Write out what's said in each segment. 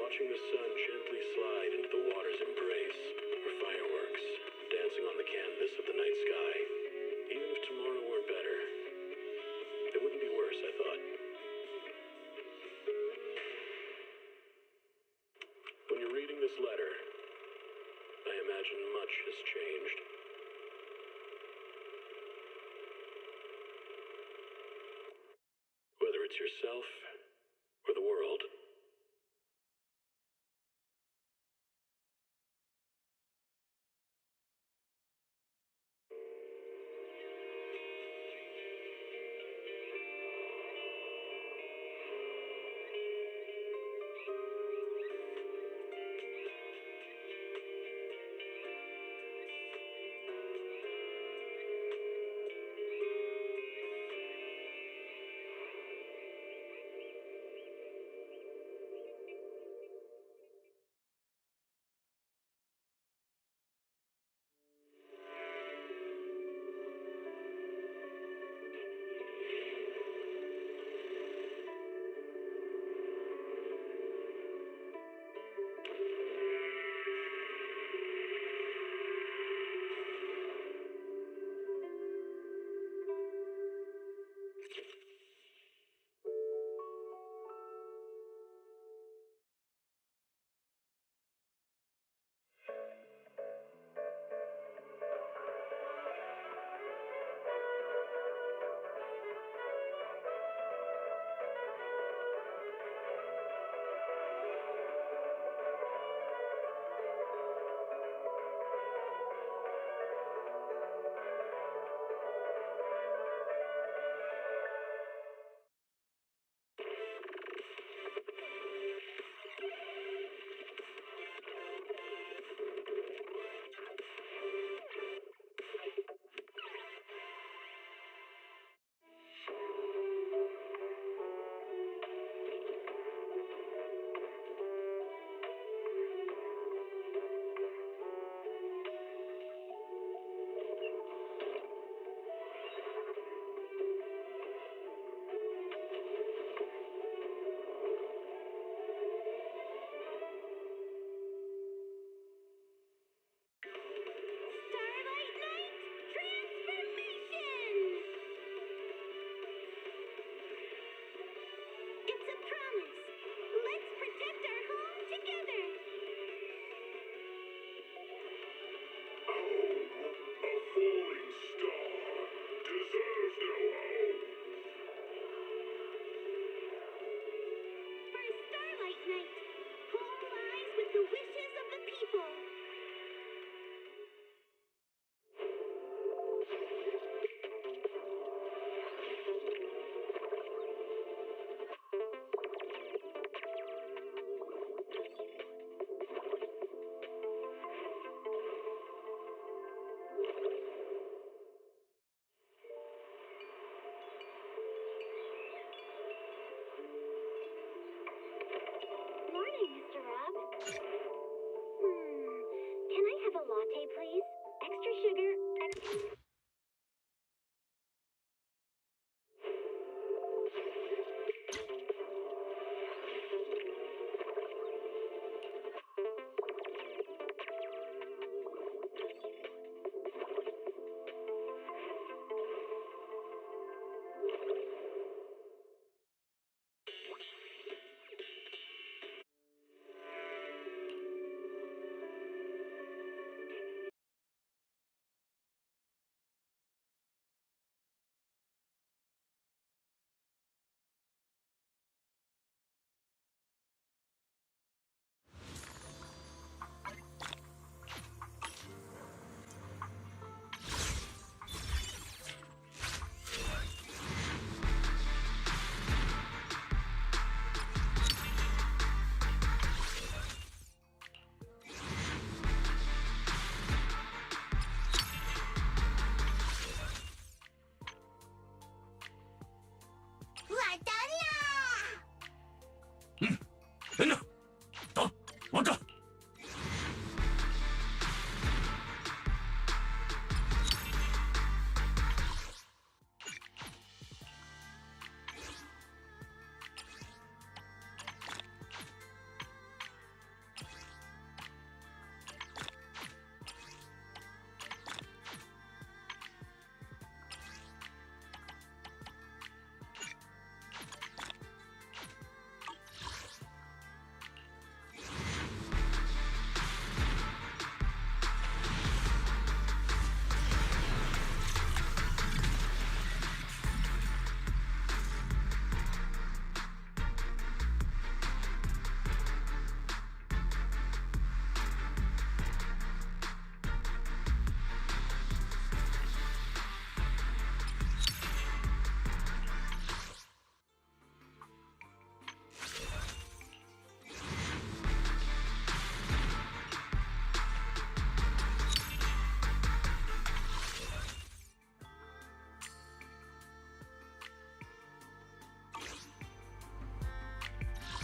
watching the sun gently slide into the water's embrace, or fireworks dancing on the canvas of the night sky. Even if tomorrow were better, it wouldn't be worse, I thought. When you're reading this letter, I imagine much has changed. Whether it's yourself or the world.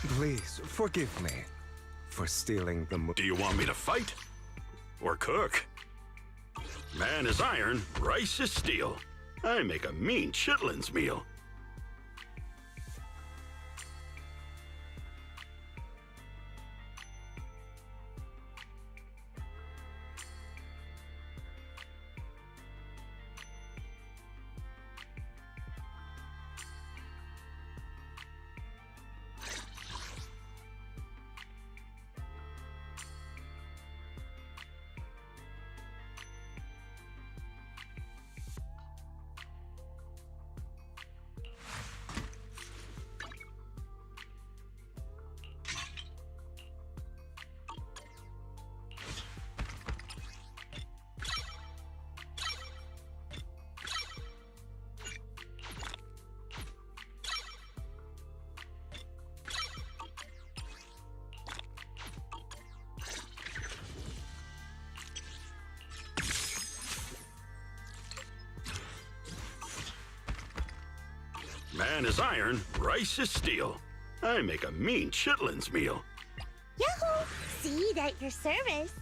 Please, forgive me for stealing the Do you want me to fight? Or cook? Man is iron, rice is steel. I make a mean chitlins meal. Man is iron, rice is steel. I make a mean chitlins meal. Yahoo! See you at your service.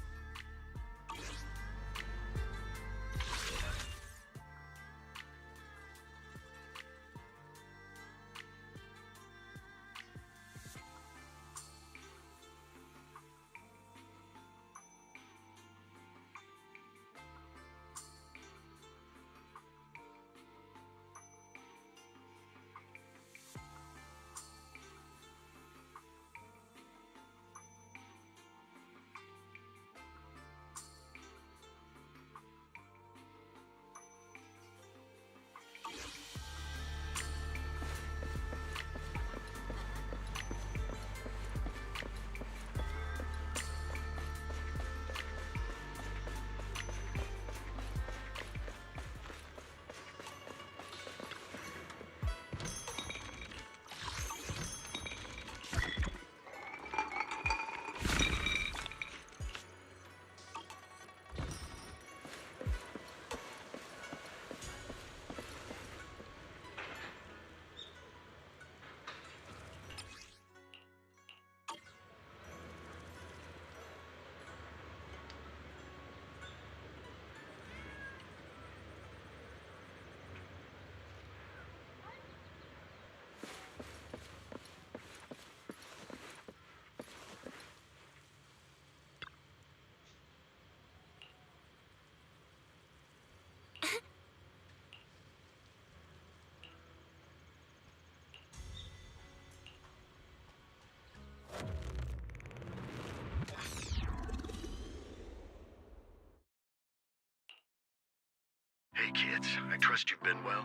Hey kids, I trust you've been well.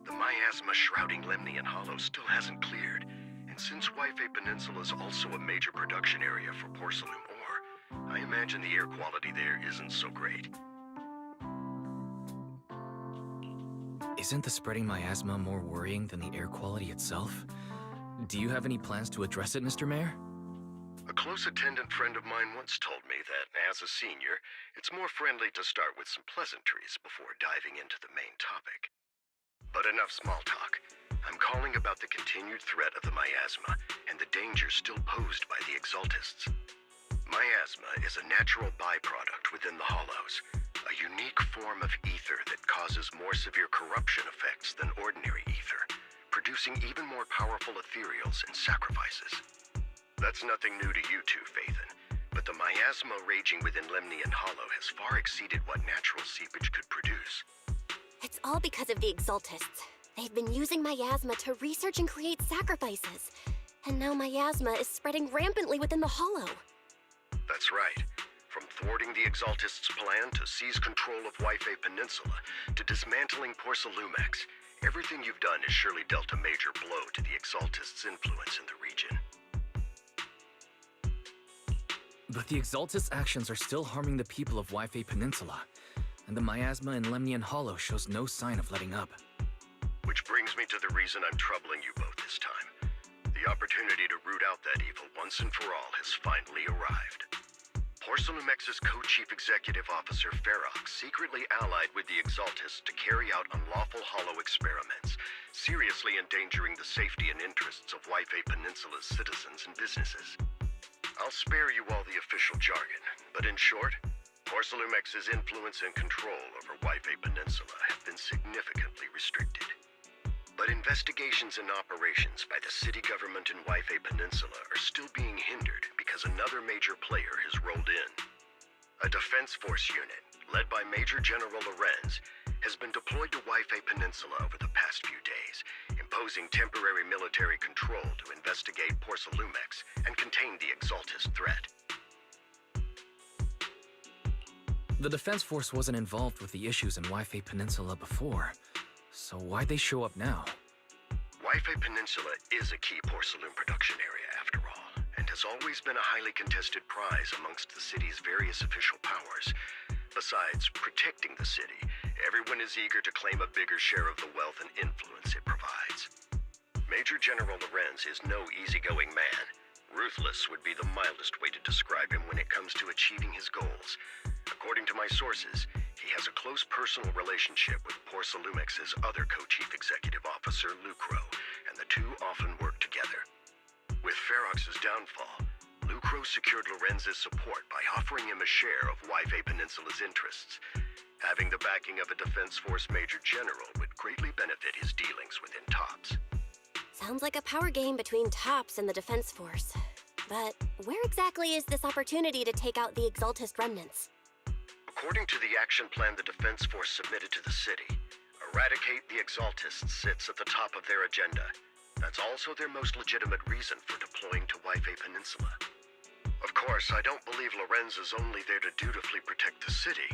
The miasma shrouding Lemnian Hollow still hasn't cleared, and since Waifei Peninsula is also a major production area for porcelain ore, I imagine the air quality there isn't so great. Isn't the spreading miasma more worrying than the air quality itself? Do you have any plans to address it, Mr. Mayor? A close attendant friend of mine once told me that, as a senior, it's more friendly to start with some pleasantries before diving into the main topic. But enough small talk. I'm calling about the continued threat of the miasma and the danger still posed by the Exaltists. Miasma is a natural byproduct within the Hollows, a unique form of ether that causes more severe corruption effects than ordinary ether, producing even more powerful ethereals and sacrifices. That's nothing new to you two, Phaethon, but the miasma raging within Lemnian Hollow has far exceeded what natural seepage could produce. It's all because of the Exaltists. They've been using miasma to research and create sacrifices. And now miasma is spreading rampantly within the Hollow. That's right. From thwarting the Exaltists' plan to seize control of Waifei Peninsula to dismantling Porcelumex, everything you've done has surely dealt a major blow to the Exaltists' influence in the region. But the Exaltist actions are still harming the people of Waifei Peninsula, and the miasma in Lemnian Hollow shows no sign of letting up. Which brings me to the reason I'm troubling you both this time. The opportunity to root out that evil once and for all has finally arrived. Porcelumex's co-chief executive officer Ferox secretly allied with the Exaltists to carry out unlawful Hollow experiments, seriously endangering the safety and interests of Waifei Peninsula's citizens and businesses. I'll spare you all the official jargon, but in short, Porcelumex's influence and control over Waifei Peninsula have been significantly restricted. But investigations and operations by the city government in Waifei Peninsula are still being hindered because another major player has rolled in. A defense force unit, led by Major General Lorenz, has been deployed to Waifei Peninsula over the past few days, imposing temporary military control to investigate Porcelumex and contain the Exaltist threat. The Defense Force wasn't involved with the issues in Waifei Peninsula before, so why'd they show up now? Waifei Peninsula is a key porcelain production area, after all, and has always been a highly contested prize amongst the city's various official powers. Besides protecting the city, everyone is eager to claim a bigger share of the wealth and influence it provides. Major General Lorenz is no easygoing man. Ruthless would be the mildest way to describe him when it comes to achieving his goals. According to my sources, he has a close personal relationship with Porcelumex's other co-chief executive officer, Lucro, and the two often work together. With Ferox's downfall, Lucro secured Lorenz's support by offering him a share of Waifei Peninsula's interests. Having the backing of a Defense Force Major General would greatly benefit his dealings within TOPS. Sounds like a power game between TOPS and the Defense Force. But where exactly is this opportunity to take out the Exaltist remnants? According to the action plan the Defense Force submitted to the city, eradicate the Exaltists sits at the top of their agenda. That's also their most legitimate reason for deploying to Waifei Peninsula. Of course, I don't believe Lorenz is only there to dutifully protect the city,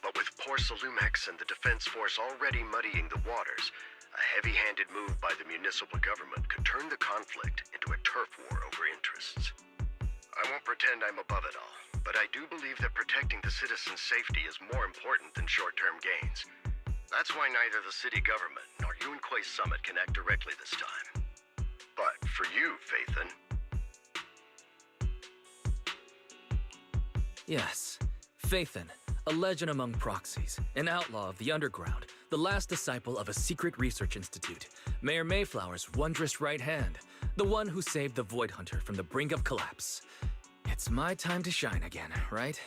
but with Porcelumex and the Defense Force already muddying the waters, a heavy-handed move by the municipal government could turn the conflict into a turf war over interests. I won't pretend I'm above it all, but I do believe that protecting the citizens' safety is more important than short-term gains. That's why neither the city government nor Yunquei Summit can act directly this time. But for you, Phaethon... Yes, Phaethon, a legend among proxies, an outlaw of the underground, the last disciple of a secret research institute, Mayor Mayflower's wondrous right hand, the one who saved the Void Hunter from the brink of collapse. It's my time to shine again, right?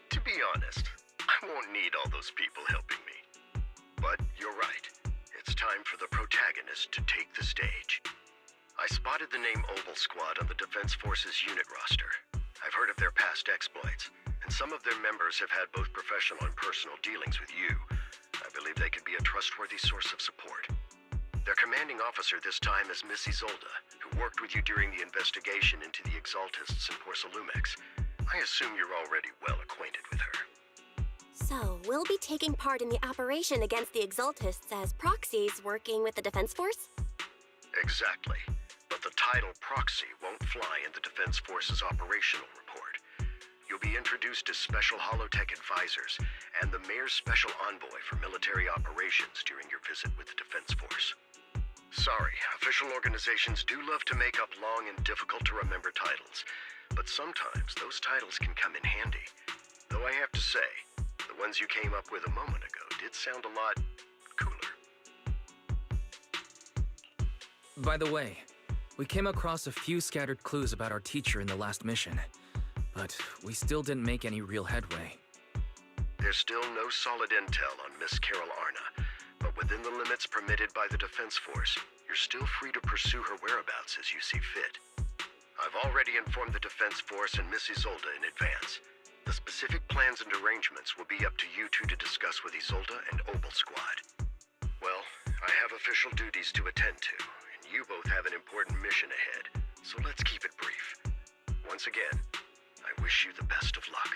To be honest, I won't need all those people helping me. But you're right. It's time for the protagonist to take the stage. I spotted the name Oval Squad on the Defense Force's unit roster. I've heard of their past exploits, and some of their members have had both professional and personal dealings with you. I believe they could be a trustworthy source of support. Their commanding officer this time is Miss Isolda, who worked with you during the investigation into the Exaltists and Porcelumex. I assume you're already well acquainted with her. So, we'll be taking part in the operation against the Exaltists as proxies working with the Defense Force? Exactly. But the title proxy won't fly in the Defense Force's operational report. You'll be introduced as Special Holotech Advisors and the Mayor's Special Envoy for Military Operations during your visit with the Defense Force. Sorry, official organizations do love to make up long and difficult-to-remember titles, but sometimes those titles can come in handy. Though I have to say, the ones you came up with a moment ago did sound a lot cooler. By the way, we came across a few scattered clues about our teacher in the last mission, but we still didn't make any real headway. There's still no solid intel on Miss Carol Arna, but within the limits permitted by the Defense Force, you're still free to pursue her whereabouts as you see fit. I've already informed the Defense Force and Miss Isolda in advance. The specific plans and arrangements will be up to you two to discuss with Isolda and Oval Squad. Well, I have official duties to attend to, and you both have an important mission ahead, so let's keep it brief. Once again, I wish you the best of luck.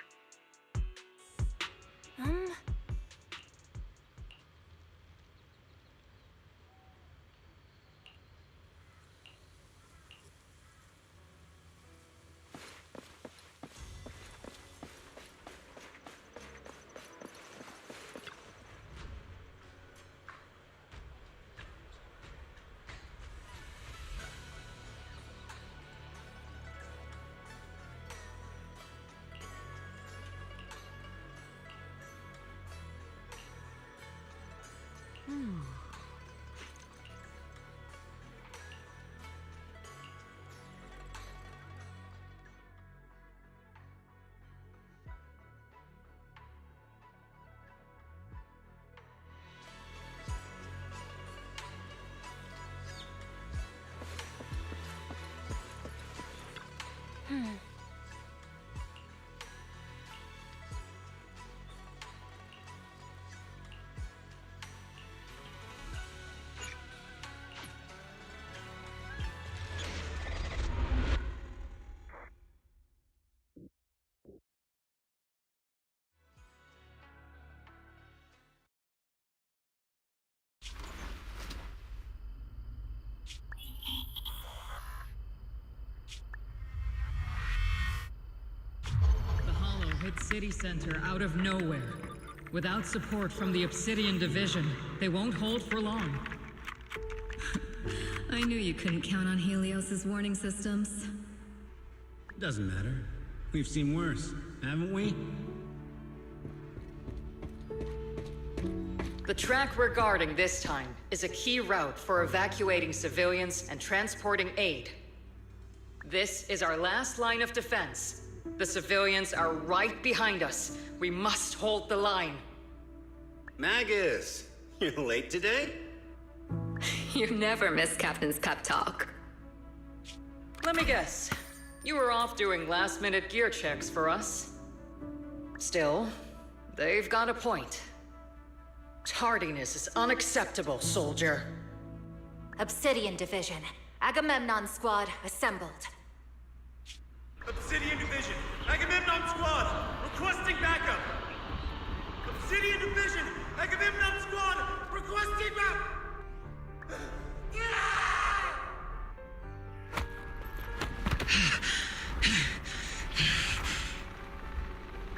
city center out of nowhere. Without support from the Obsidian Division, they won't hold for long. I knew you couldn't count on Helios's warning systems. Doesn't matter. We've seen worse, haven't we? The track we're guarding this time is a key route for evacuating civilians and transporting aid. This is our last line of defense. The civilians are right behind us. We must hold the line. Magus, you're late today? You never miss Captain's pep talk. Let me guess. You were off doing last-minute gear checks for us. Still, they've got a point. Tardiness is unacceptable, soldier. Obsidian Division. Agamemnon Squad assembled. Obsidian Division, Agamemnon Squad, requesting backup! Obsidian Division, Agamemnon Squad, requesting backup!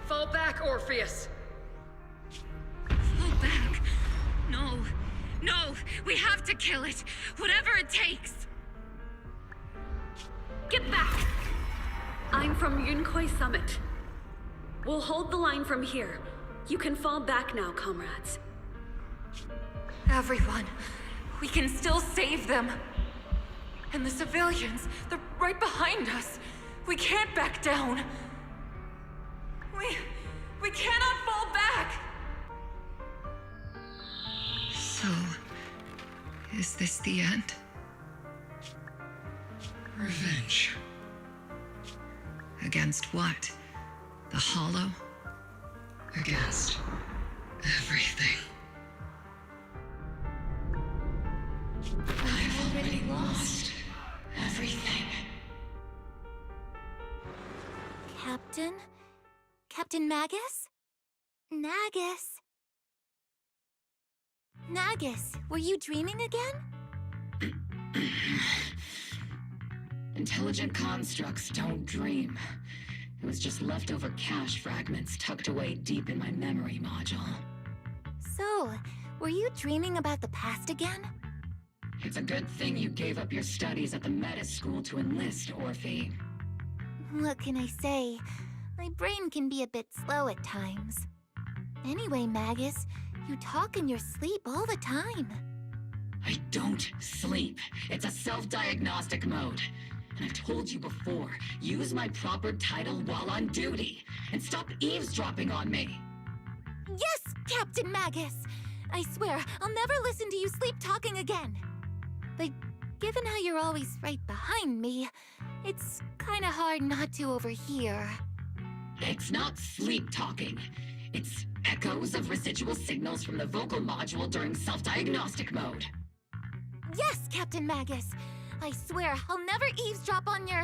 Fall back, Orpheus! Fall back. No. No! We have to kill it! Whatever it takes! Get back! I'm from Yunkoi Summit. We'll hold the line from here. You can fall back now, comrades. Everyone. We can still save them. And the civilians, they're right behind us. We can't back down. We cannot fall back! So, is this the end? Revenge. Against what? The Hollow? Against everything. I've already lost everything. Captain? Captain Magus? Nagus? Nagus, were you dreaming again? Intelligent constructs don't dream. It was just leftover cache fragments tucked away deep in my memory module. So, were you dreaming about the past again? It's a good thing you gave up your studies at the Metis School to enlist, Orphe. What can I say? My brain can be a bit slow at times. Anyway, Magus, you talk in your sleep all the time. I don't sleep. It's a self-diagnostic mode. And I've told you before, use my proper title while on duty, and stop eavesdropping on me. Yes, Captain Magus! I swear, I'll never listen to you sleep-talking again. But given how you're always right behind me, it's kinda hard not to overhear. It's not sleep-talking. It's echoes of residual signals from the vocal module during self-diagnostic mode. Yes, Captain Magus! I swear, I'll never eavesdrop on your,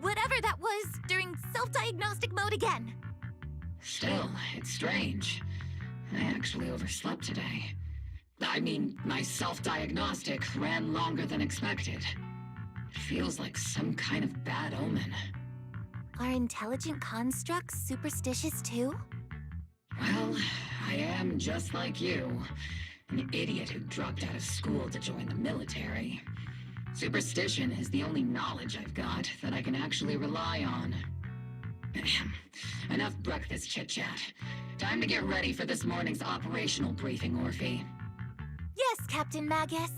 whatever that was during self-diagnostic mode again. Still, it's strange. I actually overslept today. I mean, my self-diagnostic ran longer than expected. It feels like some kind of bad omen. Are intelligent constructs superstitious too? Well, I am just like you. An idiot who dropped out of school to join the military. Superstition is the only knowledge I've got that I can actually rely on. Enough breakfast chit-chat. Time to get ready for this morning's operational briefing, Orphe. Yes, Captain Magus.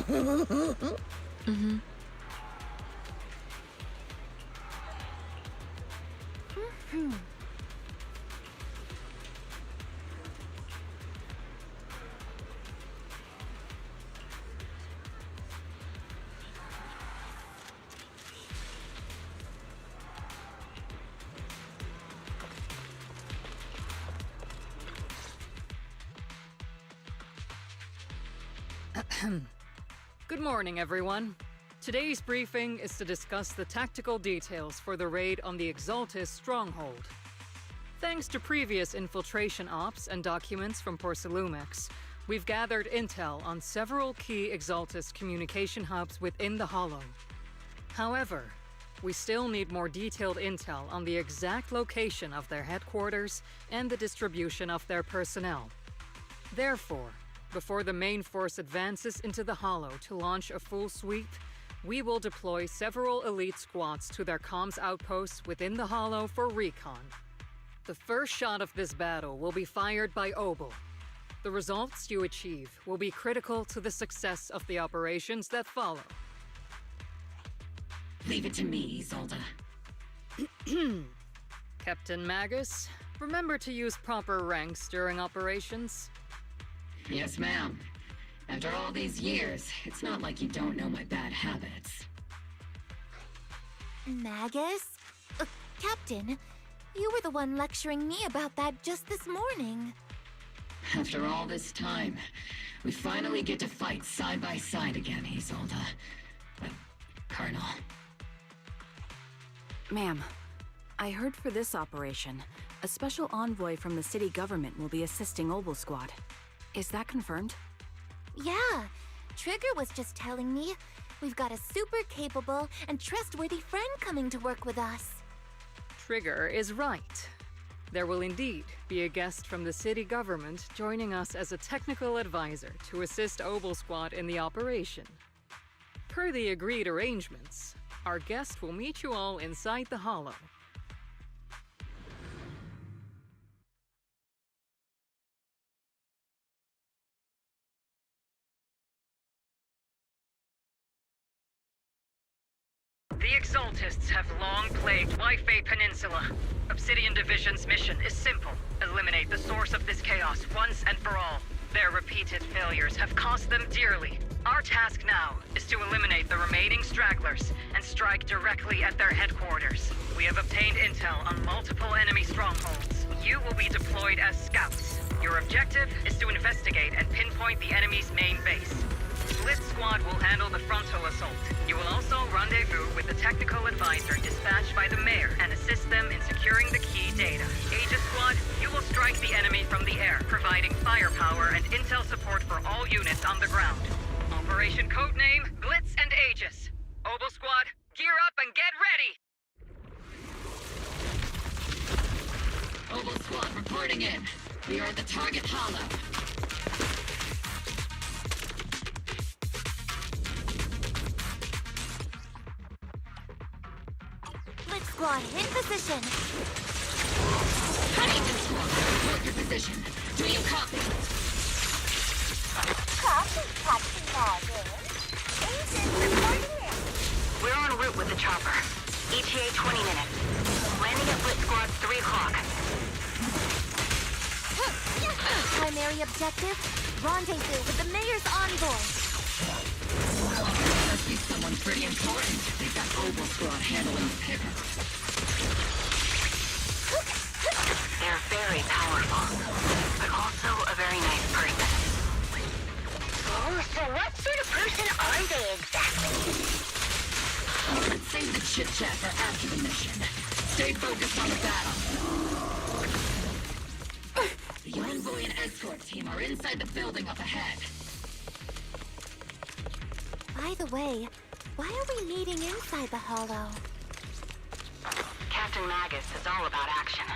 Mm-hmm. Mm-hmm. Good morning, everyone. Today's briefing is to discuss the tactical details for the raid on the Exaltus stronghold. Thanks to previous infiltration ops and documents from Porcelumex, we've gathered intel on several key Exaltus communication hubs within the Hollow. However, we still need more detailed intel on the exact location of their headquarters and the distribution of their personnel. Therefore, before the main force advances into the Hollow to launch a full sweep, we will deploy several elite squads to their comms outposts within the Hollow for recon. The first shot of this battle will be fired by Obel. The results you achieve will be critical to the success of the operations that follow. Leave it to me, Isolde. Captain Magus, remember to use proper ranks during operations. Yes, ma'am. After all these years, it's not like you don't know my bad habits. Magus? Captain, you were the one lecturing me about that just this morning. After all this time, we finally get to fight side by side again, Isolde. Colonel. Ma'am, I heard for this operation, a special envoy from the city government will be assisting Obel Squad. Is that confirmed? Yeah, Trigger was just telling me we've got a super capable and trustworthy friend coming to work with us. Trigger is right. There will indeed be a guest from the city government joining us as a technical advisor to assist Obel Squad in the operation. Per the agreed arrangements, our guest will meet you all inside the Hollow. The Exaltists have long plagued Waifei Peninsula. Obsidian Division's mission is simple. Eliminate the source of this chaos once and for all. Their repeated failures have cost them dearly. Our task now is to eliminate the remaining stragglers and strike directly at their headquarters. We have obtained intel on multiple enemy strongholds. You will be deployed as scouts. Your objective is to investigate and pinpoint the enemy's main base. Blitz Squad will handle the frontal assault. You will also rendezvous with the technical advisor dispatched by the mayor and assist them in securing the key data. Aegis Squad, you will strike the enemy from the air, providing firepower and intel support for all units on the ground. Operation codename Blitz and Aegis. Obel Squad, gear up and get ready! Obel Squad reporting in. We are at the target hollow. Blitz Squad, in position! Huntington Squad, report your position. Do you copy? Copy, Captain Magus. Agent reporting in. We're en route with the chopper. ETA 20 minutes. Landing at Blitz Squad 3 o'clock. Primary objective, rendezvous with the mayor's envoy. Must be someone pretty important. They've got Obel Squad handling the picker. They're very powerful, but also a very nice person. Oh, so what sort of person are they exactly? Let's save the chit-chat for after the mission. Stay focused on the battle. The envoy and escort team are inside the building up ahead. By the way, why are we meeting inside the Hollow? Captain Magus is all about action.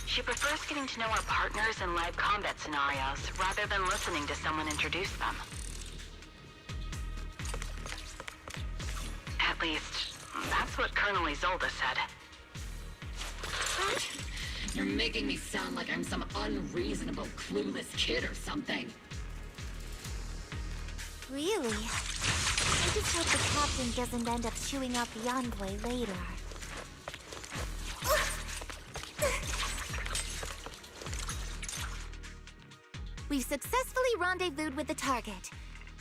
She prefers getting to know our partners in live combat scenarios rather than listening to someone introduce them. At least, that's what Colonel Isolde said. What? You're making me sound like I'm some unreasonable, clueless kid or something. Really? I just hope the captain doesn't end up chewing out the envoy later. We've successfully rendezvoused with the target.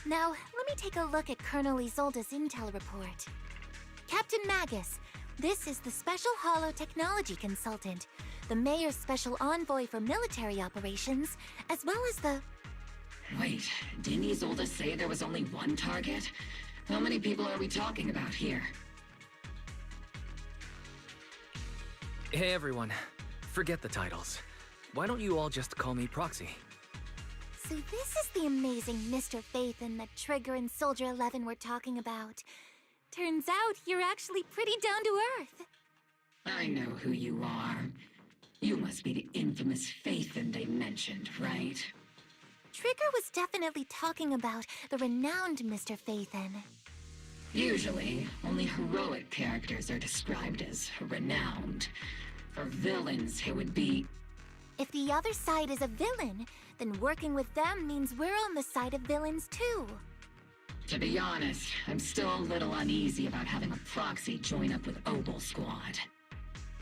Now, let me take a look at Colonel Isolde's intel report. Captain Magus, this is the Special Hollow Technology Consultant, the Mayor's Special Envoy for Military Operations, as well as the... Wait, didn't Isolde say there was only one target? How many people are we talking about here? Hey everyone, forget the titles. Why don't you all just call me Proxy? So this is the amazing Mr. Phaethon that Trigger and Soldier 11 were talking about. Turns out you're actually pretty down to earth. I know who you are. You must be the infamous Phaethon they mentioned, right? Trigger was definitely talking about the renowned Mr. Phaethon. Usually, only heroic characters are described as renowned. For villains, it would be... If the other side is a villain, then working with them means we're on the side of villains too. To be honest, I'm still a little uneasy about having a proxy join up with Obel Squad.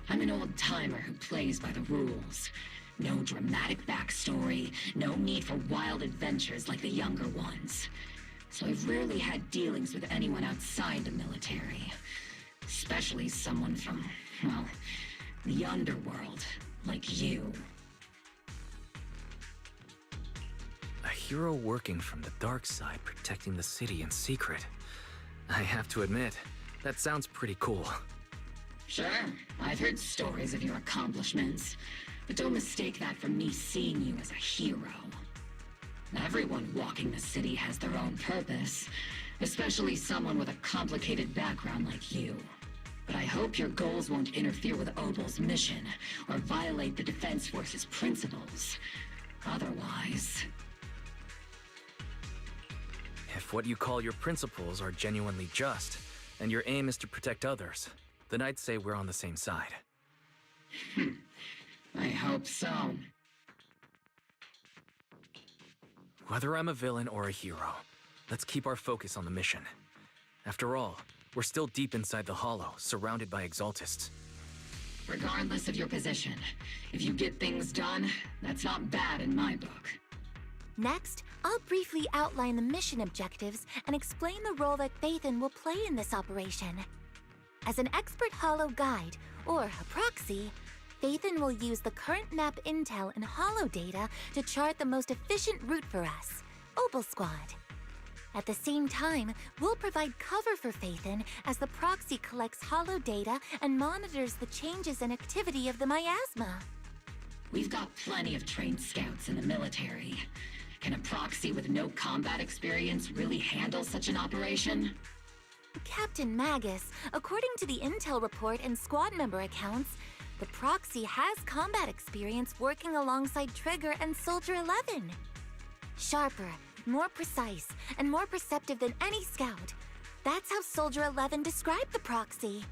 I'm an old-timer who plays by the rules. No dramatic backstory, no need for wild adventures like the younger ones. So I've rarely had dealings with anyone outside the military. Especially someone from, well, the underworld, like you. A hero working from the dark side, protecting the city in secret. I have to admit, that sounds pretty cool. Sure, I've heard stories of your accomplishments, but don't mistake that for me seeing you as a hero. Everyone walking the city has their own purpose, especially someone with a complicated background like you. But I hope your goals won't interfere with Obel's mission, or violate the Defense Force's principles. Otherwise... If what you call your principles are genuinely just, and your aim is to protect others, then I'd say we're on the same side. I hope so. Whether I'm a villain or a hero, let's keep our focus on the mission. After all, we're still deep inside the Hollow, surrounded by Exaltists. Regardless of your position, if you get things done, that's not bad in my book. Next, I'll briefly outline the mission objectives and explain the role that Phaethon will play in this operation. As an expert Hollow guide, or a proxy, Phaethon will use the current map intel and Hollow data to chart the most efficient route for us, Obel Squad. At the same time, we'll provide cover for Phaethon as the proxy collects Hollow data and monitors the changes and activity of the miasma. We've got plenty of trained scouts in the military. Can a proxy with no combat experience really handle such an operation? Captain Magus, according to the intel report and squad member accounts, the proxy has combat experience working alongside Trigger and Soldier 11. Sharper, more precise, and more perceptive than any scout. That's how Soldier 11 described the proxy.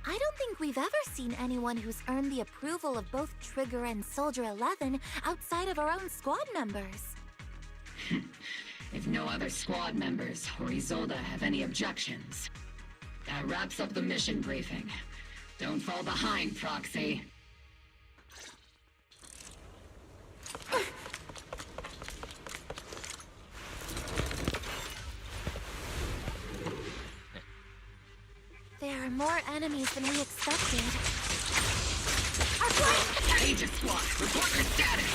I don't think we've ever seen anyone who's earned the approval of both Trigger and Soldier 11 outside of our own squad members. If no other squad members or Isolde have any objections, that wraps up the mission briefing. Don't fall behind, Proxy. There are more enemies than we expected. Our flank! Aegis Squad, report your status!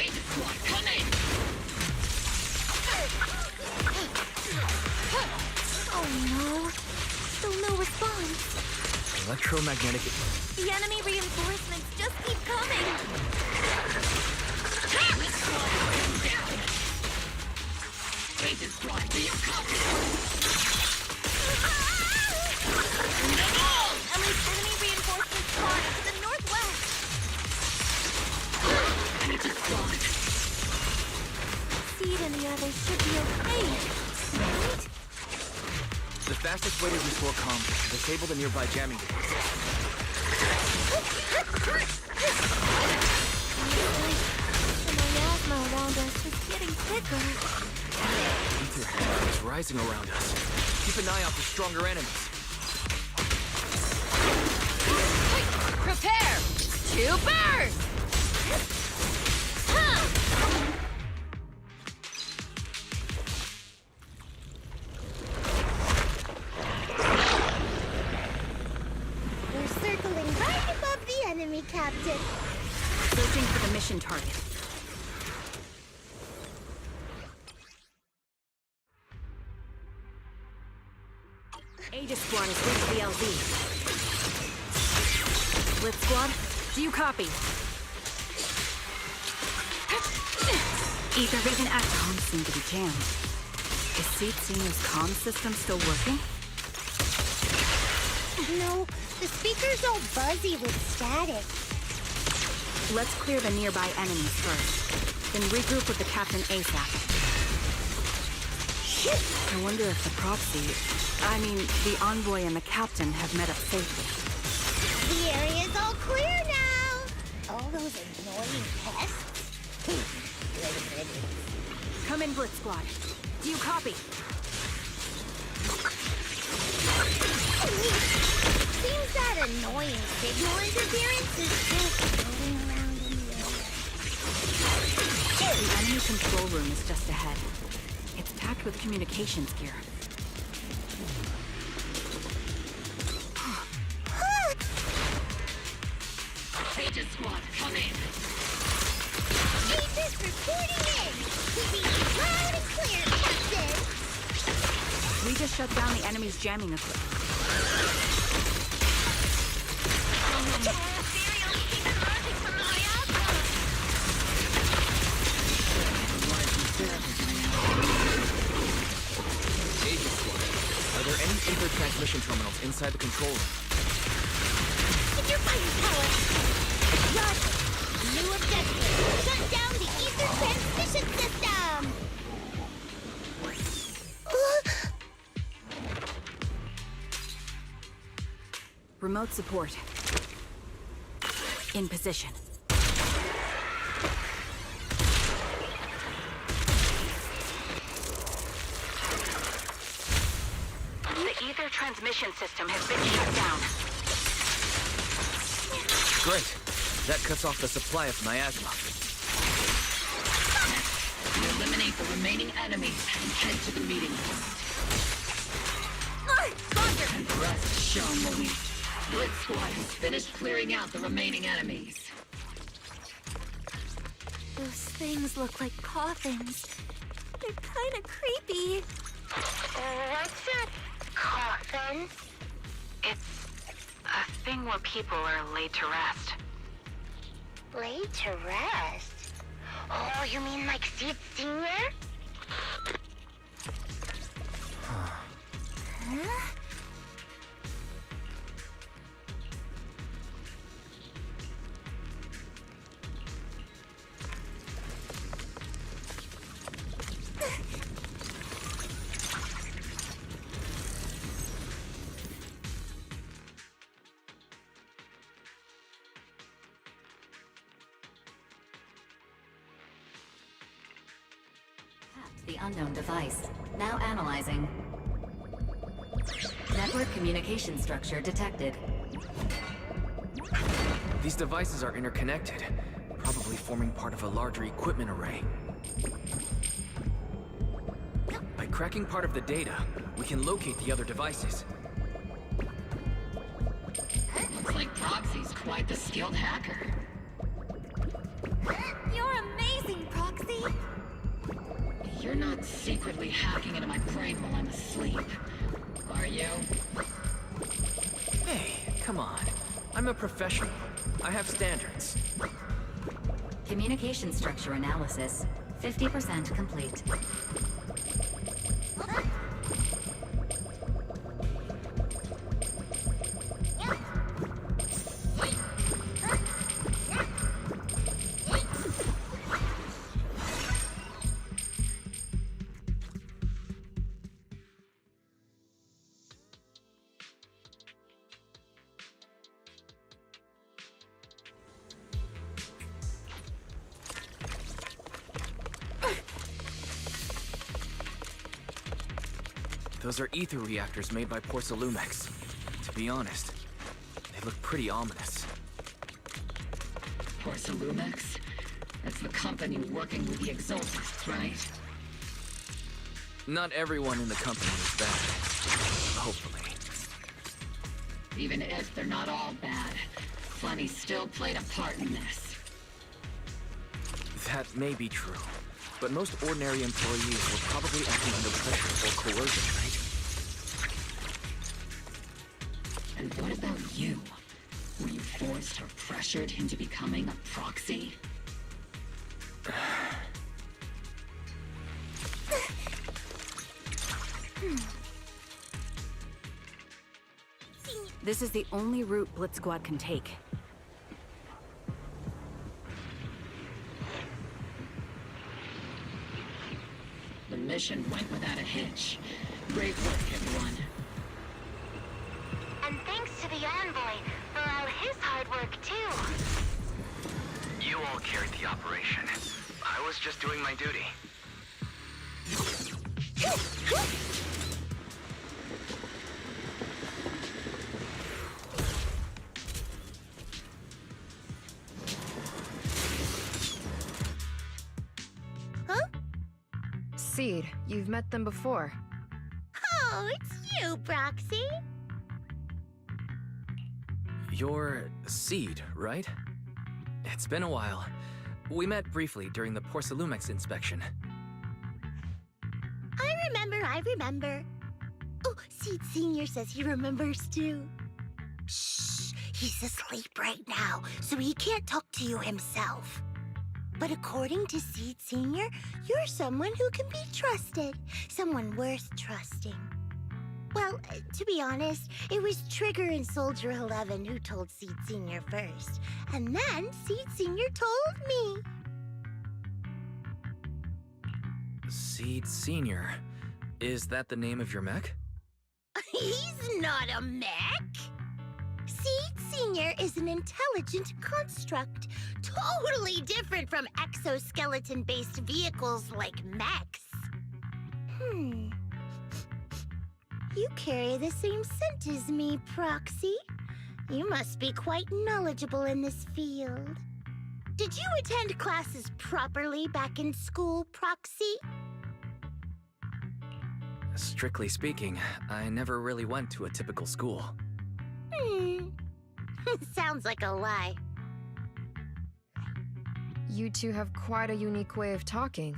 Aegis Squad, come in! Oh no. Still no response. Electromagnetic... The enemy reinforcements just keep coming! Aegis Squad, down! Aegis Squad, do you copy? Enemy reinforcements spotted to the northwest! Aegis Squad! Seed and the others should be okay, right? The fastest way to restore comms is to disable the nearby jamming device. The miasma around us is getting thicker. Ether is rising around us. Keep an eye out for stronger enemies. Prepare to burn! We're circling right above the enemy, Captain. mission target. Aegis Squad has reached the LZ. Blitz Squad, do you copy? Ether Vision comms seem to be jammed. Is Seed Senior's comm system still working? No, the speaker's all buzzy with static. Let's clear the nearby enemies first, then regroup with the Captain ASAP. Shit! I wonder if the the envoy and the Captain have met up safely. The area's all clear now! All those annoying pests? Come in, Blitz Squad. Do you copy? Seems that annoying signal interference is just going around in the area. The enemy control room is just ahead. It's packed with communications gear. Aegis Squad, come in. Aegis reporting in! We read you loud and clear, Captain! We just shut down the enemy's jamming equipment. Aegis Squad, are there any ether transmission terminals inside the control room? If you're fighting power, Rush! New objective! Shut down the ether transmission system! Remote support. In position. The ether transmission system has been shut down. Great. That cuts off the supply of miasma. Eliminate the remaining enemies and head to the meeting point. And the rest shown will be. Blitz Squad has finished clearing out the remaining enemies. Those things look like coffins. They're kind of creepy. What's a coffin? It's a thing where people are laid to rest. Laid to rest? Oh, you mean like Seed Senior? Huh? The unknown device. Now analyzing. Network communication structure detected. These devices are interconnected, probably forming part of a larger equipment array. By cracking part of the data, we can locate the other devices. Looks like Proxy's quite the skilled hacker. You're amazing, Proxy! You're not secretly hacking into my brain while I'm asleep, are you? Hey, come on. I'm a professional. I have standards. Communication structure analysis. 50% complete. Those are ether reactors made by Porcelumex. To be honest, they look pretty ominous. Porcelumex? That's the company working with the Exaltists, right? Not everyone in the company is bad. Hopefully. Even if they're not all bad, Funny still played a part in this. That may be true, but most ordinary employees were probably acting under pressure or coercion, right? And what about you? Were you forced or pressured into becoming a proxy? This is the only route Blitz Squad can take. The mission went without a hitch. Great work, everyone. And thanks to the Envoy for all his hard work, too. You all carried the operation. I was just doing my duty. Huh? Seed, you've met them before. Oh, it's you, Proxy. You're Seed, right? It's been a while. We met briefly during the Porcelumex inspection. I remember. Oh, Seed Sr. says he remembers too. Shh, he's asleep right now, so he can't talk to you himself. But according to Seed Sr., you're someone who can be trusted. Someone worth trusting. Well, to be honest, it was Trigger and Soldier 11 who told Seed Sr. first. And then Seed Sr. told me. Seed Sr. Is that the name of your mech? He's not a mech. Seed Sr. is an intelligent construct, totally different from exoskeleton-based vehicles like mechs. You carry the same scent as me, Proxy. You must be quite knowledgeable in this field. Did you attend classes properly back in school, Proxy? Strictly speaking, I never really went to a typical school. Sounds like a lie. You two have quite a unique way of talking.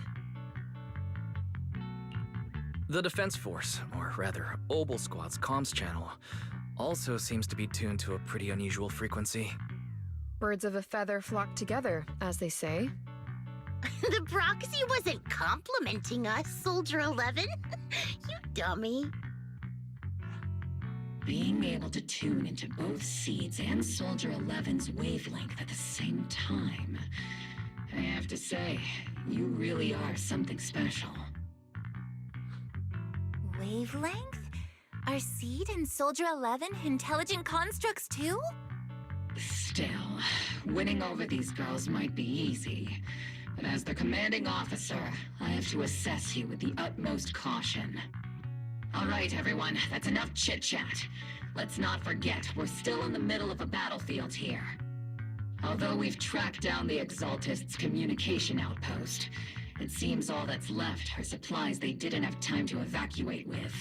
The Defense Force, or rather, Obel Squad's comms channel, also seems to be tuned to a pretty unusual frequency. Birds of a feather flock together, as they say. The Proxy wasn't complimenting us, Soldier 11. You dummy. Being able to tune into both Seed's and Soldier 11's wavelength at the same time. I have to say, you really are something special. Wavelength? Are Seed and Soldier 11 intelligent constructs too? Still, winning over these girls might be easy. But as their commanding officer, I have to assess you with the utmost caution. All right, everyone, that's enough chit-chat. Let's not forget, we're still in the middle of a battlefield here. Although we've tracked down the Exaltists' communication outpost, it seems all that's left are supplies they didn't have time to evacuate with.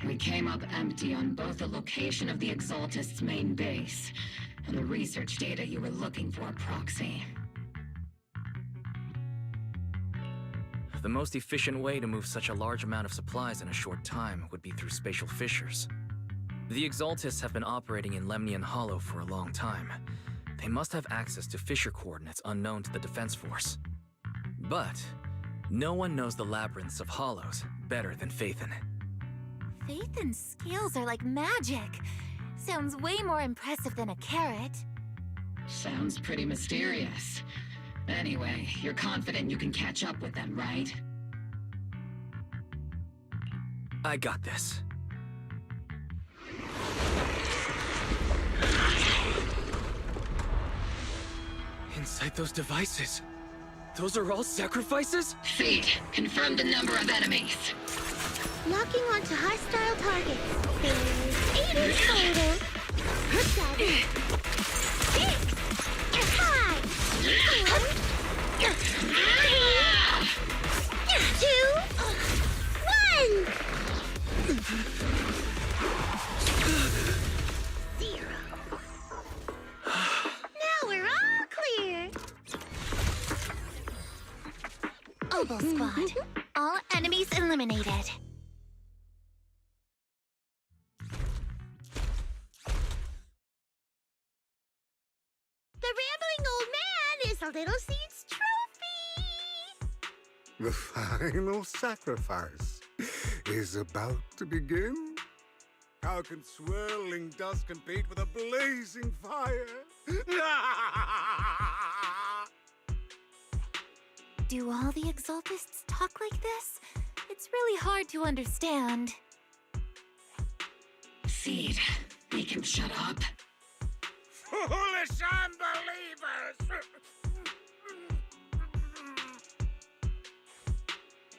We came up empty on both the location of the Exaltists' main base and the research data you were looking for, Proxy. The most efficient way to move such a large amount of supplies in a short time would be through spatial fissures. The Exaltists have been operating in Lemnian Hollow for a long time. They must have access to fissure coordinates unknown to the Defense Force. But no one knows the labyrinths of hollows better than Phaethon. Phaethon's skills are like magic. Sounds way more impressive than a carrot. Sounds pretty mysterious. Anyway, you're confident you can catch up with them, right? I got this. Inside those devices, those are all sacrifices? Seed, confirm the number of enemies. Locking onto hostile targets. There's 8 in total. 7, 6, 5, 4, 3, 2, 1. 0. Now we're all clear. Oboe Squad. All enemies eliminated. The rambling old man is a Little Seed's trophy! The final sacrifice is about to begin. How can swirling dust compete with a blazing fire? Do all the Exaltists talk like this? It's really hard to understand. Seed, make him shut up. Foolish unbelievers!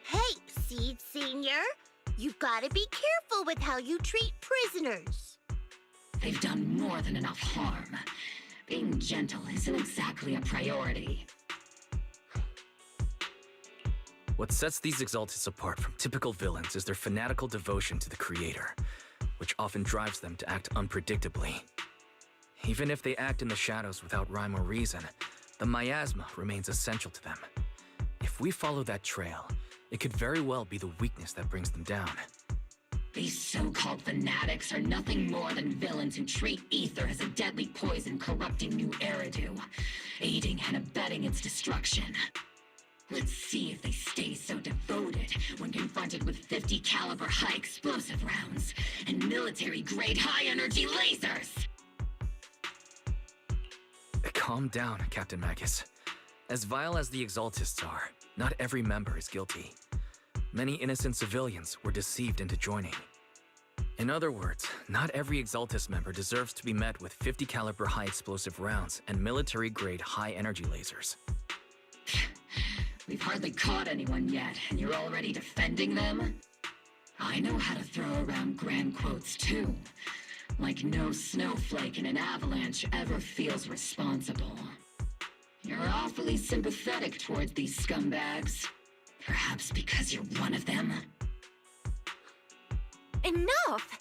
Hey, Seed Senior, you've got to be careful with how you treat prisoners. They've done more than enough harm. Being gentle isn't exactly a priority. What sets these Exaltists apart from typical villains is their fanatical devotion to the Creator, which often drives them to act unpredictably. Even if they act in the shadows without rhyme or reason, the miasma remains essential to them. If we follow that trail, it could very well be the weakness that brings them down. These so-called fanatics are nothing more than villains who treat ether as a deadly poison corrupting New Eridu, aiding and abetting its destruction. Let's see if they stay so devoted when confronted with 50 caliber high explosive rounds and military-grade high-energy lasers! Calm down, Captain Magus. As vile as the Exaltists are, not every member is guilty. Many innocent civilians were deceived into joining. In other words, not every Exaltist member deserves to be met with 50 caliber high explosive rounds and military-grade high energy lasers. We've hardly caught anyone yet, and you're already defending them? I know how to throw around grand quotes too. Like no snowflake in an avalanche ever feels responsible. You're awfully sympathetic towards these scumbags. Perhaps because you're one of them? Enough!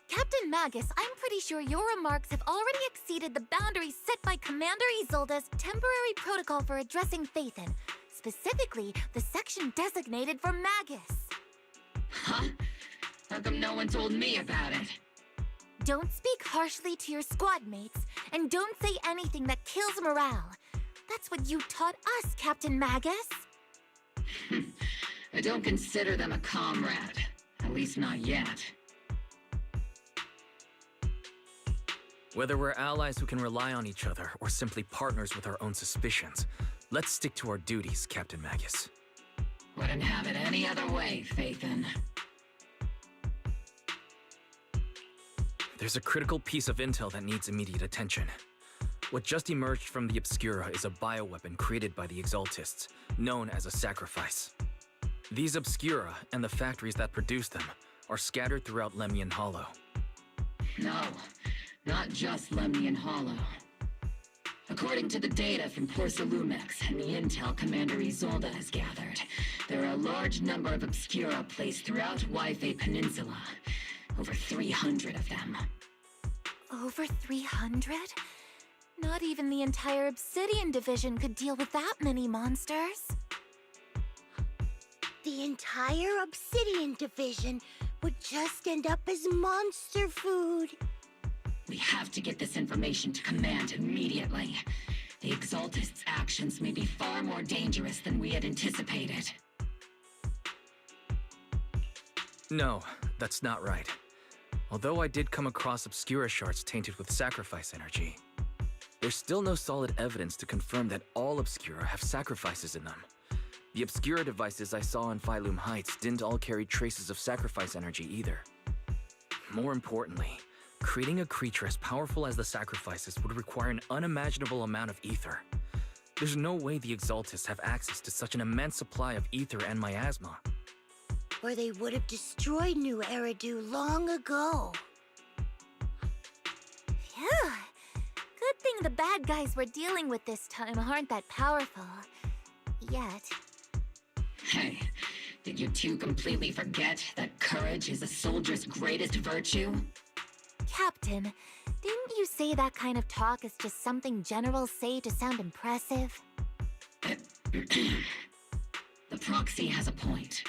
Captain Magus, I'm pretty sure your remarks have already exceeded the boundaries set by Commander Isolde's temporary protocol for addressing Phaethon, specifically the section designated for Magus. Huh? How come no one told me about it? Don't speak harshly to your squad mates, and don't say anything that kills morale. That's what you taught us, Captain Magus. I don't consider them a comrade. At least not yet. Whether we're allies who can rely on each other or simply partners with our own suspicions, let's stick to our duties, Captain Magus. Wouldn't have it any other way, Phaethon. There's a critical piece of intel that needs immediate attention. What just emerged from the Obscura is a bioweapon created by the Exaltists, known as a sacrifice. These Obscura, and the factories that produce them, are scattered throughout Lemnian Hollow. No, not just Lemnian Hollow. According to the data from Porcelumex and the intel Commander Isolde has gathered, there are a large number of Obscura placed throughout Waifei Peninsula. Over 300 of them. Over 300? Not even the entire Obsidian Division could deal with that many monsters. The entire Obsidian Division would just end up as monster food. We have to get this information to Command immediately. The Exaltists' actions may be far more dangerous than we had anticipated. No, that's not right. Although I did come across Obscura shards tainted with sacrifice energy, there's still no solid evidence to confirm that all Obscura have sacrifices in them. The Obscura devices I saw in Phylum Heights didn't all carry traces of sacrifice energy either. More importantly, creating a creature as powerful as the sacrifices would require an unimaginable amount of ether. There's no way the Exaltists have access to such an immense supply of ether and miasma. Or they would have destroyed New Eridu long ago. Phew! Good thing the bad guys we're dealing with this time aren't that powerful. Yet. Hey, did you two completely forget that courage is a soldier's greatest virtue? Captain, didn't you say that kind of talk is just something generals say to sound impressive? The proxy has a point,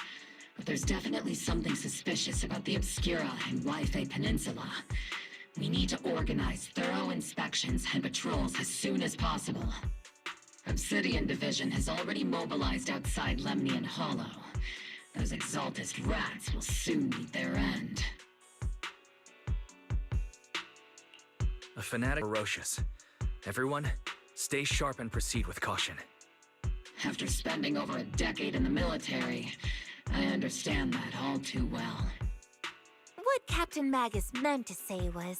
but there's definitely something suspicious about the Obscura and Wi-Fi Peninsula. We need to organize thorough inspections and patrols as soon as possible. Obsidian Division has already mobilized outside Lemnian Hollow. Those Exaltist rats will soon meet their end. A fanatic ferocious. Everyone, stay sharp and proceed with caution. After spending over a decade in the military, I understand that all too well. What Captain Magus meant to say was,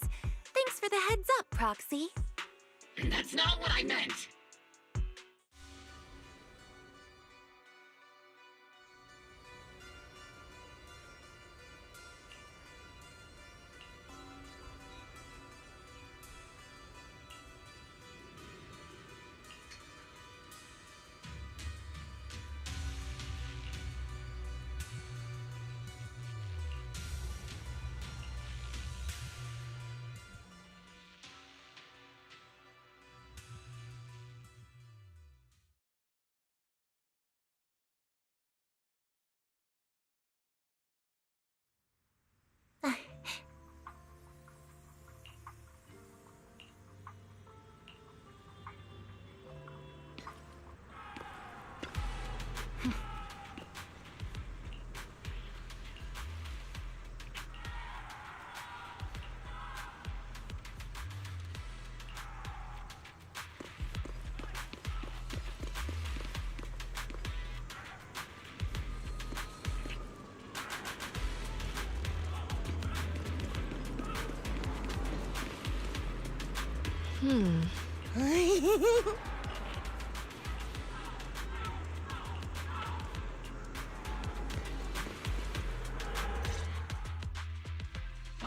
thanks for the heads up, Proxy. That's not what I meant!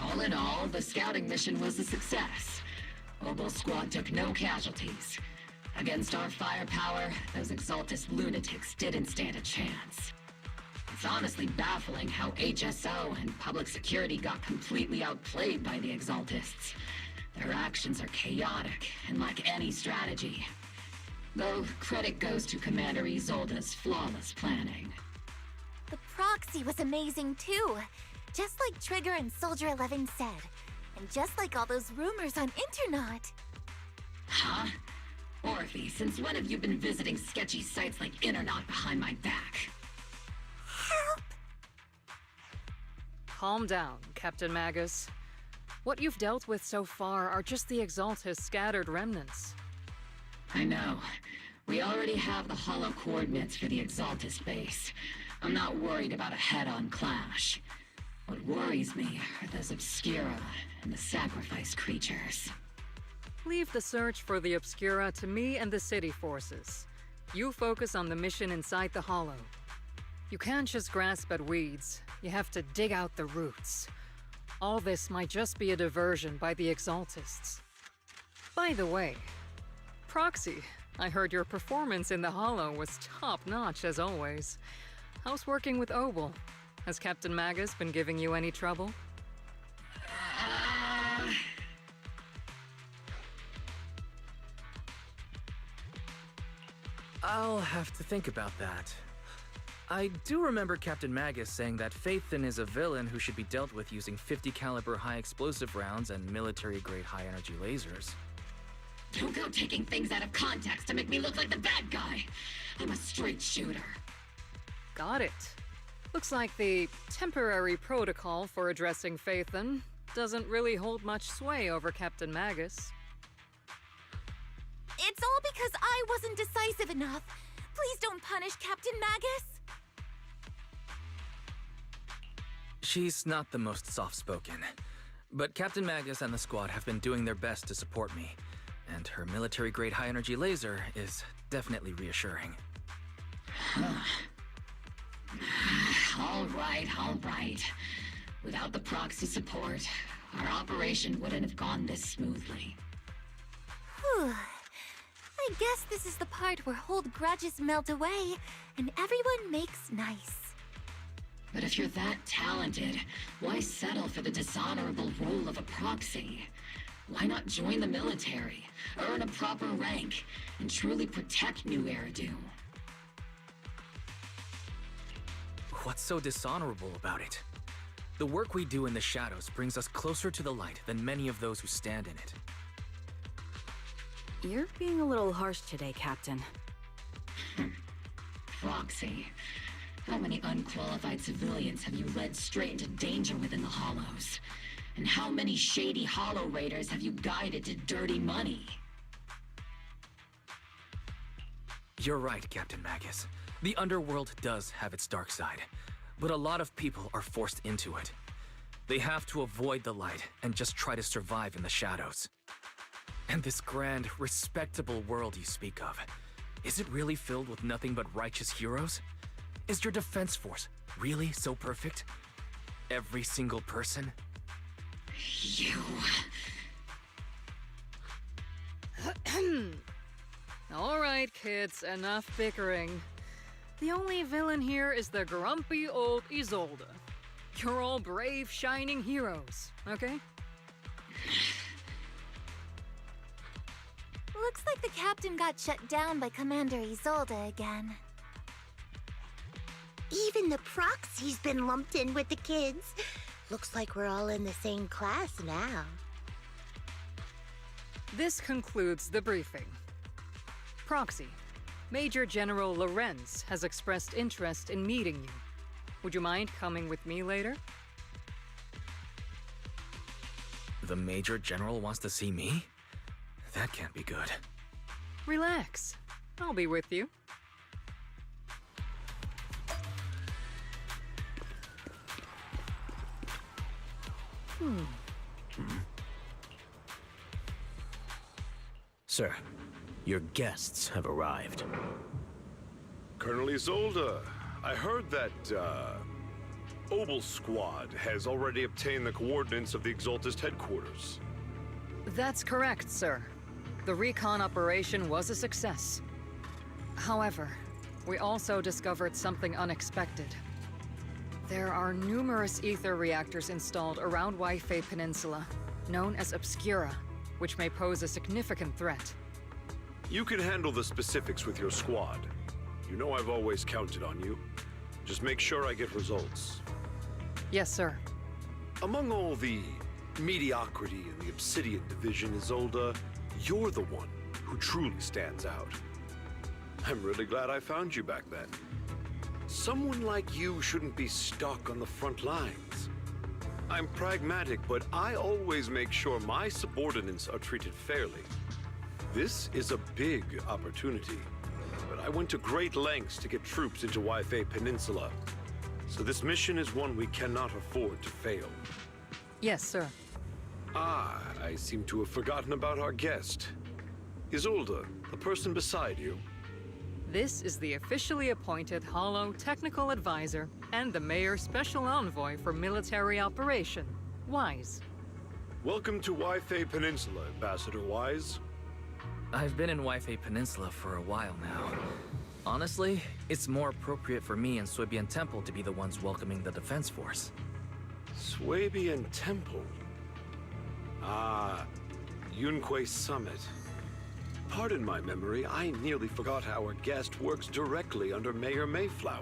All in all, the scouting mission was a success. Obel Squad took no casualties. Against our firepower, those Exaltist lunatics didn't stand a chance. It's honestly baffling how HSO and public security got completely outplayed by the Exaltists. Their actions are chaotic and lack any strategy. Though credit goes to Commander Isolde's flawless planning. The proxy was amazing too. Just like Trigger and Soldier 11 said. And just like all those rumors on Internaut. Huh? Orphe, since when have you been visiting sketchy sites like Internaut behind my back? Help! Calm down, Captain Magus. What you've dealt with so far are just the Exaltist scattered remnants. I know. We already have the hollow coordinates for the Exaltist base. I'm not worried about a head-on clash. What worries me are those Obscura and the Sacrifice creatures. Leave the search for the Obscura to me and the city forces. You focus on the mission inside the Hollow. You can't just grasp at weeds. You have to dig out the roots. All this might just be a diversion by the Exaltists. By the way, Proxy, I heard your performance in the Hollow was top-notch as always. How's working with Obel? Has Captain Magus been giving you any trouble? I'll have to think about that. I do remember Captain Magus saying that Phaethon is a villain who should be dealt with using 50 caliber high explosive rounds and military-grade high-energy lasers. Don't go taking things out of context to make me look like the bad guy. I'm a straight shooter. Got it. Looks like the temporary protocol for addressing Phaethon doesn't really hold much sway over Captain Magus. It's all because I wasn't decisive enough. Please don't punish Captain Magus. She's not the most soft-spoken, but Captain Magus and the squad have been doing their best to support me, and her military-grade high-energy laser is definitely reassuring. All right. Without the proxy support, our operation wouldn't have gone this smoothly. Whew. I guess this is the part where old grudges melt away and everyone makes nice. But if you're that talented, why settle for the dishonorable role of a proxy? Why not join the military, earn a proper rank, and truly protect New Eridu? What's so dishonorable about it? The work we do in the shadows brings us closer to the light than many of those who stand in it. You're being a little harsh today, Captain. Proxy. How many unqualified civilians have you led straight into danger within the Hollows? And how many shady Hollow Raiders have you guided to dirty money? You're right, Captain Magus. The underworld does have its dark side, but a lot of people are forced into it. They have to avoid the light and just try to survive in the shadows. And this grand, respectable world you speak of, is it really filled with nothing but righteous heroes? Is your defense force really so perfect? Every single person? You... All right, kids, enough bickering. The only villain here is the grumpy old Isolde. You're all brave, shining heroes, okay? Looks like the captain got shut down by Commander Isolde again. Even the proxy's been lumped in with the kids. Looks like we're all in the same class now. This concludes the briefing. Proxy, Major General Lorenz has expressed interest in meeting you. Would you mind coming with me later? The Major General wants to see me? That can't be good. Relax. I'll be with you. Sir, your guests have arrived. Colonel Isolde, I heard that, Obel Squad has already obtained the coordinates of the Exaltist headquarters. That's correct, sir. The recon operation was a success. However, we also discovered something unexpected. There are numerous ether reactors installed around Waifei Peninsula, known as Obscura, which may pose a significant threat. You can handle the specifics with your squad. You know I've always counted on you. Just make sure I get results. Yes, sir. Among all the mediocrity in the Obsidian Division, Isolde, you're the one who truly stands out. I'm really glad I found you back then. Someone like you shouldn't be stuck on the front lines. I'm pragmatic, but I always make sure my subordinates are treated fairly. This is a big opportunity, but I went to great lengths to get troops into Waifei Peninsula. So this mission is one we cannot afford to fail. Yes, sir. Ah, I seem to have forgotten about our guest. Isolde, the person beside you. This is the officially appointed Hollow Technical Advisor and the Mayor's Special Envoy for Military Operation, Wise. Welcome to Waifei Peninsula, Ambassador Wise. I've been in Waifei Peninsula for a while now. Honestly, it's more appropriate for me and Swabian Temple to be the ones welcoming the Defense Force. Swabian Temple? Ah, Yunquei Summit. Pardon my memory, I nearly forgot our guest works directly under Mayor Mayflower.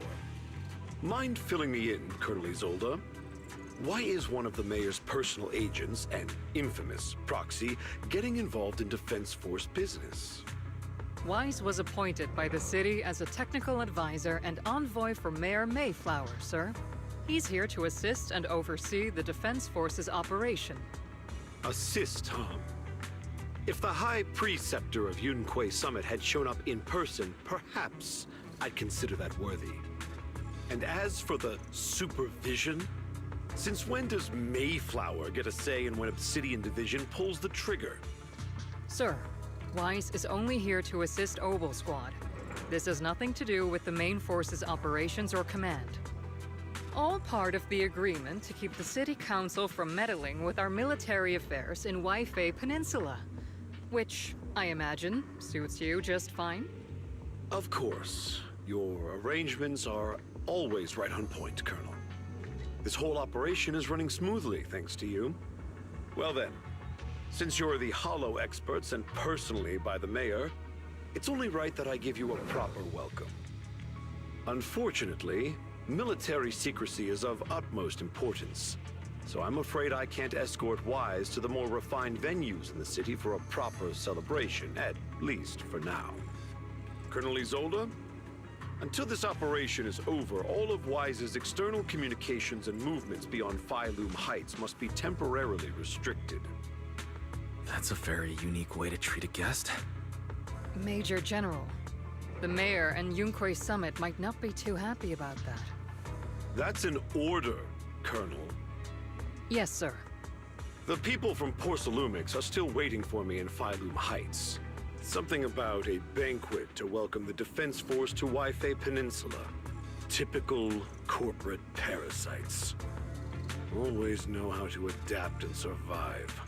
Mind filling me in, Colonel Isolde? Why is one of the mayor's personal agents, an infamous proxy, getting involved in Defense Force business? Wise was appointed by the city as a technical advisor and envoy for Mayor Mayflower, sir. He's here to assist and oversee the Defense Force's operation. Assist, huh? If the High Preceptor of Yunquei Summit had shown up in person, perhaps I'd consider that worthy. And as for the supervision, since when does Mayflower get a say in when Obsidian Division pulls the trigger? Sir, Wise is only here to assist Obel Squad. This has nothing to do with the main force's operations or command. All part of the agreement to keep the City Council from meddling with our military affairs in Waifei Peninsula. Which, I imagine, suits you just fine? Of course. Your arrangements are always right on point, Colonel. This whole operation is running smoothly, thanks to you. Well then, since you're the Hollow experts and personally by the Mayor, it's only right that I give you a proper welcome. Unfortunately, Military secrecy is of utmost importance, so I'm afraid I can't escort Wise to the more refined venues in the city for a proper celebration, at least for now. Colonel Isolde? Until this operation is over, all of Wise's external communications and movements beyond Phylum Heights must be temporarily restricted. That's a very unique way to treat a guest. Major General, the mayor and Yunquay Summit might not be too happy about that. That's an order, Colonel. Yes, sir. The people from Porcelumix are still waiting for me in Phylum Heights. Something about a banquet to welcome the Defense Force to Waifei Peninsula. Typical corporate parasites. Always know how to adapt and survive.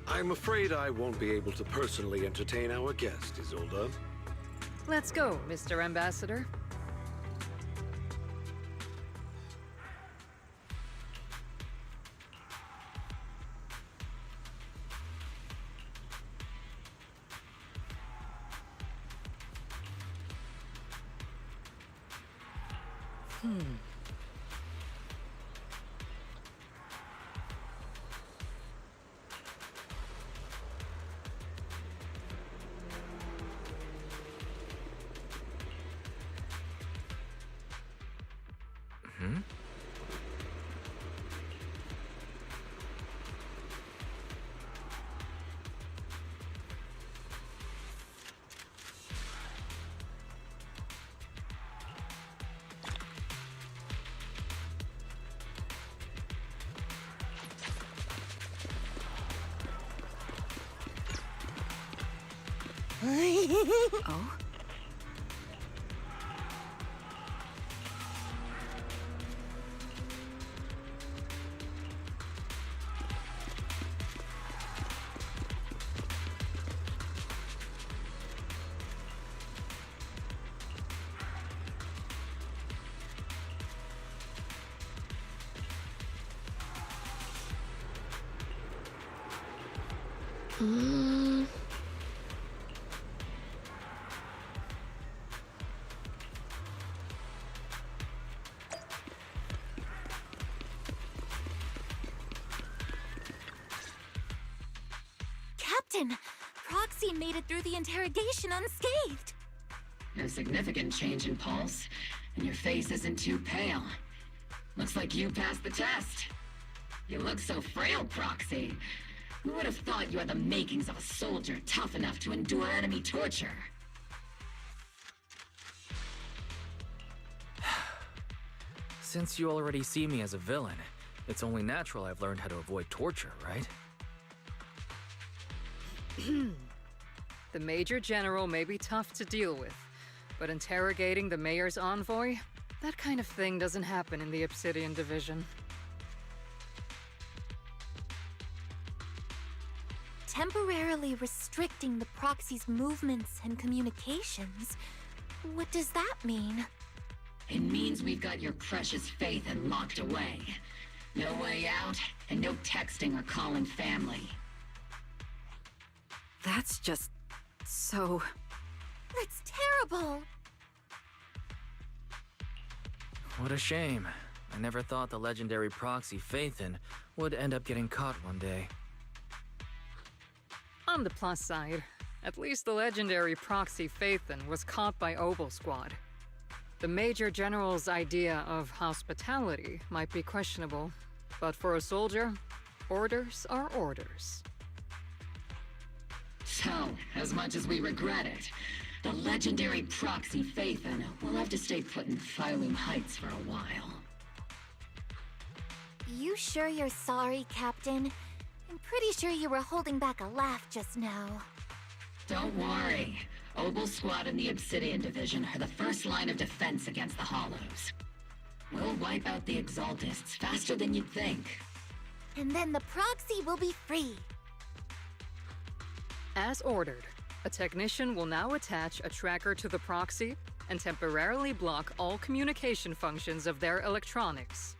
I'm afraid I won't be able to personally entertain our guest, Isolde. Let's go, Mr. Ambassador. Oh? Captain, Proxy made it through the interrogation unscathed. No significant change in pulse, and your face isn't too pale. Looks like you passed the test. You look so frail, Proxy. Who would have thought you had the makings of a soldier tough enough to endure enemy torture? Since you already see me as a villain, it's only natural I've learned how to avoid torture, right? The Major General may be tough to deal with, but interrogating the Mayor's envoy? That kind of thing doesn't happen in the Obsidian Division. Temporarily restricting the Proxy's movements and communications? What does that mean? It means we've got your precious Phaethon locked away. No way out, and no texting or calling family. That's just... so... That's terrible! What a shame. I never thought the legendary proxy Phaethon would end up getting caught one day. On the plus side, at least the legendary proxy Phaethon was caught by Oboelsquad. The Major General's idea of hospitality might be questionable, but for a soldier, orders are orders. So, as much as we regret it, the legendary proxy Phaethon will have to stay put in Phylum Heights for a while. You sure you're sorry, Captain? I'm pretty sure you were holding back a laugh just now. Don't worry. Oboelsquad and the Obsidian Division are the first line of defense against the Hollows. We'll wipe out the Exaltists faster than you'd think. And then the proxy will be free. As ordered, a technician will now attach a tracker to the proxy and temporarily block all communication functions of their electronics.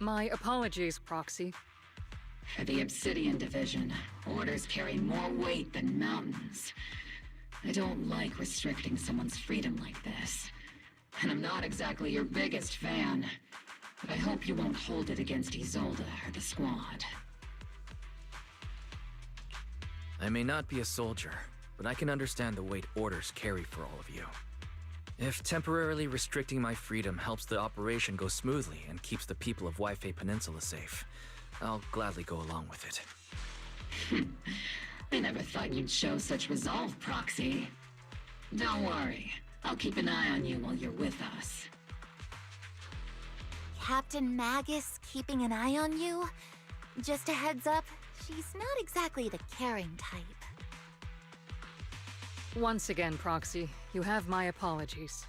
My apologies, Proxy. For the Obsidian Division, orders carry more weight than mountains. I don't like restricting someone's freedom like this. And I'm not exactly your biggest fan. But I hope you won't hold it against Isolde or the squad. I may not be a soldier, but I can understand the weight orders carry for all of you. If temporarily restricting my freedom helps the operation go smoothly and keeps the people of Waifei Peninsula safe, I'll gladly go along with it. I never thought you'd show such resolve, Proxy. Don't worry, I'll keep an eye on you while you're with us. Captain Magus keeping an eye on you? Just a heads up, she's not exactly the caring type. Once again, Proxy, you have my apologies.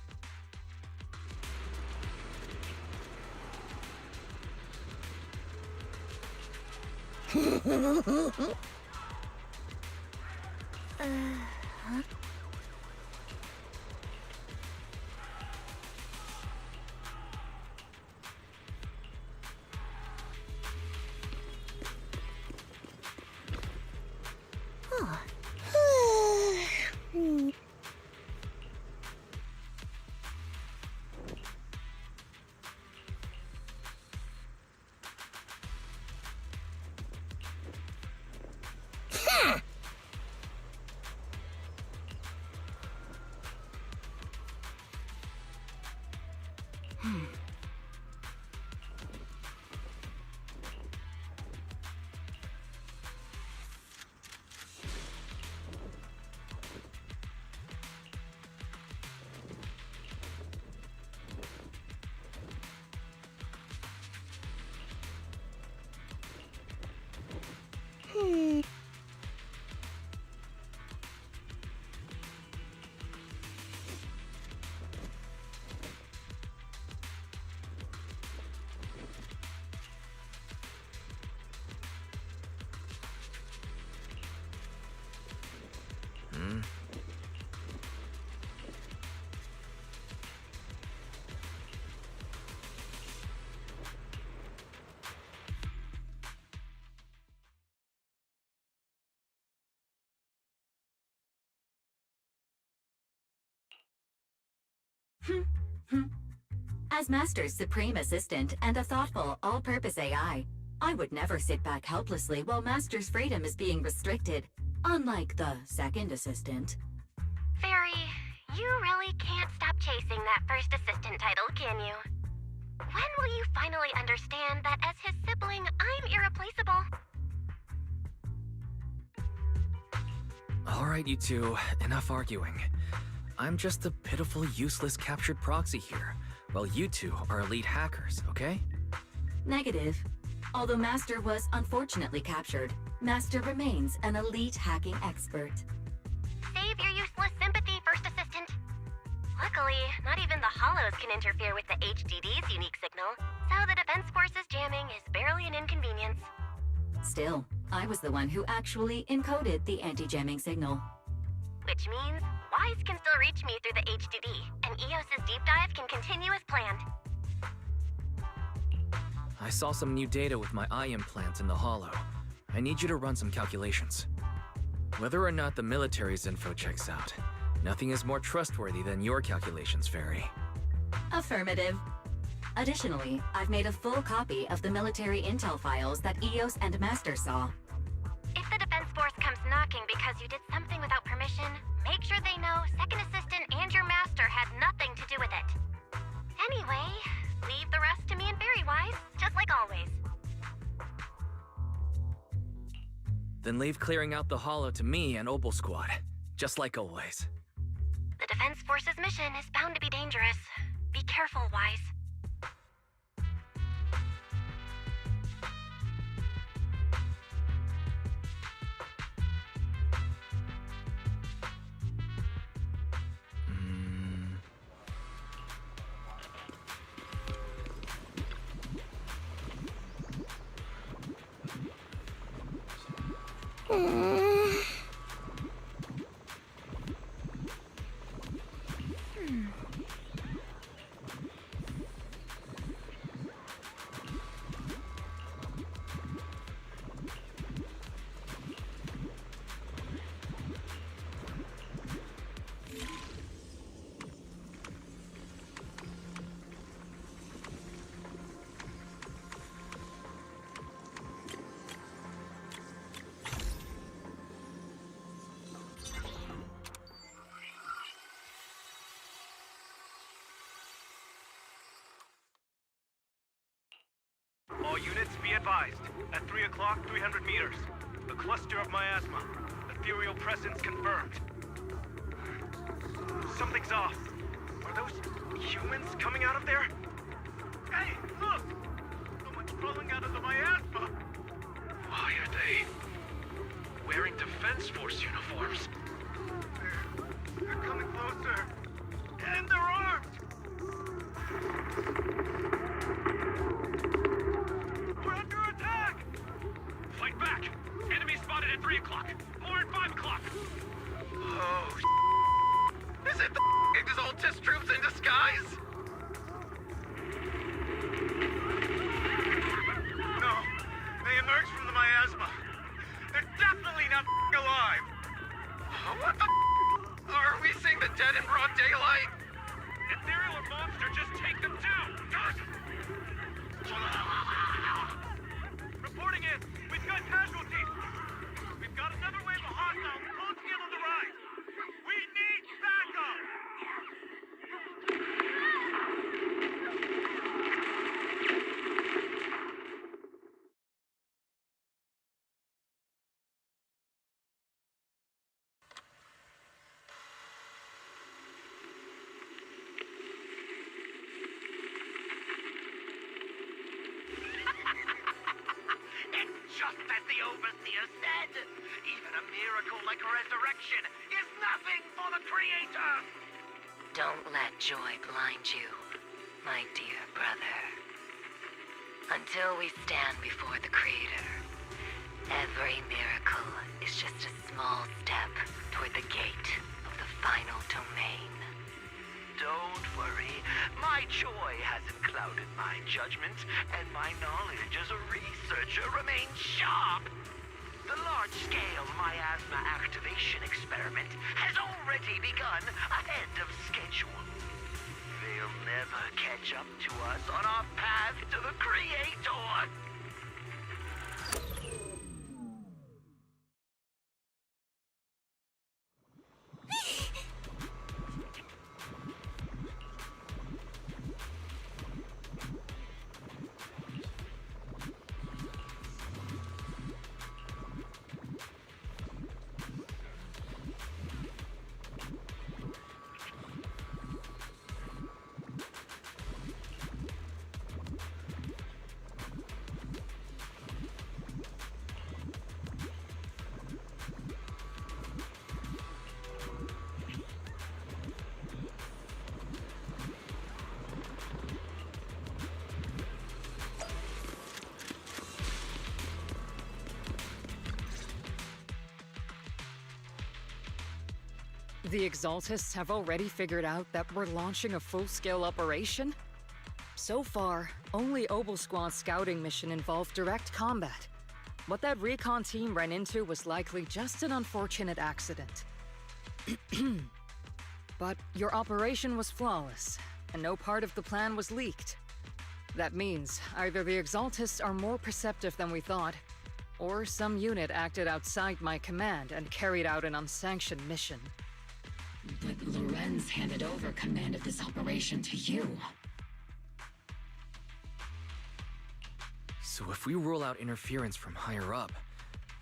Huh? As Master's supreme assistant and a thoughtful, all-purpose AI, I would never sit back helplessly while Master's freedom is being restricted, unlike the second assistant. Fairy, you really can't stop chasing that first assistant title, can you? When will you finally understand that as his sibling, I'm irreplaceable? All right, you two, enough arguing. I'm just a pitiful, useless captured proxy here, while you two are elite hackers, okay? Negative. Although Master was unfortunately captured, Master remains an elite hacking expert. Save your useless sympathy, First Assistant. Luckily, not even the Hollows can interfere with the HDD's unique signal, so the Defense Force's jamming is barely an inconvenience. Still, I was the one who actually encoded the anti-jamming signal. Which means Wise can still reach me through the HDD, and EOS's deep dive can continue as planned. I saw some new data with my eye implant in the Hollow. I need you to run some calculations. Whether or not the military's info checks out, nothing is more trustworthy than your calculations, Fairy. Affirmative. Additionally, I've made a full copy of the military intel files that EOS and Master saw. If the Defense Force comes knocking because you did something without permission, make sure they know Second Assistant and your Master had nothing to do with it. Anyway, leave the rest to me and Fairy Wise, just like always. Then leave clearing out the Hollow to me and Opal Squad, just like always. The Defense Force's mission is bound to be dangerous. Be careful, Wise. Be advised, at 3 o'clock, 300 meters. A cluster of miasma. Ethereal presence confirmed. Something's off. Are those humans coming out of there? Hey, look! Someone's crawling out of the miasma! Why are they wearing Defense Force uniforms? They're coming closer. And they're armed! We're under attack! Fight back! Enemy spotted at 3 o'clock. More at 5 o'clock. Oh, is it the Exaltus troops in disguise? no. They emerged from the miasma. They're definitely not alive. What the Are we seeing the dead in broad daylight? Ethereal or monster, just take them down! Reporting in! We've got casualties! We've got another wave of hostiles closing in on the right! We need backup! Just as the Overseer said, even a miracle like resurrection is nothing for the Creator! Don't let joy blind you, my dear brother. Until we stand before the Creator, every miracle is just a small step toward the gate of the final domain. Don't worry, my joy hasn't clouded my judgment, and my knowledge as a researcher remains sharp. The large-scale miasma activation experiment has already begun ahead of schedule. They'll never catch up to us on our path to the Creator. The Exaltists have already figured out that we're launching a full-scale operation? So far, only Obel Squad's scouting mission involved direct combat. What that recon team ran into was likely just an unfortunate accident. But your operation was flawless, and no part of the plan was leaked. That means either the Exaltists are more perceptive than we thought, or some unit acted outside my command and carried out an unsanctioned mission. But Lorenz handed over command of this operation to you. So if we rule out interference from higher up,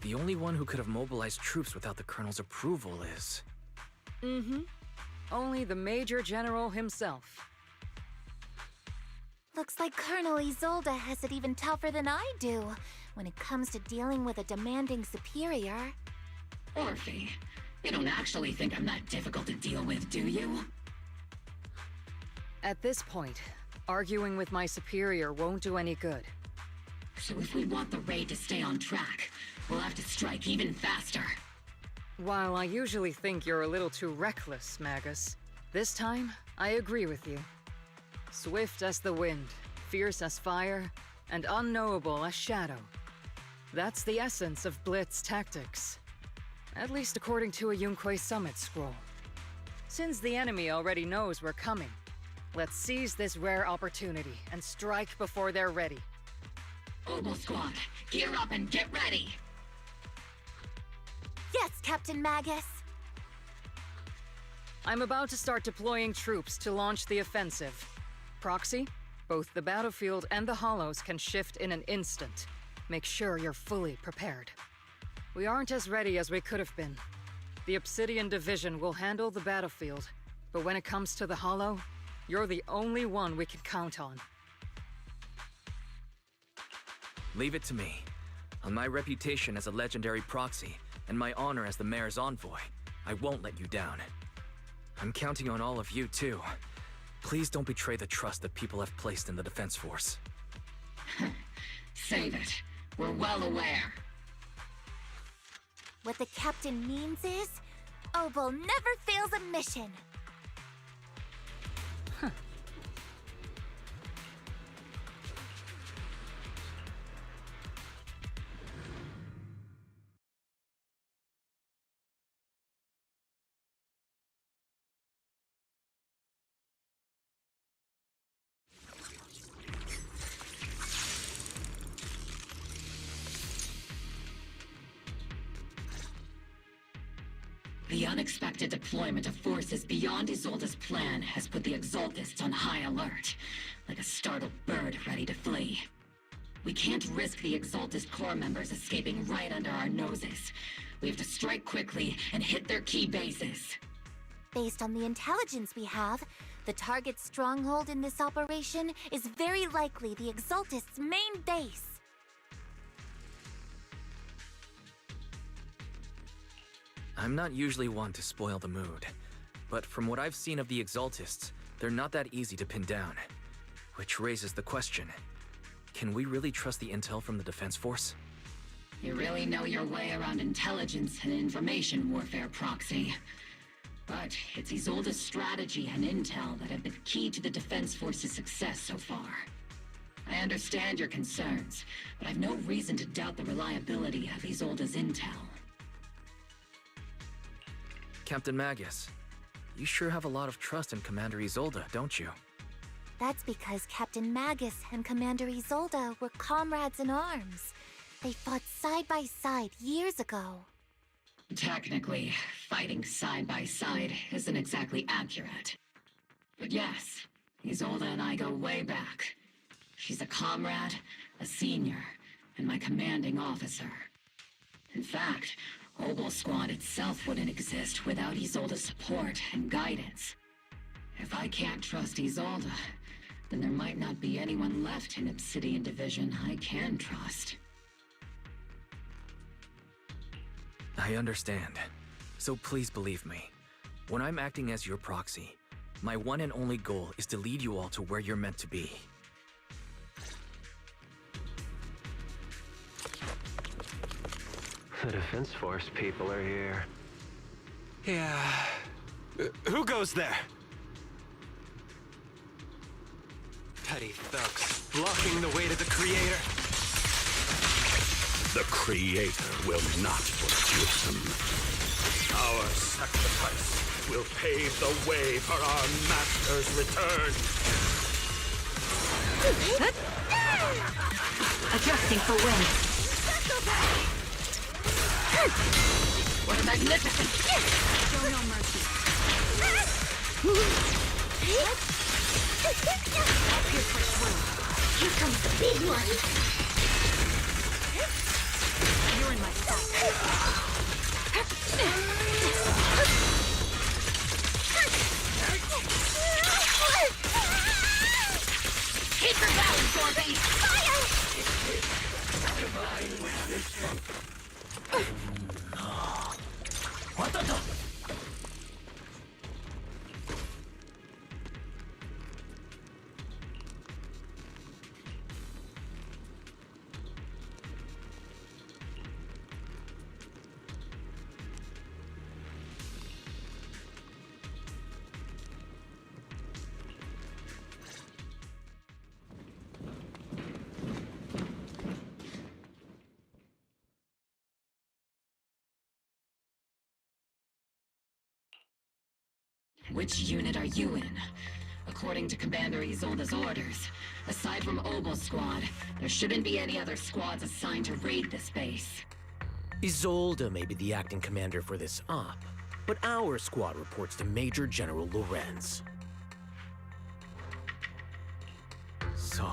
the only one who could have mobilized troops without the Colonel's approval is... Only the Major General himself. Looks like Colonel Isolde has it even tougher than I do when it comes to dealing with a demanding superior. Orphe, you don't actually think I'm that difficult to deal with, do you? At this point, arguing with my superior won't do any good. So if we want the raid to stay on track, we'll have to strike even faster. While I usually think you're a little too reckless, Magus, this time, I agree with you. Swift as the wind, fierce as fire, and unknowable as shadow. That's the essence of Blitz tactics. At least according to a Yunque Summit scroll. Since the enemy already knows we're coming, let's seize this rare opportunity and strike before they're ready. Obel Squad, gear up and get ready! Yes, Captain Magus! I'm about to start deploying troops to launch the offensive. Proxy, both the battlefield and the hollows can shift in an instant. make sure you're fully prepared. We aren't as ready as we could have been. The Obsidian Division will handle the battlefield, but when it comes to the Hollow, you're the only one we can count on. Leave it to me. On my reputation as a legendary proxy, and my honor as the mayor's envoy, I won't let you down. I'm counting on all of you, too. Please don't betray the trust that people have placed in the Defense Force. Save it. We're well aware. What the captain means is, Obel never fails a mission. The unexpected deployment of forces beyond Isolde's plan has put the Exaltists on high alert, like a startled bird ready to flee. We can't risk the Exaltist core members escaping right under our noses. We have to strike quickly and hit their key bases. Based on the intelligence we have, the target stronghold in this operation is very likely the Exaltists' main base. I'm not usually one to spoil the mood, but from what I've seen of the Exaltists, they're not that easy to pin down. Which raises the question, can we really trust the intel from the Defense Force? You really know your way around intelligence and information warfare, Proxy. But it's Isolde's strategy and intel that have been key to the Defense Force's success so far. I understand your concerns, but I've no reason to doubt the reliability of Isolde's intel. Captain Magus, you sure have a lot of trust in Commander Isolde, don't you? That's because Captain Magus and Commander Isolde were comrades in arms. They fought side by side years ago. Technically, fighting side by side isn't exactly accurate. But yes, Isolde and I go way back. She's a comrade, a senior, and my commanding officer. In fact, Obel Squad itself wouldn't exist without Isolde's support and guidance. If I can't trust Isolde, then there might not be anyone left in Obsidian Division I can trust. I understand. So please believe me. When I'm acting as your proxy, my one and only goal is to lead you all to where you're meant to be. The Defense Force people are here. Yeah. Who goes there? Petty thugs, blocking the way to the Creator. The Creator will not forgive them. Our sacrifice will pave the way for our Master's return. Adjusting for wind. What a magnificent... Show no mercy. Here comes the big one. You're in my sight. Keep your balance, Orby! Fire! What the... Which unit are you in? According to Commander Isolde's orders, aside from Obel Squad, there shouldn't be any other squads assigned to raid this base. Isolde may be the acting commander for this op, but our squad reports to Major General Lorenz. So,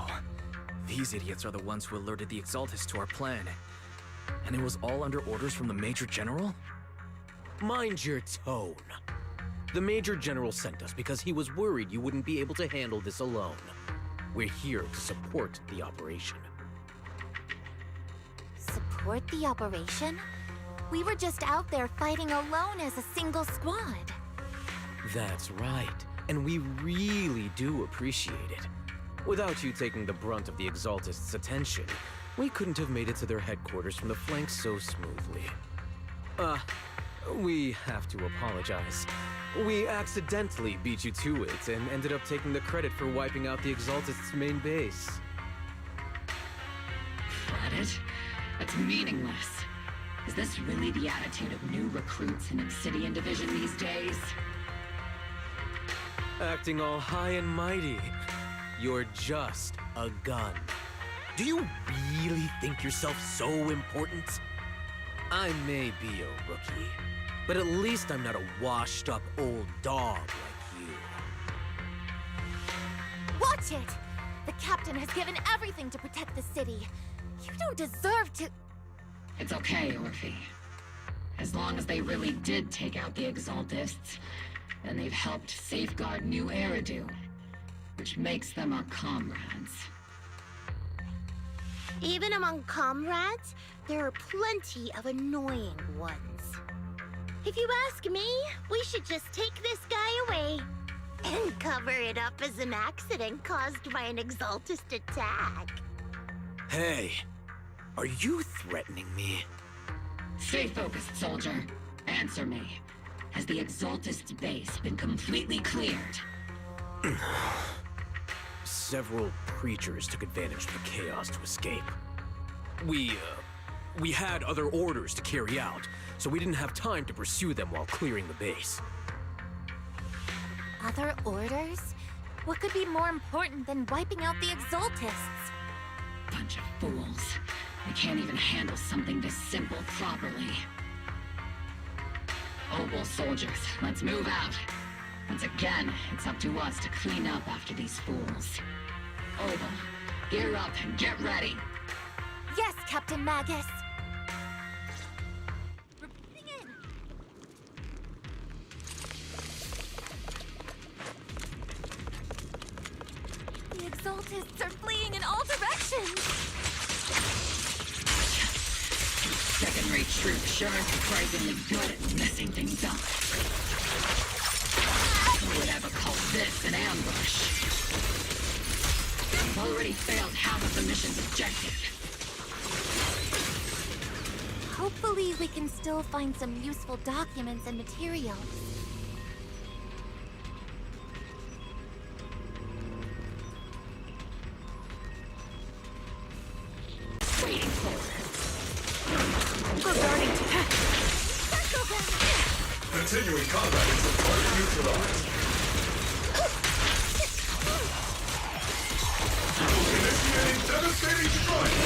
These idiots are the ones who alerted the Exaltus to our plan. And it was all under orders from the Major General? Mind your tone. The Major General sent us because he was worried you wouldn't be able to handle this alone. We're here to support the operation. Support the operation? We were just out there fighting alone as a single squad. That's right, and we really do appreciate it. Without you taking the brunt of the Exaltist's attention, we couldn't have made it to their headquarters from the flank so smoothly. We have to apologize. We accidentally beat you to it and ended up taking the credit for wiping out the Exaltist's main base. Credit? That's meaningless. Is this really the attitude of new recruits in Obsidian Division these days? Acting all high and mighty. You're just a gun. Do you really think yourself so important? I may be a rookie, but at least I'm not a washed-up old dog like you. Watch it! The captain has given everything to protect the city. You don't deserve to... It's okay, Orphe. As long as they really did take out the Exaltists, then they've helped safeguard New Eridu, which makes them our comrades. Even among comrades, there are plenty of annoying ones. If you ask me, we should just take this guy away and cover it up as an accident caused by an Exaltist attack. Hey, are you threatening me? Stay focused, soldier. Answer me. Has the Exaltist's base been completely cleared? Several creatures took advantage of the chaos to escape. We had other orders to carry out, so we didn't have time to pursue them while clearing the base. Other orders? What could be more important than wiping out the Exaltists? Bunch of fools. They can't even handle something this simple properly. Obel soldiers, let's move out. Once again, it's up to us to clean up after these fools. Obel, gear up and get ready. Yes, Captain Magus. Reporting in. The Exaltists are fleeing in all directions. Second-rate troops sure are surprisingly good at messing things up. Who would ever call this an ambush? We've already failed half of the mission's objective. Hopefully we can still find some useful documents and materials. Waiting for it. Regarding to... Continuing combat until target neutralized. Initiating devastating strike!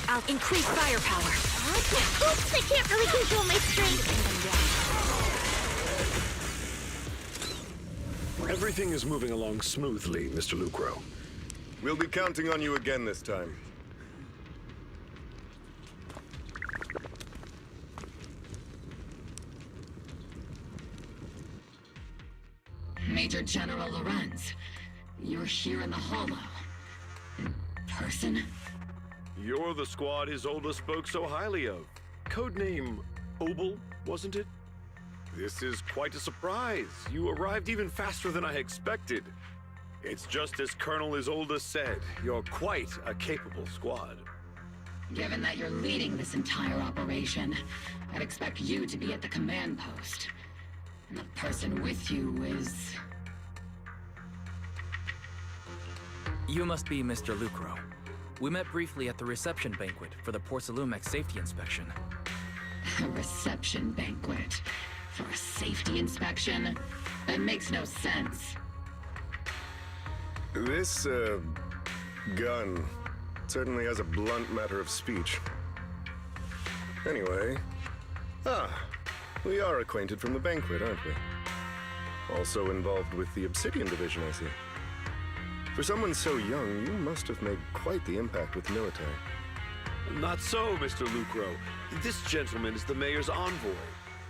I'll increase firepower. Oops, I can't really control my strength. Everything is moving along smoothly, Mr. Lucro. We'll be counting on you again this time. Major General Lorenz, you're here in the Hollow. In person? You're the squad Isolde spoke so highly of. Codename Obel, wasn't it? This is quite a surprise. You arrived even faster than I expected. It's just as Colonel Isolde said, you're quite a capable squad. Given that you're leading this entire operation, I'd expect you to be at the command post. And the person with you is... You must be Mr. Lucro. We met briefly at the reception banquet for the Porcelumex safety inspection. A reception banquet? For a safety inspection? That makes no sense. This, gun certainly has a blunt matter of speech. Anyway, Ah, we are acquainted from the banquet, aren't we? Also involved with the Obsidian Division, I see. For someone so young, you must have made quite the impact with the military. Not so, Mr. Lucro. This gentleman is the mayor's envoy,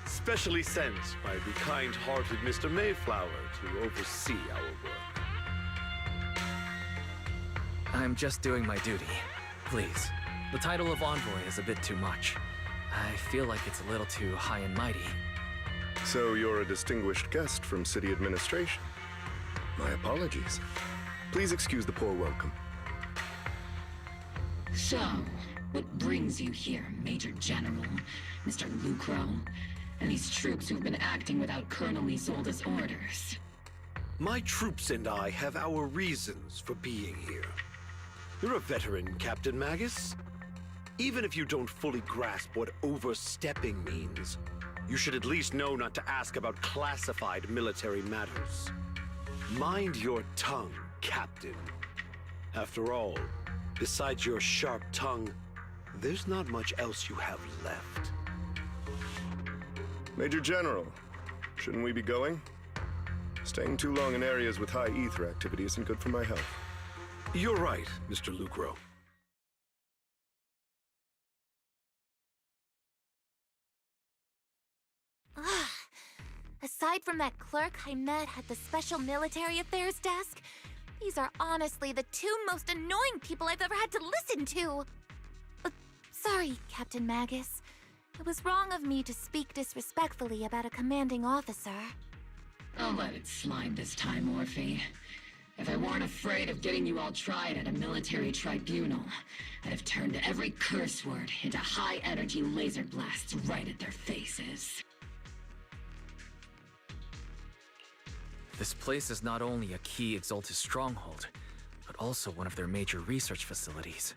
specially sent by the kind-hearted Mr. Mayflower to oversee our work. I'm just doing my duty. Please. The title of envoy is a bit too much. I feel like it's a little too high and mighty. So you're a distinguished guest from city administration. My apologies. Please excuse the poor welcome. So, what brings you here, Major General, Mr. Lucro, and these troops who've been acting without Colonel Isolde's orders? My troops and I have our reasons for being here. You're a veteran, Captain Magus. Even if you don't fully grasp what overstepping means, you should at least know not to ask about classified military matters. Mind your tongue, Captain. After all, besides your sharp tongue, there's not much else you have left. Major General, shouldn't we be going? Staying too long in areas with high ether activity isn't good for my health. You're right, Mr. Lucro. Aside from that clerk I met at the Special Military Affairs desk, these are honestly the two most annoying people I've ever had to listen to. Sorry, Captain Magus. It was wrong of me to speak disrespectfully about a commanding officer. I'll let it slide this time, Orphe. If I weren't afraid of getting you all tried at a military tribunal, I'd have turned every curse word into high-energy laser blasts right at their faces. This place is not only a key Exaltus stronghold, but also one of their major research facilities.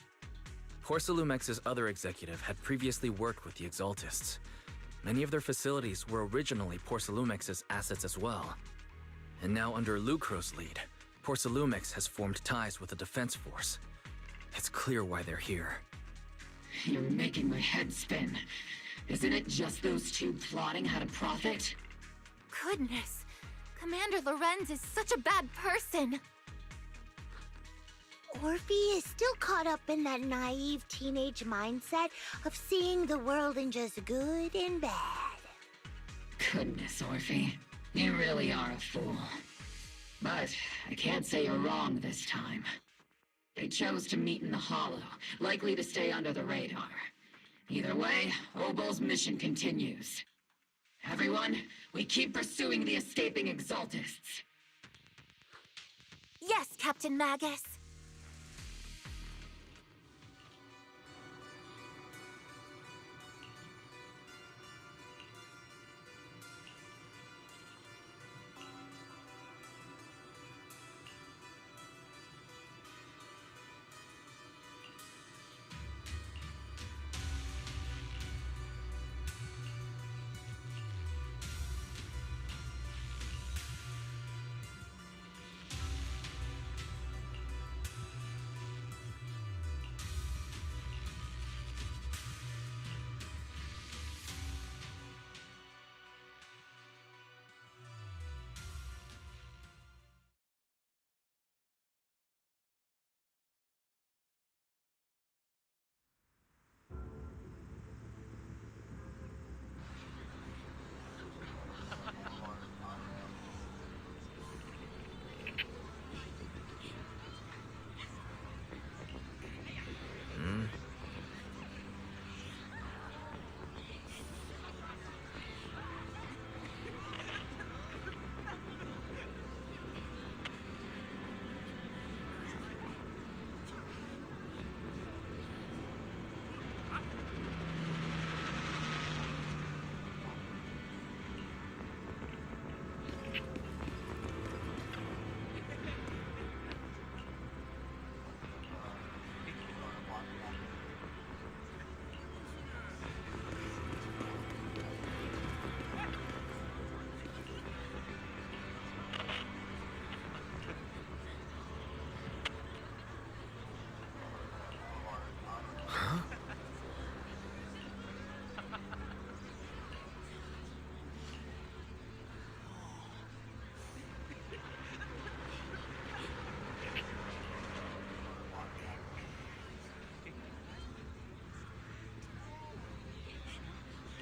Porcelumex's other executive had previously worked with the Exaltists. Many of their facilities were originally Porcelumex's assets as well. And now under Lucro's lead, Porcelumex has formed ties with the Defense Force. It's clear why they're here. You're making my head spin. Isn't it just those two plotting how to profit? Goodness, Commander Lorenz is such a bad person. Orphe is still caught up in that naive teenage mindset of seeing the world in just good and bad. Goodness, Orphe. You really are a fool. But I can't say you're wrong this time. They chose to meet in the Hollow, likely to stay under the radar. Either way, Obol's mission continues. Everyone, we keep pursuing the escaping Exaltists. Yes, Captain Magus.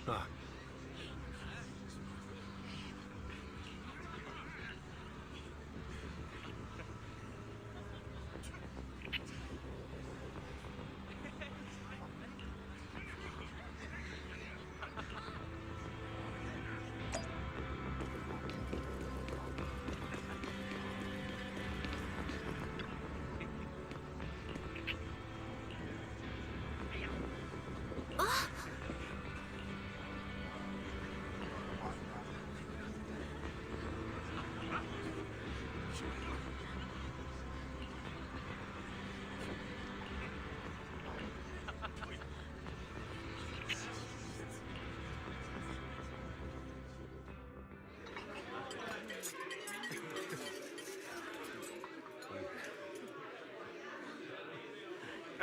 Ah.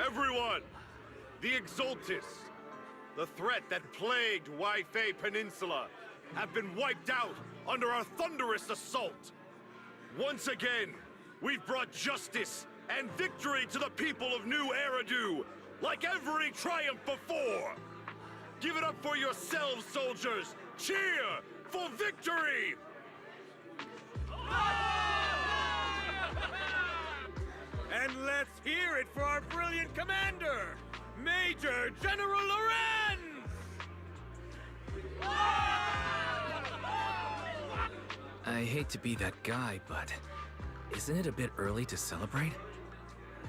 Everyone! The Exaltis, the threat that plagued Waifei Peninsula, have been wiped out under our thunderous assault. Once again, we've brought justice and victory to the people of New Eridu, like every triumph before. Give it up for yourselves, soldiers! Cheer for victory! And let's hear it for our brilliant commander, Major General Lorenz! I hate to be that guy, but isn't it a bit early to celebrate?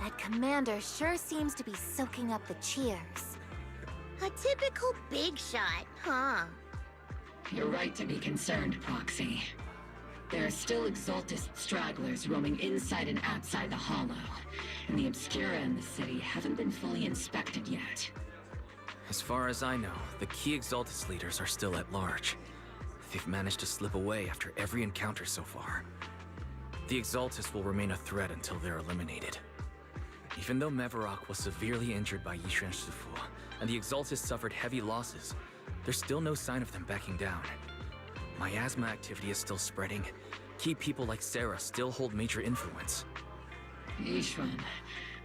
That commander sure seems to be soaking up the cheers. A typical big shot, huh? You're right to be concerned, Proxy. There are still Exaltist stragglers roaming inside and outside the Hollow, and the Obscura in the city haven't been fully inspected yet. As far as I know, the key Exaltus leaders are still at large. They've managed to slip away after every encounter so far. The Exaltus will remain a threat until they're eliminated. Even though Mevarok was severely injured by Yishan Shifu, and the Exaltus suffered heavy losses, there's still no sign of them backing down. Miasma activity is still spreading. Key people like Sarah still hold major influence. Yishuan,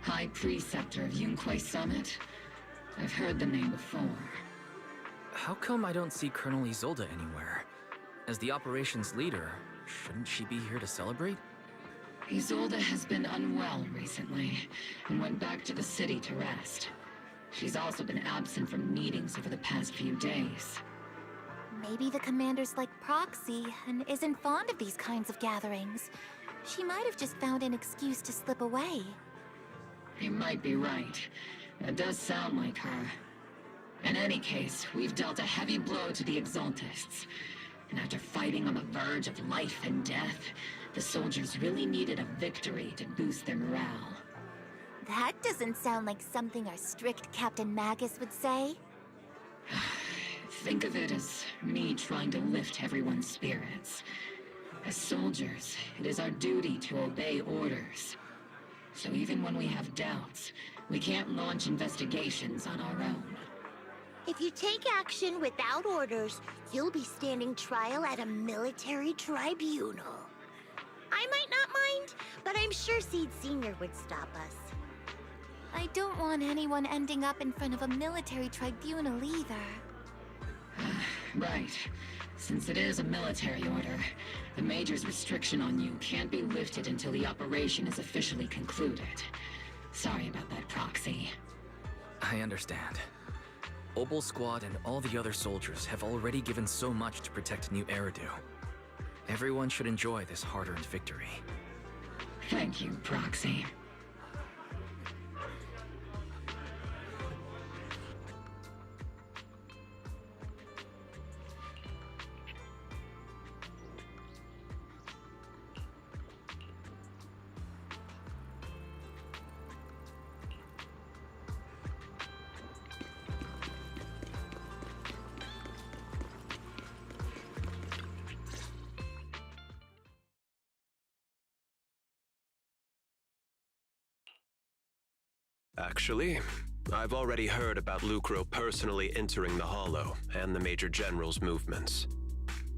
High Preceptor of Yunquai Summit? I've heard the name before. How come I don't see Colonel Isolde anywhere? As the operations leader, shouldn't she be here to celebrate? Isolde has been unwell recently, and went back to the city to rest. She's also been absent from meetings over the past few days. Maybe the commander's like Proxy and isn't fond of these kinds of gatherings. She might have just found an excuse to slip away. You might be right. That does sound like her. In any case, we've dealt a heavy blow to the Exaltists. And after fighting on the verge of life and death, the soldiers really needed a victory to boost their morale. That doesn't sound like something our strict Captain Magus would say. Think of it as me trying to lift everyone's spirits. As soldiers, it is our duty to obey orders. So even when we have doubts, we can't launch investigations on our own. If you take action without orders, you'll be standing trial at a military tribunal. I might not mind, but I'm sure Seed Sr. would stop us. I don't want anyone ending up in front of a military tribunal either. Right. Since it is a military order, the Major's restriction on you can't be lifted until the operation is officially concluded. Sorry about that, Proxy. I understand. Obel Squad and all the other soldiers have already given so much to protect New Eridu. Everyone should enjoy this hard-earned victory. Thank you, Proxy. Actually, I've already heard about Lucro personally entering the Hollow and the Major General's movements.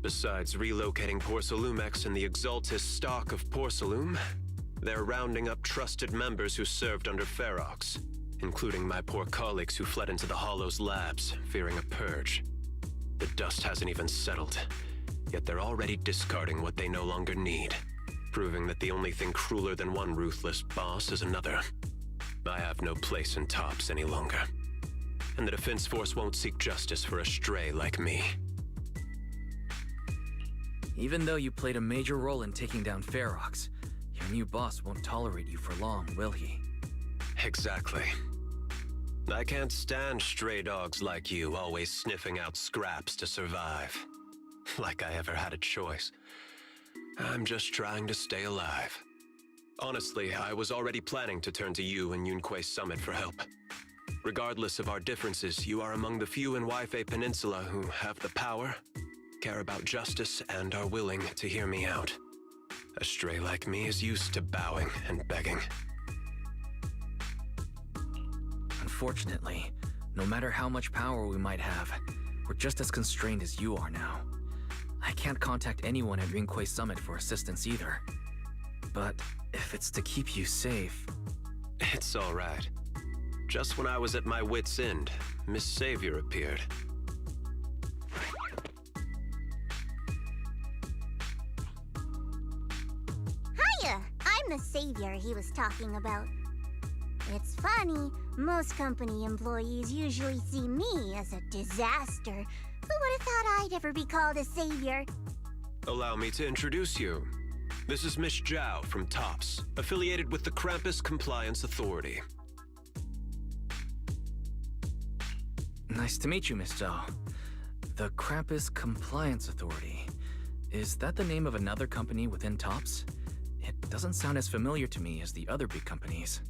Besides relocating Porcelumex and the Exaltis stock of Porcelum, they're rounding up trusted members who served under Ferox, including my poor colleagues who fled into the Hollow's labs, fearing a purge. The dust hasn't even settled, yet they're already discarding what they no longer need, proving that the only thing crueler than one ruthless boss is another. I have no place in TOPS any longer, and the Defense Force won't seek justice for a stray like me. Even though you played a major role in taking down Ferox, your new boss won't tolerate you for long, will he? Exactly. I can't stand stray dogs like you always sniffing out scraps to survive. Like I ever had a choice. I'm just trying to stay alive. Honestly, I was already planning to turn to you and Yunquei Summit for help. Regardless of our differences, you are among the few in Waifei Peninsula who have the power, care about justice, and are willing to hear me out. A stray like me is used to bowing and begging. Unfortunately, no matter how much power we might have, we're just as constrained as you are now. I can't contact anyone at Yunquei Summit for assistance either. But if it's to keep you safe... It's all right. Just when I was at my wit's end, Miss Savior appeared. Hiya! I'm the savior he was talking about. It's funny, most company employees usually see me as a disaster. Who would have thought I'd ever be called a savior? Allow me to introduce you. This is Miss Zhao from TOPS, affiliated with the Krampus Compliance Authority. Nice to meet you, Miss Zhao. The Krampus Compliance Authority. Is that the name of another company within TOPS? It doesn't sound as familiar to me as the other big companies.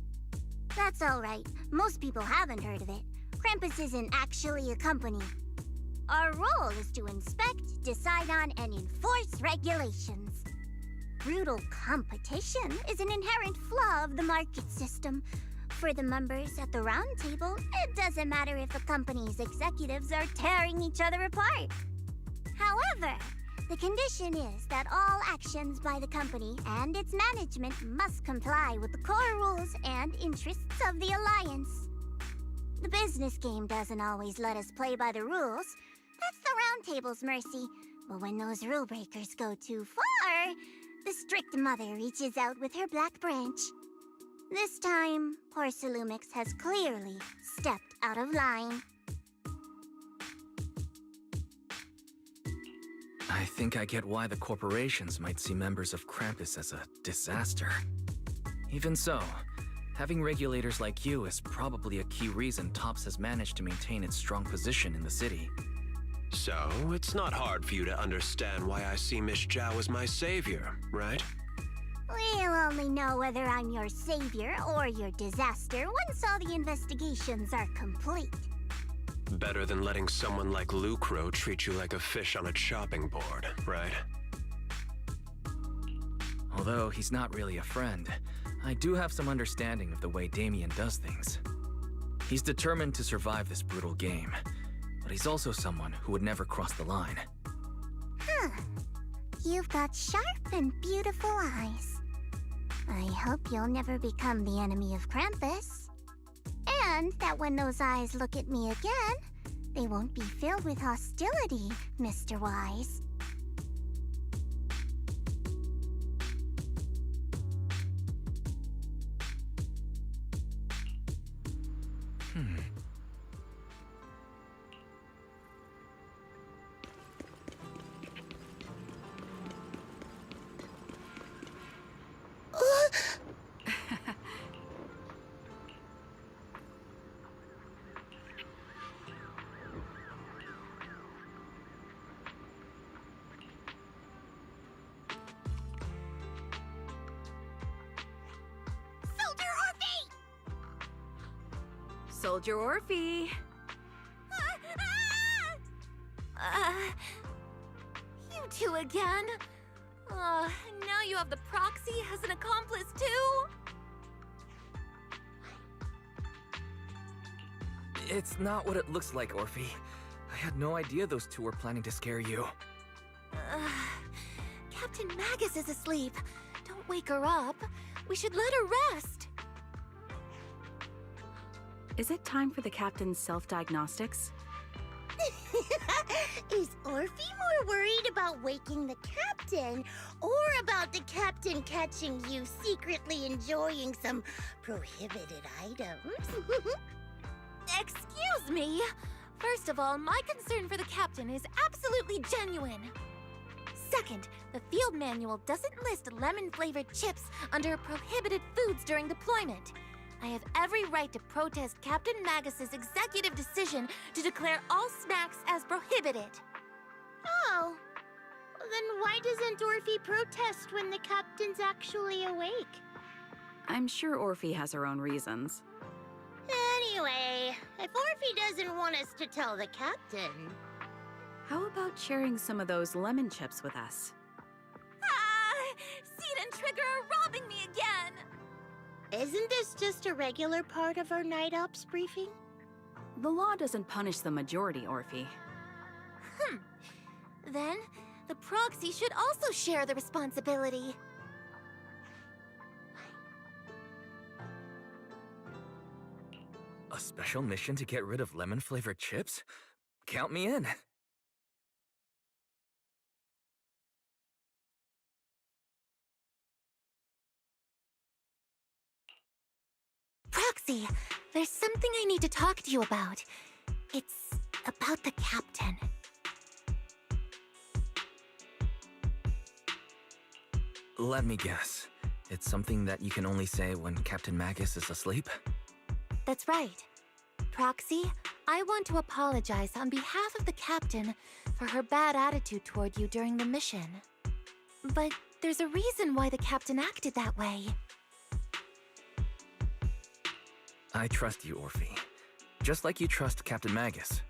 That's alright. Most people haven't heard of it. Krampus isn't actually a company. Our role is to inspect, decide on, and enforce regulations. Brutal competition is an inherent flaw of the market system. For the members at the round table, it doesn't matter if the company's executives are tearing each other apart. However, the condition is that all actions by the company and its management must comply with the core rules and interests of the Alliance. The business game doesn't always let us play by the rules. That's the round table's mercy. But when those rule breakers go too far, the strict mother reaches out with her black branch. This time, poor Salumix has clearly stepped out of line. I think I get why the corporations might see members of Krampus as a disaster. Even so, having regulators like you is probably a key reason TOPS has managed to maintain its strong position in the city. So, it's not hard for you to understand why I see Miss Zhao as my savior, right? We'll only know whether I'm your savior or your disaster once all the investigations are complete. Better than letting someone like Lucro treat you like a fish on a chopping board, right? Although he's not really a friend, I do have some understanding of the way Damien does things. He's determined to survive this brutal game, but he's also someone who would never cross the line. Huh. You've got sharp and beautiful eyes. I hope you'll never become the enemy of Krampus. And that when those eyes look at me again, they won't be filled with hostility, Mr. Wise. Soldier Orphe! You two again? Now you have the proxy as an accomplice too? It's not what it looks like, Orphe. I had no idea those two were planning to scare you. Captain Magus is asleep. Don't wake her up. We should let her rest. Is it time for the captain's self-diagnostics? Is Orphe more worried about waking the captain or about the captain catching you secretly enjoying some prohibited items? Excuse me! First of all, my concern for the captain is absolutely genuine. Second, the field manual doesn't list lemon-flavored chips under prohibited foods during deployment. I have every right to protest Captain Magus's executive decision to declare all snacks as prohibited. Oh, then why doesn't Orphe protest when the captain's actually awake? I'm sure Orphe has her own reasons. Anyway, if Orphe doesn't want us to tell the captain... How about sharing some of those lemon chips with us? Ah! Seed and Trigger are robbing me again! Isn't this just a regular part of our night ops briefing? The law doesn't punish the majority, Orphe. Then, the proxy should also share the responsibility. A special mission to get rid of lemon-flavored chips? Count me in. Proxy, there's something I need to talk to you about. It's about the captain. Let me guess. It's something that you can only say when Captain Magus is asleep? That's right. Proxy, I want to apologize on behalf of the captain for her bad attitude toward you during the mission. But there's a reason why the captain acted that way. I trust you, Orphe. Just like you trust Captain Magus.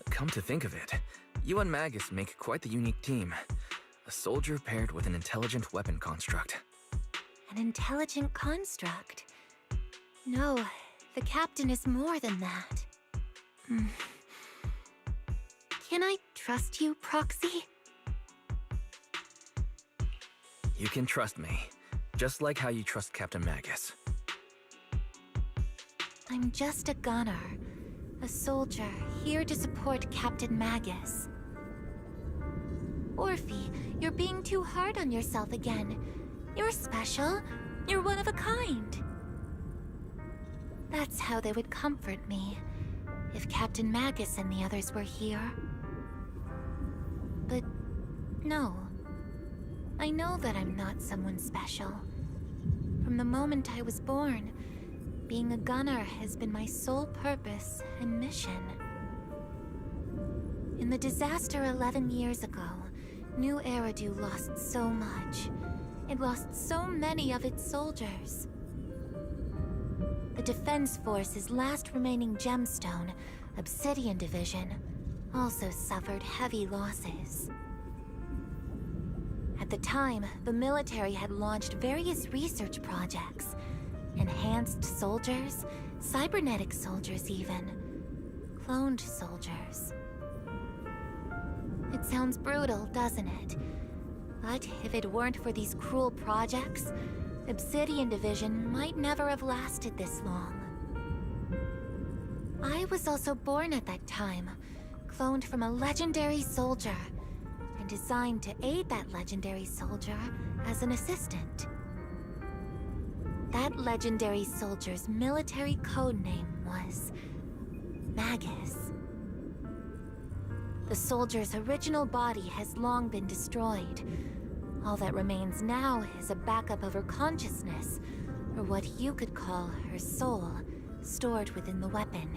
Come to think of it, you and Magus make quite the unique team. A soldier paired with an intelligent weapon construct. An intelligent construct? No, the captain is more than that. Can I trust you, Proxy? You can trust me, just like how you trust Captain Magus. I'm just a gunner, a soldier here to support Captain Magus. Orphe, you're being too hard on yourself again. You're special. You're one of a kind. That's how they would comfort me, if Captain Magus and the others were here. But no. I know that I'm not someone special. From the moment I was born, being a gunner has been my sole purpose and mission. In the disaster 11 years ago, New Eridu lost so much. It lost so many of its soldiers. The Defense Force's last remaining gemstone, Obsidian Division, also suffered heavy losses. At the time, the military had launched various research projects. Enhanced soldiers, cybernetic soldiers even. Cloned soldiers. It sounds brutal, doesn't it? But if it weren't for these cruel projects, Obsidian Division might never have lasted this long. I was also born at that time, cloned from a legendary soldier, and designed to aid that legendary soldier as an assistant. That legendary soldier's military codename was Magus. The soldier's original body has long been destroyed. All that remains now is a backup of her consciousness, or what you could call her soul, stored within the weapon.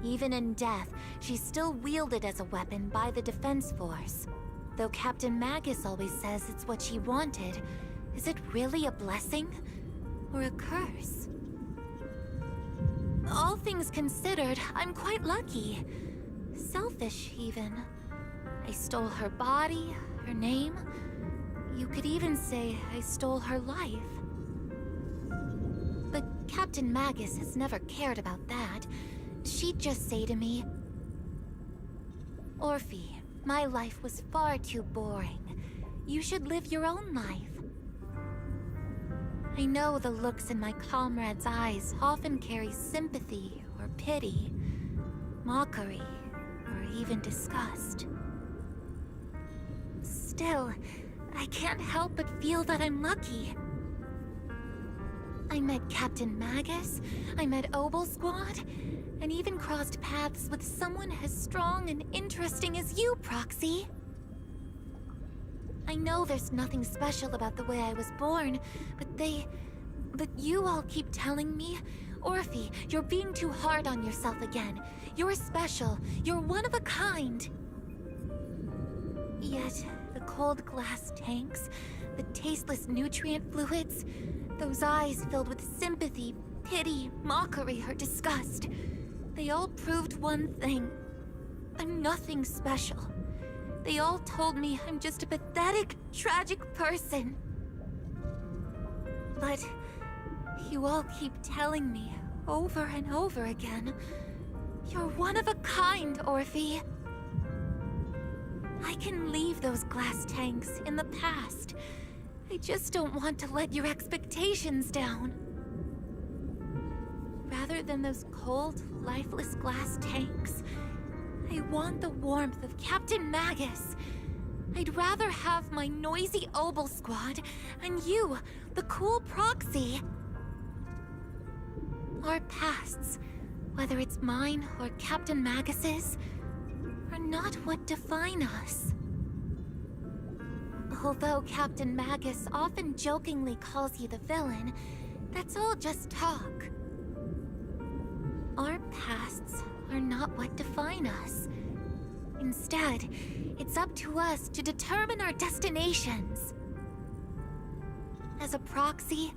Even in death, she's still wielded as a weapon by the Defense Force. Though Captain Magus always says it's what she wanted, is it really a blessing or a curse? All things considered, I'm quite lucky. Selfish, even. I stole her body, her name. You could even say I stole her life. But Captain Magus has never cared about that. She'd just say to me, Orphe, my life was far too boring. You should live your own life. I know the looks in my comrades' eyes often carry sympathy or pity. mockery, or even disgust. Still, I can't help but feel that I'm lucky. I met Captain Magus, I met Obel Squad, and even crossed paths with someone as strong and interesting as you, Proxy. I know there's nothing special about the way I was born, but you all keep telling me, Orphe, you're being too hard on yourself again. You're special. You're one of a kind. Yet, the cold glass tanks, the tasteless nutrient fluids, those eyes filled with sympathy, pity, mockery, or disgust, they all proved one thing. I'm nothing special. They all told me I'm just a pathetic, tragic person. But you all keep telling me, over and over again, you're one of a kind, Orphe. I can leave those glass tanks in the past. I just don't want to let your expectations down. Rather than those cold, lifeless glass tanks, I want the warmth of Captain Magus. I'd rather have my noisy Obel Squad and you, the cool Proxy. Our pasts, whether it's mine or Captain Magus's, are not what define us. Although Captain Magus often jokingly calls you the villain, that's all just talk. Our pasts are not what define us. Instead, it's up to us to determine our destinations. As a Proxy,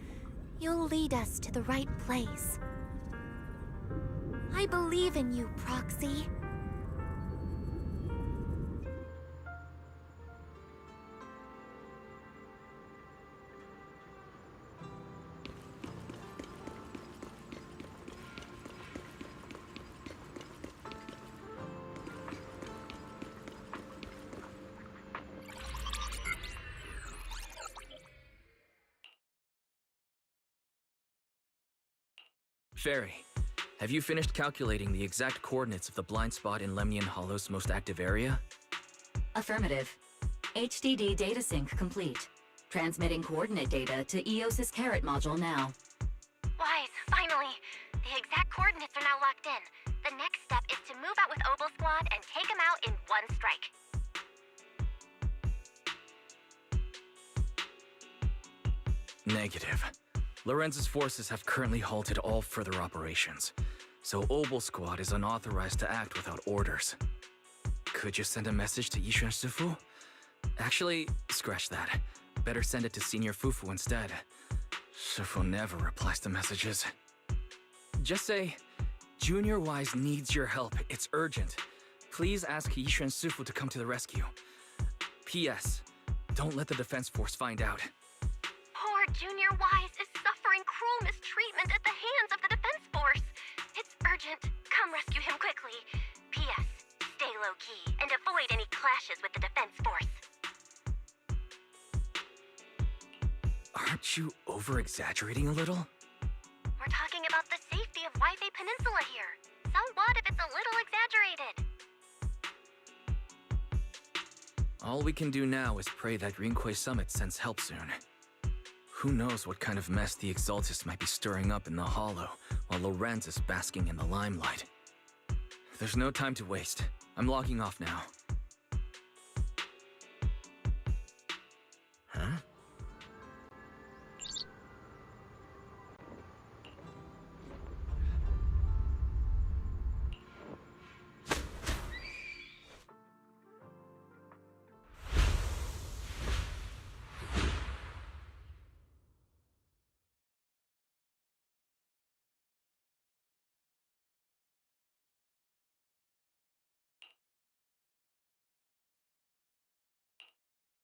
you'll lead us to the right place. I believe in you, Proxy. Fairy, have you finished calculating the exact coordinates of the blind spot in Lemnian Hollow's most active area? Affirmative. HDD data sync complete. Transmitting coordinate data to EOS's Carrot module now. Wise, finally! The exact coordinates are now locked in. The next step is to move out with Obel Squad and take them out in one strike. Negative. Lorenz's forces have currently halted all further operations, so Obel Squad is unauthorized to act without orders. Could you send a message to Yishuan Sufu? Actually, scratch that. Better send it to Senior Fufu instead. Sufu never replies to messages. Just say, Junior Wise needs your help. It's urgent. Please ask Yishuan Sufu to come to the rescue. P.S. Don't let the Defense Force find out. Poor Junior Wise is suffering cruel mistreatment at the hands of the Defense Force. It's urgent. Come rescue him quickly. P.S. Stay low-key and avoid any clashes with the Defense Force. Aren't you over-exaggerating a little? We're talking about the safety of Waifei Peninsula here. So what if it's a little exaggerated? All we can do now is pray that Rinquay Summit sends help soon. Who knows what kind of mess the Exaltists might be stirring up in the Hollow, while Lorenz is basking in the limelight. There's no time to waste. I'm logging off now. Huh?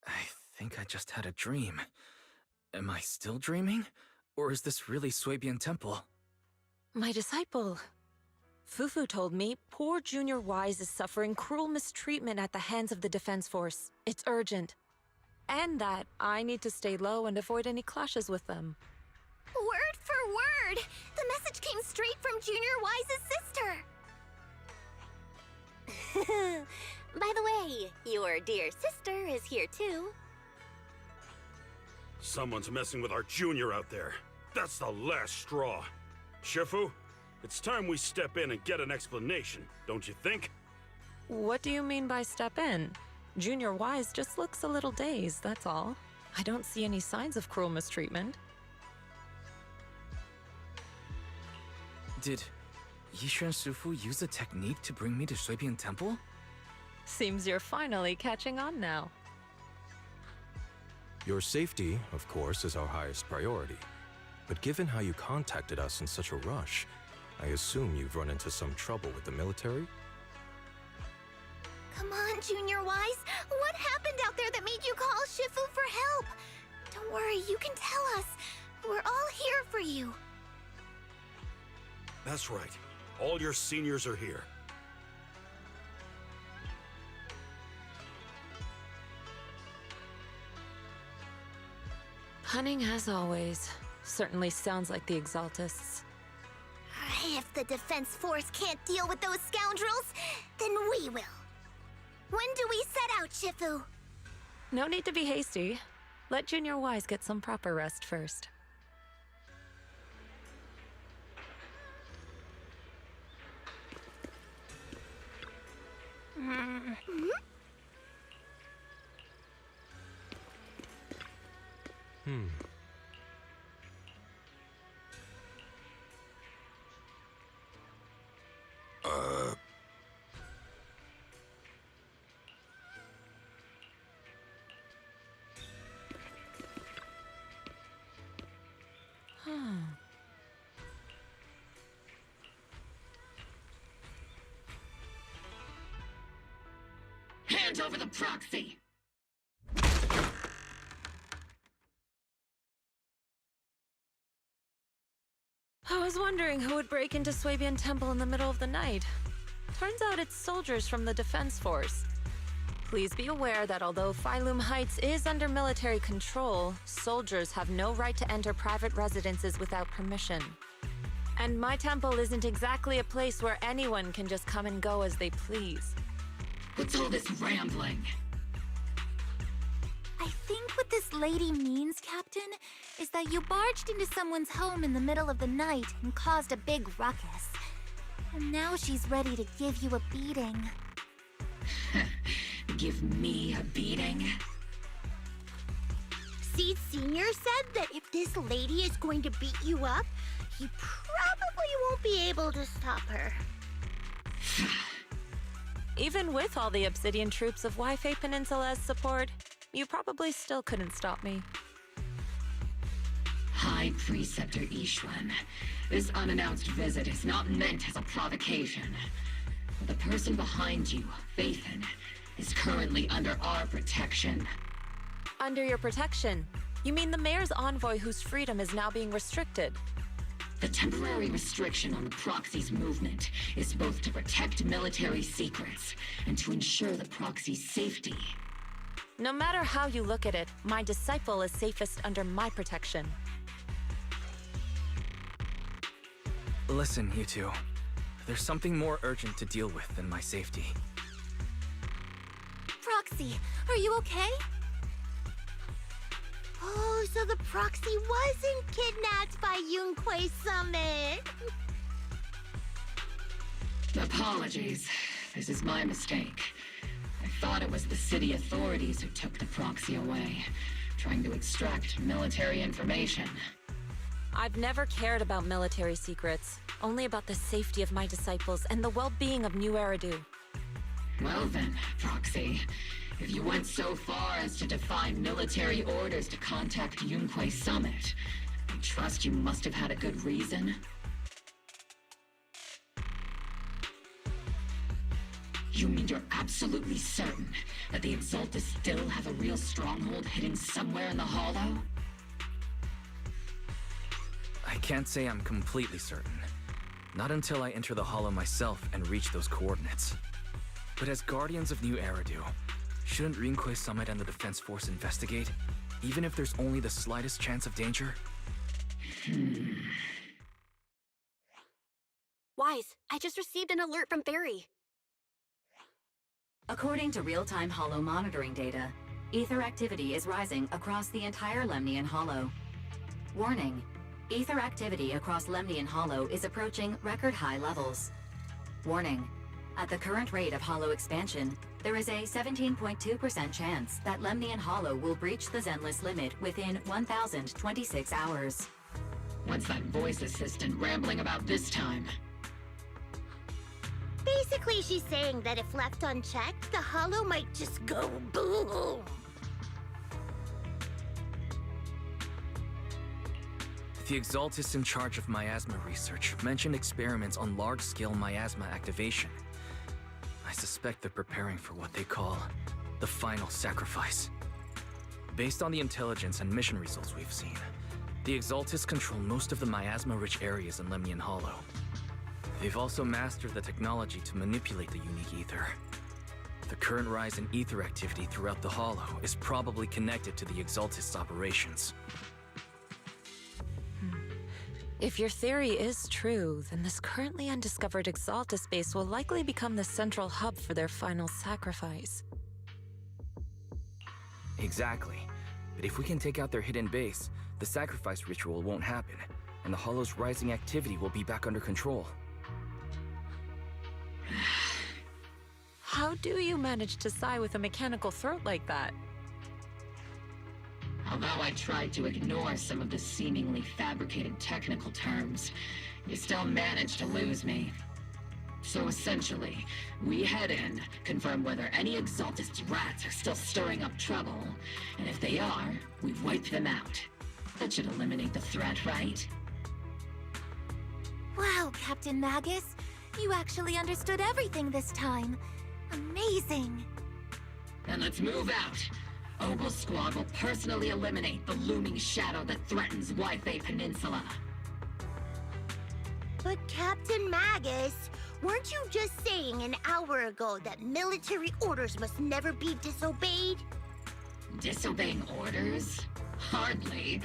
I think I just had a dream. Am I still dreaming? Or is this really Swabian Temple? My disciple. Fufu told me poor Junior Wise is suffering cruel mistreatment at the hands of the Defense Force. It's urgent. And that I need to stay low and avoid any clashes with them. Word for word! The message came straight from Junior Wise's sister! By the way, your dear sister is here too. Someone's messing with our junior out there. That's the last straw. Shifu, it's time we step in and get an explanation, don't you think? What do you mean by step in? Junior Wise just looks a little dazed, that's all. I don't see any signs of cruel mistreatment. Did Yishuan Shifu use a technique to bring me to Shuibian Temple? Seems you're finally catching on now. Your safety, of course, is our highest priority. But given how you contacted us in such a rush, I assume you've run into some trouble with the military? Come on, Junior Wise. What happened out there that made you call Shifu for help? Don't worry, you can tell us. We're all here for you. That's right. All your seniors are here. Cunning as always. Certainly sounds like the Exaltists. If the Defense Force can't deal with those scoundrels, then we will. When do we set out, Shifu? No need to be hasty. Let Junior Wise get some proper rest first. Hand over the proxy! I was wondering who would break into Swabian Temple in the middle of the night. Turns out it's soldiers from the Defense Force. Please be aware that although Phylum Heights is under military control, soldiers have no right to enter private residences without permission. And my temple isn't exactly a place where anyone can just come and go as they please. What's all this rambling? I think what this lady means, Captain, is that you barged into someone's home in the middle of the night and caused a big ruckus. And now she's ready to give you a beating. Give me a beating? Seed Sr. said that if this lady is going to beat you up, he probably won't be able to stop her. Even with all the Obsidian troops of Waifei Peninsula as support, you probably still couldn't stop me. High Preceptor Yishuan, this unannounced visit is not meant as a provocation. The person behind you, Phaethon, is currently under our protection. Under your protection? You mean the mayor's envoy whose freedom is now being restricted? The temporary restriction on the proxy's movement is both to protect military secrets and to ensure the proxy's safety. No matter how you look at it, my disciple is safest under my protection. Listen, you two. There's something more urgent to deal with than my safety. Proxy, are you okay? Oh, so the proxy wasn't kidnapped by Yunquei Summit. Apologies. This is my mistake. I thought it was the city authorities who took the proxy away, trying to extract military information. I've never cared about military secrets, only about the safety of my disciples and the well-being of New Eridu. Well then, Proxy, if you went so far as to defy military orders to contact Yunquei Summit, I trust you must have had a good reason. You mean you're absolutely certain that the Exaltus still have a real stronghold hidden somewhere in the Hollow? I can't say I'm completely certain. Not until I enter the Hollow myself and reach those coordinates. But as Guardians of New Eridu, shouldn't Rinquei Summit and the Defense Force investigate, even if there's only the slightest chance of danger? Wise, I just received an alert from Barry. According to real-time Hollow monitoring data, ether activity is rising across the entire Lemnian Hollow. Warning, ether activity across Lemnian Hollow is approaching record-high levels. Warning, at the current rate of Hollow expansion, there is a 17.2% chance that Lemnian Hollow will breach the Zenless limit within 1,026 hours. What's that voice assistant rambling about this time? Basically, she's saying that if left unchecked, the Hollow might just go boom. The Exaltists in charge of miasma research mentioned experiments on large-scale miasma activation. I suspect they're preparing for what they call the final sacrifice. Based on the intelligence and mission results we've seen, the Exaltists control most of the miasma-rich areas in Lemnian Hollow. They've also mastered the technology to manipulate the unique ether. The current rise in ether activity throughout the Hollow is probably connected to the Exaltists' operations. If your theory is true, then this currently undiscovered Exaltus base will likely become the central hub for their final sacrifice. Exactly. But if we can take out their hidden base, the sacrifice ritual won't happen, and the Hollow's rising activity will be back under control. How do you manage to sigh with a mechanical throat like that? Although I tried to ignore some of the seemingly fabricated technical terms, you still managed to lose me. So essentially, we head in, confirm whether any Exaltist rats are still stirring up trouble, and if they are, we wipe them out. That should eliminate the threat, right? Wow, Captain Magus. You actually understood everything this time. Amazing. Then let's move out. Obel Squad will personally eliminate the looming shadow that threatens Wi-Fi Peninsula. But Captain Magus, weren't you just saying an hour ago that military orders must never be disobeyed? Disobeying orders? Hardly.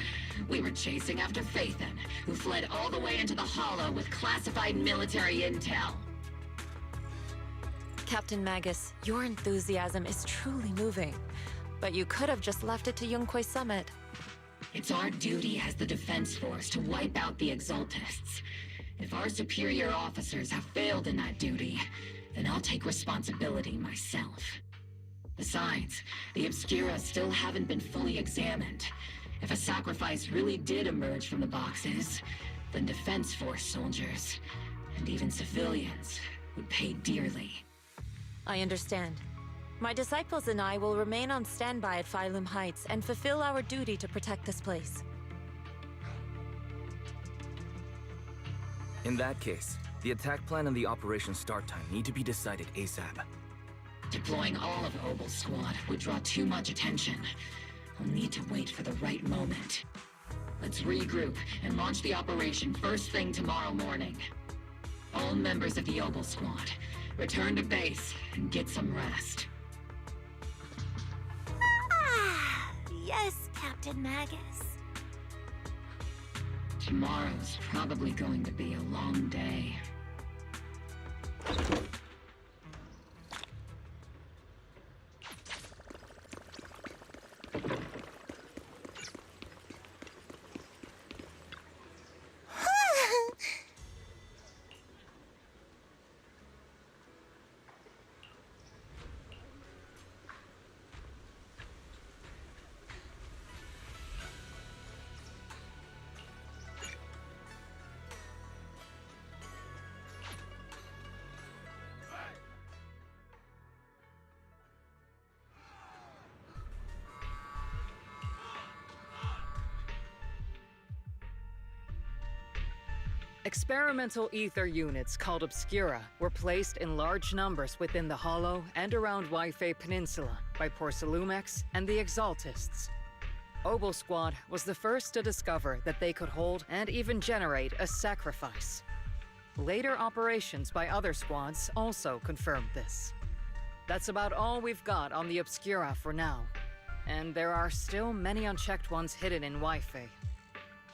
We were chasing after Phaethon, who fled all the way into the Hollow with classified military intel. Captain Magus, your enthusiasm is truly moving. But you could have just left it to Yunquay Summit. It's our duty as the Defense Force to wipe out the Exaltists. If our superior officers have failed in that duty, then I'll take responsibility myself. Besides, the Obscura still haven't been fully examined. If a sacrifice really did emerge from the boxes, then Defense Force soldiers, and even civilians, would pay dearly. I understand. My disciples and I will remain on standby at Phylum Heights and fulfill our duty to protect this place. In that case, the attack plan and the operation start time need to be decided ASAP. Deploying all of Obel Squad would draw too much attention. I'll need to wait for the right moment. Let's regroup and launch the operation first thing tomorrow morning. All members of the Obel Squad, return to base and get some rest. Yes, Captain Magus. Tomorrow's probably going to be a long day. Experimental ether units called Obscura were placed in large numbers within the Hollow and around Wi-Fi Peninsula by Porcelumex and the Exaltists. Obel Squad was the first to discover that they could hold and even generate a sacrifice. Later operations by other squads also confirmed this. That's about all we've got on the Obscura for now, and there are still many unchecked ones hidden in Wi-Fi.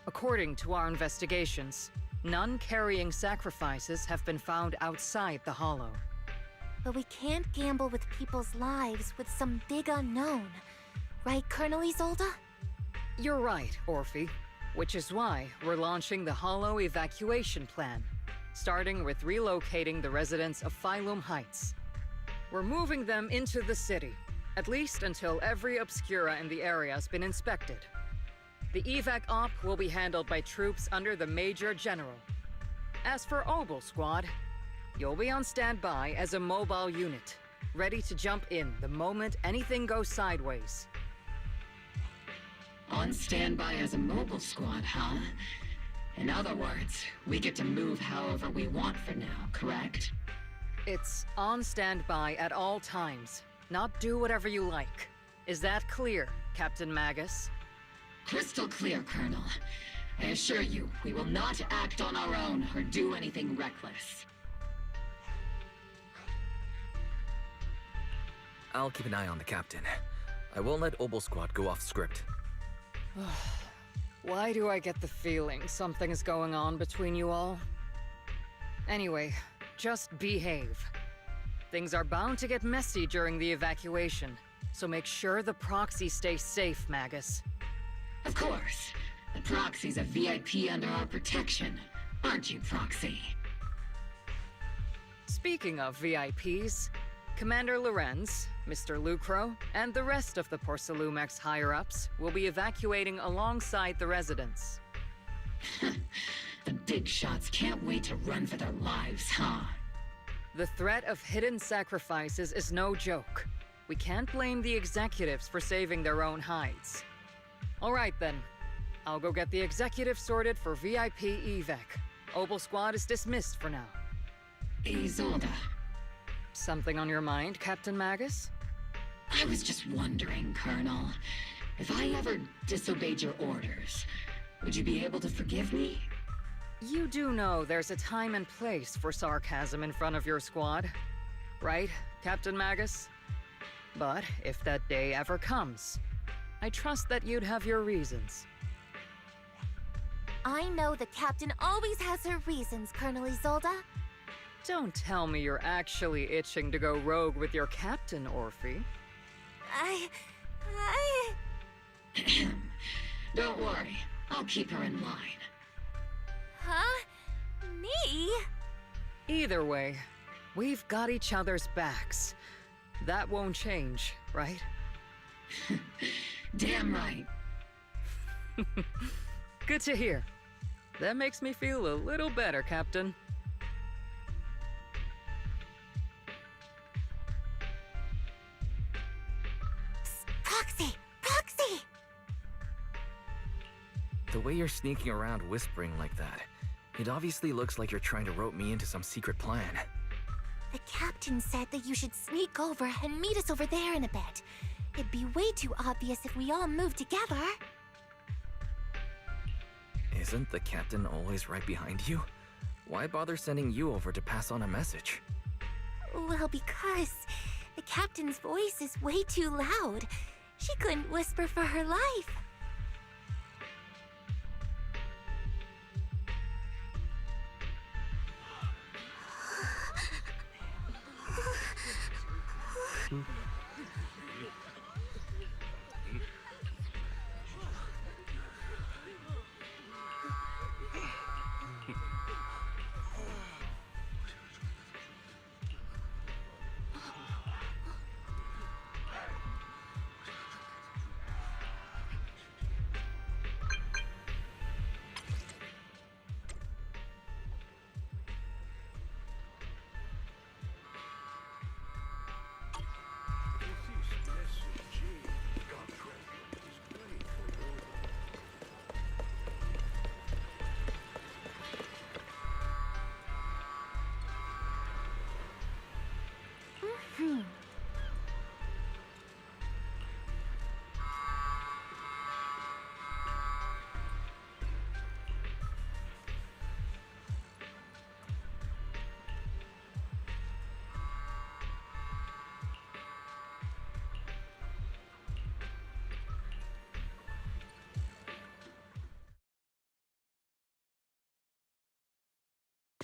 According to our investigations, none carrying sacrifices have been found outside the Hollow. But we can't gamble with people's lives with some big unknown. Right, Colonel Isolde? You're right, Orphe. Which is why we're launching the Hollow evacuation plan, starting with relocating the residents of Phylum Heights. We're moving them into the city, at least until every obscura in the area has been inspected. The evac op will be handled by troops under the Major General. As for Obel Squad, you'll be on standby as a mobile unit, ready to jump in the moment anything goes sideways. On standby as a mobile squad, huh? In other words, we get to move however we want for now, correct? It's on standby at all times, not do whatever you like. Is that clear, Captain Magus? Crystal clear, Colonel. I assure you, we will not act on our own or do anything reckless. I'll keep an eye on the captain. I won't let Obel Squad go off script. Why do I get the feeling something's going on between you all? Anyway, just behave. Things are bound to get messy during the evacuation, so make sure the proxy stays safe, Magus. Of course. The Proxy's a VIP under our protection, aren't you, Proxy? Speaking of VIPs, Commander Lorenz, Mr. Lucro, and the rest of the Porcelumex higher-ups will be evacuating alongside the residents. The big shots can't wait to run for their lives, huh? The threat of hidden sacrifices is no joke. We can't blame the executives for saving their own hides. All right then. I'll go get the executives sorted for VIP evac. Obel Squad is dismissed for now. Isolde. Something on your mind, Captain Magus? I was just wondering, Colonel. If I ever disobeyed your orders, would you be able to forgive me? You do know there's a time and place for sarcasm in front of your squad, right, Captain Magus? But if that day ever comes, I trust that you'd have your reasons. I know the captain always has her reasons, Colonel Isolde. Don't tell me you're actually itching to go rogue with your captain, Orphe. Don't worry, I'll keep her in line. Huh? Me? Either way, we've got each other's backs. That won't change, right? Damn right. Good to hear. That makes me feel a little better, Captain. Proxy! Proxy! The way you're sneaking around whispering like that, it obviously looks like you're trying to rope me into some secret plan. The captain said that you should sneak over and meet us over there in a bit. It'd be way too obvious if we all moved together. Isn't the captain always right behind you? Why bother sending you over to pass on a message? Well, because the captain's voice is way too loud. She couldn't whisper for her life.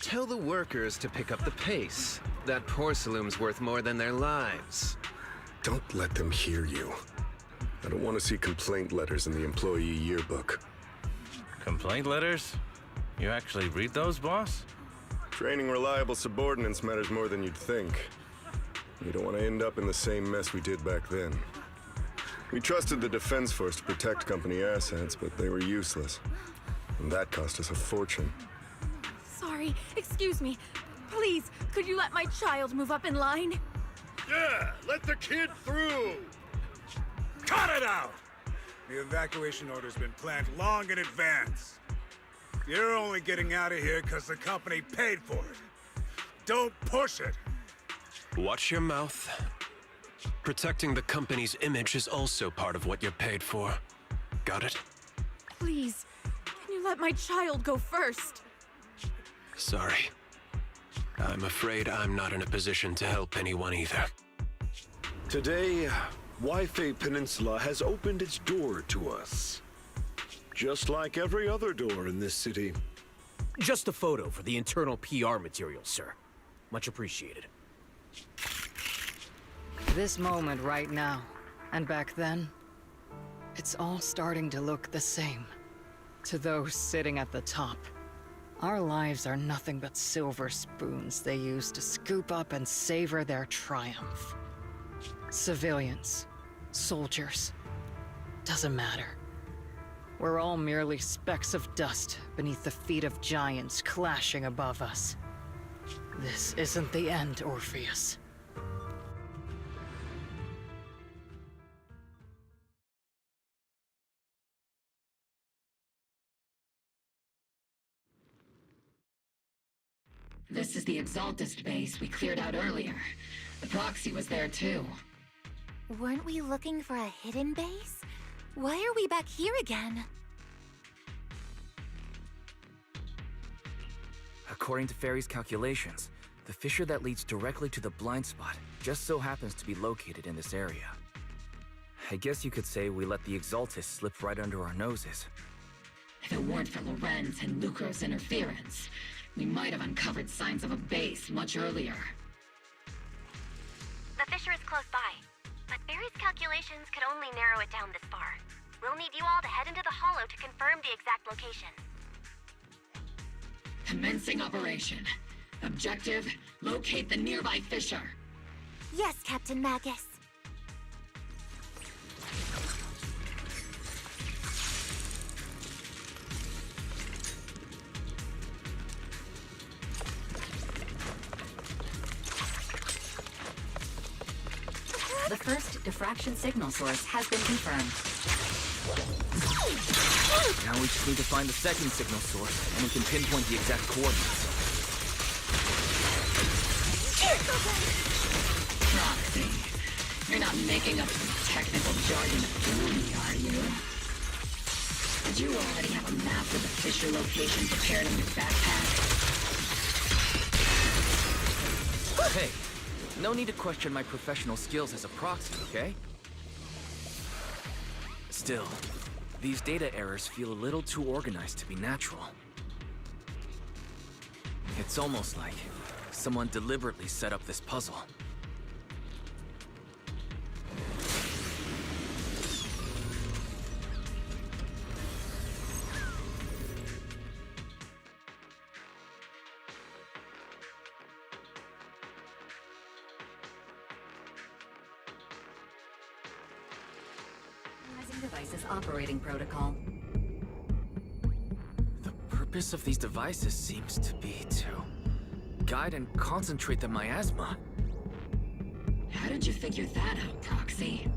Tell the workers to pick up the pace. That porcelain's worth more than their lives. Don't let them hear you. I don't want to see complaint letters in the employee yearbook. Complaint letters? You actually read those, boss? Training reliable subordinates matters more than you'd think. You don't want to end up in the same mess we did back then. We trusted the Defense Force to protect company assets, but they were useless. And that cost us a fortune. Sorry, excuse me. Please, could you let my child move up in line? Yeah, let the kid through! Cut it out! The evacuation order's been planned long in advance. You're only getting out of here because the company paid for it. Don't push it! Watch your mouth. Protecting the company's image is also part of what you're paid for. Got it? Please, can you let my child go first? Sorry. I'm afraid I'm not in a position to help anyone either. Today, Waifei Peninsula has opened its door to us. Just like every other door in this city. Just a photo for the internal PR material, sir. Much appreciated. This moment right now, and back then, it's all starting to look the same. To those sitting at the top, our lives are nothing but silver spoons they use to scoop up and savor their triumph. Civilians, soldiers, doesn't matter. We're all merely specks of dust beneath the feet of giants clashing above us. This isn't the end, Orpheus. This is the Exaltist base we cleared out earlier. The proxy was there too. Weren't we looking for a hidden base? Why are we back here again? According to Fairy's calculations, the fissure that leads directly to the blind spot just so happens to be located in this area. I guess you could say we let the Exaltist slip right under our noses. If it weren't for Lorenz and Lucro's interference, we might have uncovered signs of a base much earlier. The fissure is close by, but Barry's calculations could only narrow it down this far. We'll need you all to head into the hollow to confirm the exact location. Commencing operation. Objective, locate the nearby fissure. Yes, Captain Magus. The first diffraction signal source has been confirmed. Now we just need to find the second signal source, and we can pinpoint the exact coordinates. Proxy. You're not making up some technical jargon to fool me, are you? Did you already have a map of the fissure location prepared in your backpack? Hey, no need to question my professional skills as a proxy, okay? Still, these data errors feel a little too organized to be natural. It's almost like someone deliberately set up this puzzle. Devices operating protocol. The purpose of these devices seems to be to guide and concentrate the miasma. How did you figure that out, Proxy?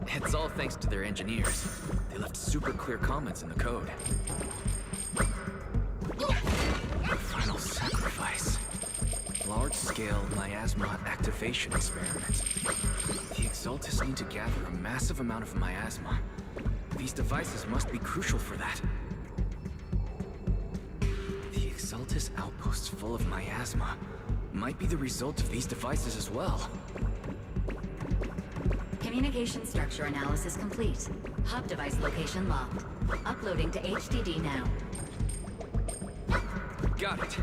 It's all thanks to their engineers. They left super clear comments in the code. Final sacrifice. Large-scale miasma activation experiment. The Exaltists need to gather a massive amount of miasma. These devices must be crucial for that. The Exaltist outposts full of miasma might be the result of these devices as well. Communication structure analysis complete. Hub device location locked. Uploading to HDD now. Got it.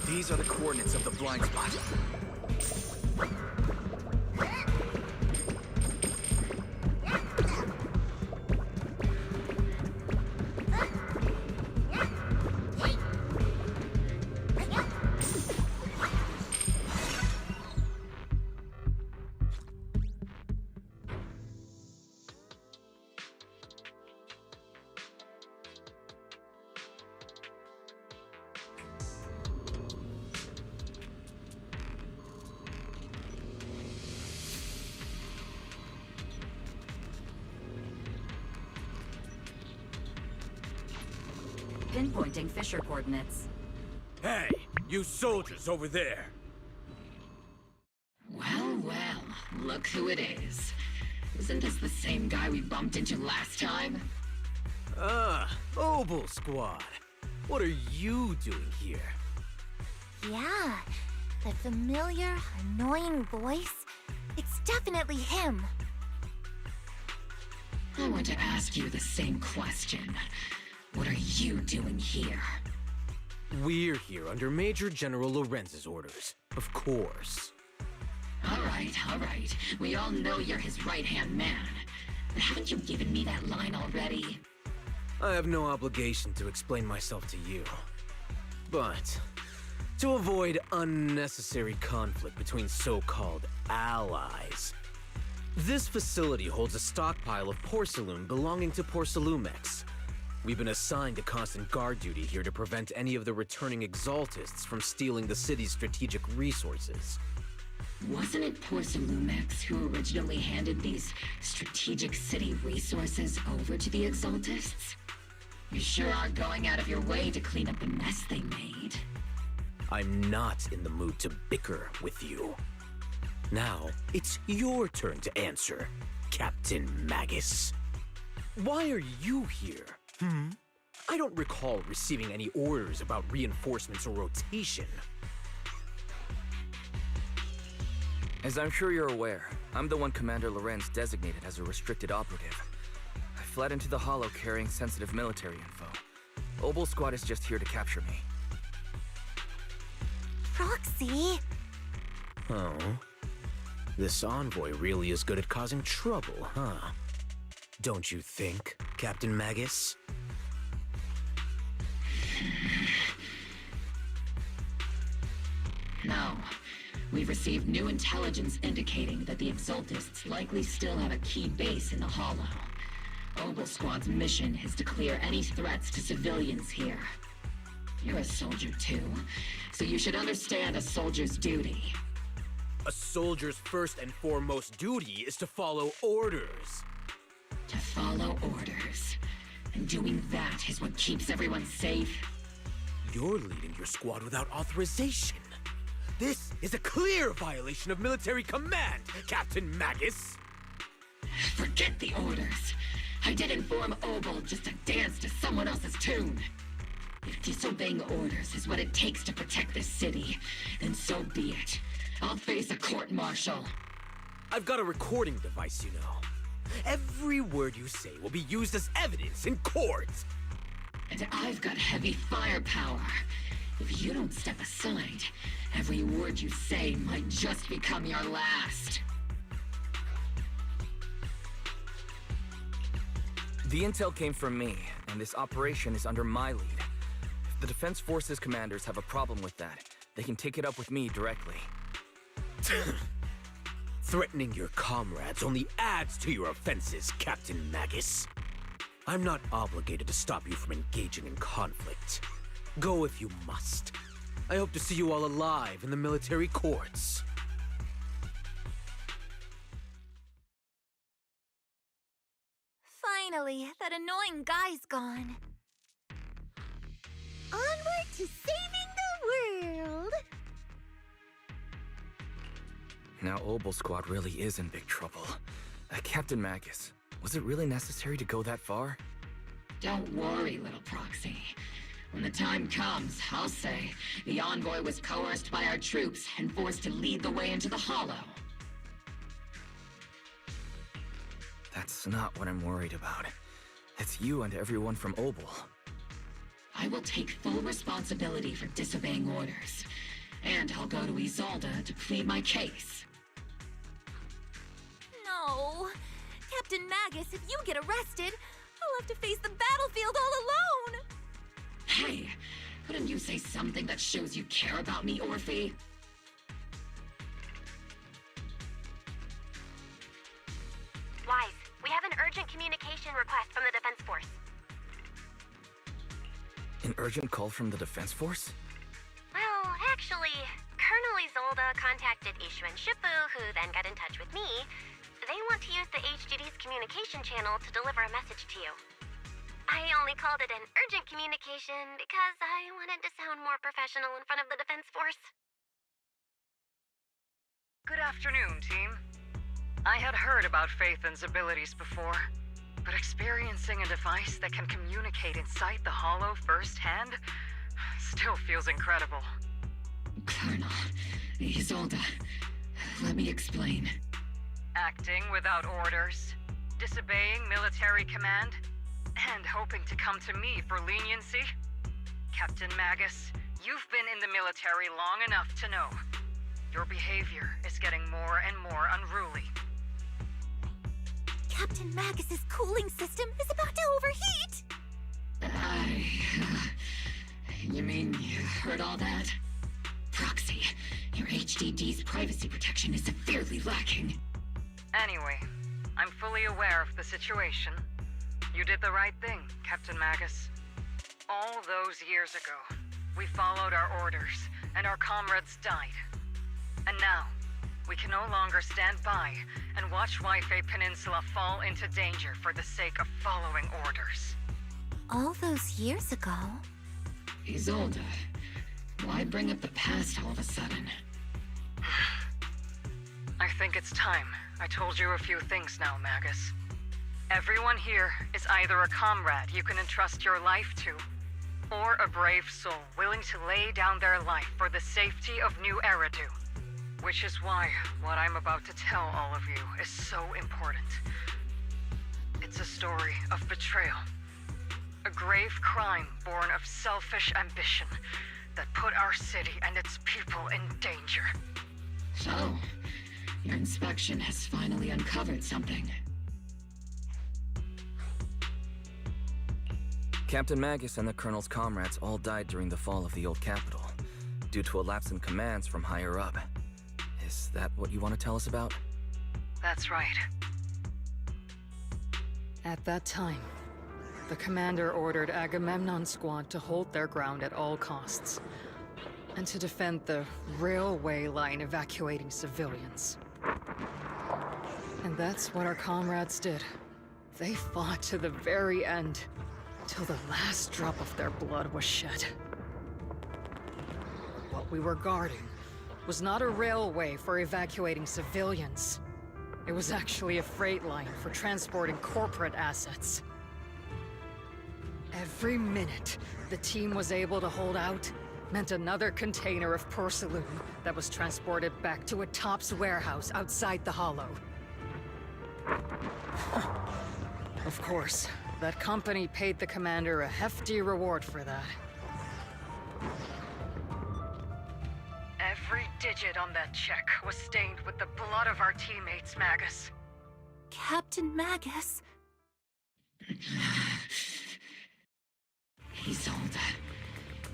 These are the coordinates of the blind spot. Pinpointing Fisher coordinates. Hey, you soldiers over there! Well, well, look who it is. Isn't this the same guy we bumped into last time? Obel Squad. What are you doing here? Yeah, that familiar, annoying voice. It's definitely him. I want to ask you the same question. What are you doing here? We're here under Major General Lorenz's orders, of course. All right. We all know you're his right-hand man. But haven't you given me that line already? I have no obligation to explain myself to you. But to avoid unnecessary conflict between so-called allies, this facility holds a stockpile of porcelain belonging to Porcelumex. We've been assigned to constant guard duty here to prevent any of the returning Exaltists from stealing the city's strategic resources. Wasn't it Porcelumex who originally handed these strategic city resources over to the Exaltists? You sure are going out of your way to clean up the mess they made. I'm not in the mood to bicker with you. Now, it's your turn to answer, Captain Magus. Why are you here? I don't recall receiving any orders about reinforcements or rotation. As I'm sure you're aware, I'm the one Commander Lorenz designated as a restricted operative. I fled into the Hollow carrying sensitive military info. Obel Squad is just here to capture me. Proxy? Oh. This envoy really is good at causing trouble, huh? Don't you think, Captain Magus? No. We've received new intelligence indicating that the Exaltists likely still have a key base in the Hollow. Obel Squad's mission is to clear any threats to civilians here. You're a soldier too, so you should understand a soldier's duty. A soldier's first and foremost duty is to follow orders. To follow orders. And doing that is what keeps everyone safe. You're leading your squad without authorization. This is a clear violation of military command, Captain Magus! Forget the orders. I didn't form Obel just to dance to someone else's tune. If disobeying orders is what it takes to protect this city, then so be it. I'll face a court-martial. I've got a recording device, you know. Every word you say will be used as evidence in court. And I've got heavy firepower. If you don't step aside, every word you say might just become your last. The intel came from me, and this operation is under my lead. If the Defense Forces commanders have a problem with that, they can take it up with me directly. Threatening your comrades only adds to your offenses, Captain Magus. I'm not obligated to stop you from engaging in conflict. Go if you must. I hope to see you all alive in the military courts. Finally, that annoying guy's gone. Onward to saving the world! Now Obel Squad really is in big trouble. Captain Magus, was it really necessary to go that far? Don't worry, little Proxy. When the time comes, I'll say the envoy was coerced by our troops and forced to lead the way into the Hollow. That's not what I'm worried about. It's you and everyone from Obel. I will take full responsibility for disobeying orders. And I'll go to Isolde to plead my case. No. Captain Magus, if you get arrested, I'll have to face the battlefield all alone! Hey, couldn't you say something that shows you care about me, Orphe? Wise, we have an urgent communication request from the Defense Force. An urgent call from the Defense Force? Well, actually, Colonel Isolde contacted Ishu and Shippu, who then got in touch with me. They want to use the HGD's communication channel to deliver a message to you. I only called it an urgent communication because I wanted to sound more professional in front of the Defense Force. Good afternoon, team. I had heard about Phaethon's abilities before, but experiencing a device that can communicate inside the Hollow firsthand still feels incredible. Colonel, Isolde, let me explain. Acting without orders, disobeying military command, and hoping to come to me for leniency? Captain Magus, you've been in the military long enough to know. Your behavior is getting more and more unruly. Captain Magus's cooling system is about to overheat! You mean you heard all that? Proxy, your HDD's privacy protection is severely lacking. Anyway, I'm fully aware of the situation. You did the right thing, Captain Magus. All those years ago, we followed our orders, and our comrades died. And now, we can no longer stand by and watch Waifei Peninsula fall into danger for the sake of following orders. All those years ago? Isolde, why bring up the past all of a sudden? I think it's time I told you a few things now, Magus. Everyone here is either a comrade you can entrust your life to, or a brave soul willing to lay down their life for the safety of New Eridu. Which is why what I'm about to tell all of you is so important. It's a story of betrayal. A grave crime born of selfish ambition that put our city and its people in danger. So, your inspection has finally uncovered something. Captain Magus and the Colonel's comrades all died during the fall of the old capital, due to a lapse in commands from higher up. Is that what you want to tell us about? That's right. At that time, the commander ordered Agamemnon's squad to hold their ground at all costs, and to defend the railway line evacuating civilians. And that's what our comrades did. They fought to the very end, till the last drop of their blood was shed. What we were guarding was not a railway for evacuating civilians. It was actually a freight line for transporting corporate assets. Every minute the team was able to hold out meant another container of porcelain that was transported back to a Topps warehouse outside the Hollow. Of course, that company paid the commander a hefty reward for that. Every digit on that check was stained with the blood of our teammates, Magus. Captain Magus? Isolde,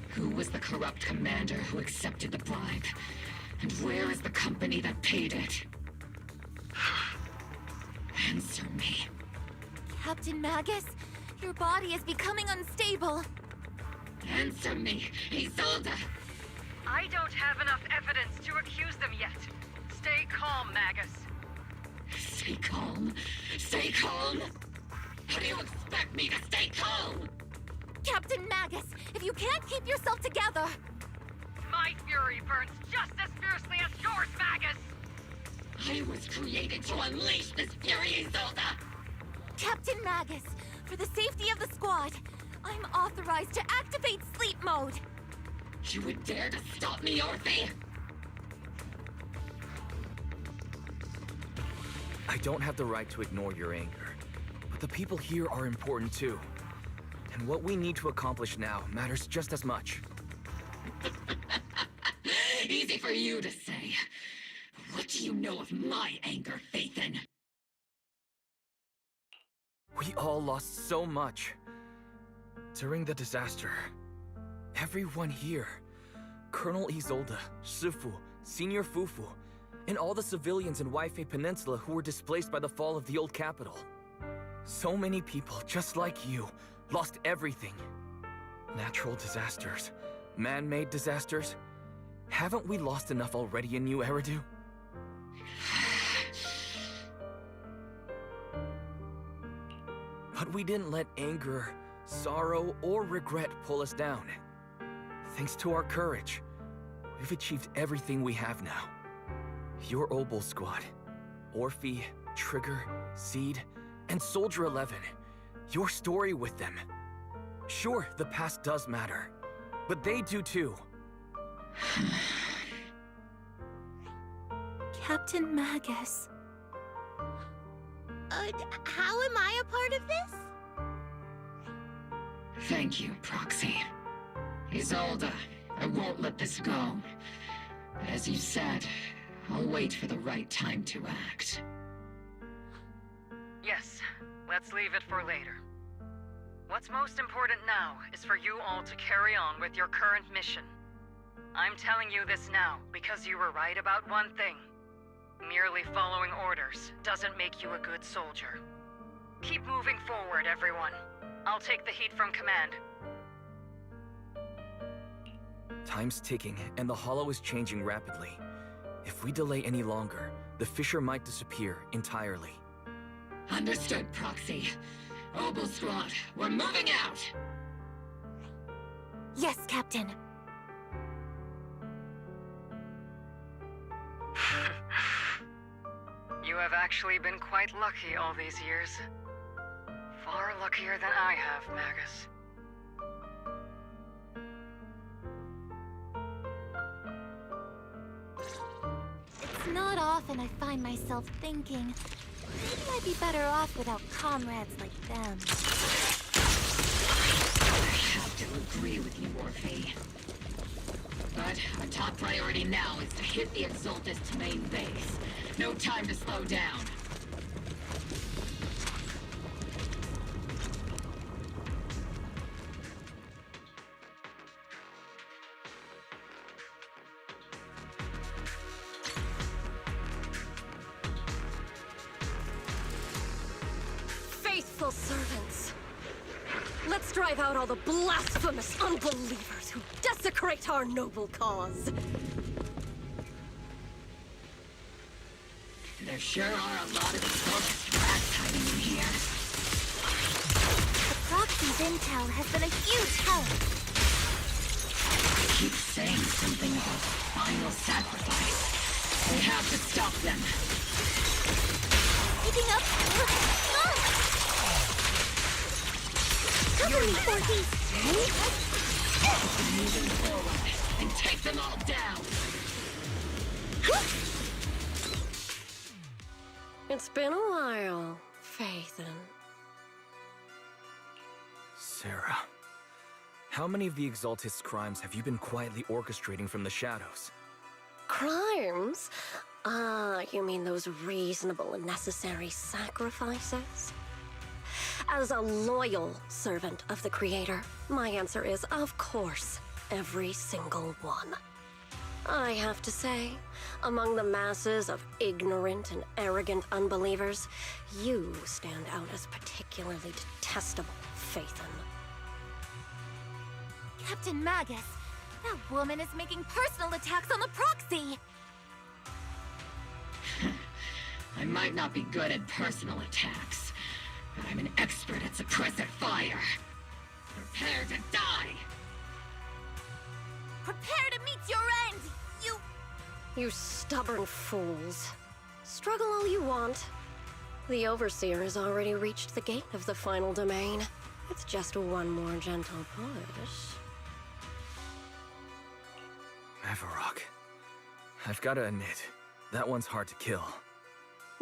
who was the corrupt commander who accepted the bribe? And where is the company that paid it? Answer me. Captain Magus, your body is becoming unstable. Answer me, Isolde! I don't have enough evidence to accuse them yet. Stay calm, Magus. Stay calm? Stay calm? How do you expect me to stay calm? Captain Magus, if you can't keep yourself together... My fury burns just as fiercely as yours, Magus! I was created to unleash this fury, Isolde! Captain Magus, for the safety of the squad, I'm authorized to activate sleep mode. You would dare to stop me, Orphe? I don't have the right to ignore your anger, but the people here are important too. And what we need to accomplish now matters just as much. Easy for you to say. What do you know of my anger, Phaethon? We all lost so much. During the disaster, everyone here, Colonel Isolde, Shifu, Senior Fufu, and all the civilians in Waifei Peninsula who were displaced by the fall of the old capital. So many people, just like you, lost everything. Natural disasters, man-made disasters. Haven't we lost enough already in New Eridu? But we didn't let anger, sorrow, or regret pull us down. Thanks to our courage, we've achieved everything we have now. Your Obol Squad, Orphe, Trigger, Seed, and Soldier 11. Your story with them. Sure, the past does matter, but they do too. Captain Magus. How am I a part of this? Thank you, Proxy. Isolde, I won't let this go. But as you said, I'll wait for the right time to act. Yes, let's leave it for later. What's most important now is for you all to carry on with your current mission. I'm telling you this now because you were right about one thing. Merely following orders doesn't make you a good soldier. Keep moving forward, everyone. I'll take the heat from command. Time's ticking, and the Hollow is changing rapidly. If we delay any longer, the Fissure might disappear entirely. Understood, Proxy. Obol Squad, we're moving out! Yes, Captain. You have actually been quite lucky all these years. Far luckier than I have, Magus. It's not often I find myself thinking, maybe I'd be better off without comrades like them. I have to agree with you, Orphe. But our top priority now is to hit the Exaltist main base. No time to slow down. Faithful servants. Let's drive out all the blasphemous unbelievers who desecrate our noble cause. There sure are a lot of Exaltist rats hiding in here. The Proxy's intel has been a huge help. They keep saying something about final sacrifice. We have to stop them. Keeping up. Cover me, Orphe! Keep moving forward and take them all down. It's been a while, Phaethon. Sarah, how many of the Exaltist's crimes have you been quietly orchestrating from the shadows? Crimes? Ah, you mean those reasonable and necessary sacrifices? As a loyal servant of the Creator, my answer is, of course, every single one. I have to say, among the masses of ignorant and arrogant unbelievers, you stand out as particularly detestable, Phaethon. Captain Magus, that woman is making personal attacks on the Proxy! I might not be good at personal attacks, but I'm an expert at suppressive fire. Prepare to die! Prepare to meet your end, you... You stubborn fools. Struggle all you want. The Overseer has already reached the gate of the final domain. It's just one more gentle push. Avarok. I've gotta admit, that one's hard to kill.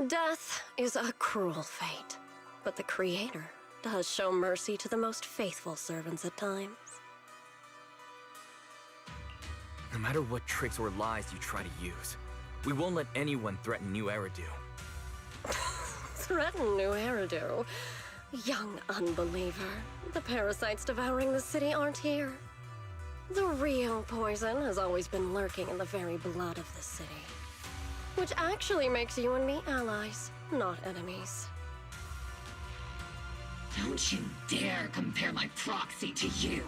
Death is a cruel fate, but the Creator does show mercy to the most faithful servants at times. No matter what tricks or lies you try to use, we won't let anyone threaten New Eridu. Threaten New Eridu? Young unbeliever. The parasites devouring the city aren't here. The real poison has always been lurking in the very blood of the city. Which actually makes you and me allies, not enemies. Don't you dare compare my proxy to you.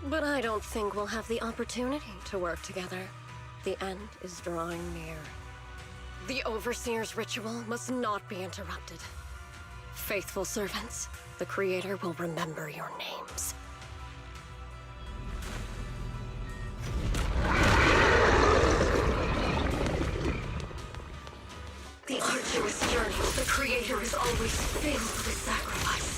But I don't think we'll have the opportunity to work together. The end is drawing near. The Overseer's ritual must not be interrupted. Faithful servants, the Creator will remember your names. The arduous journey of the Creator is always filled with sacrifice.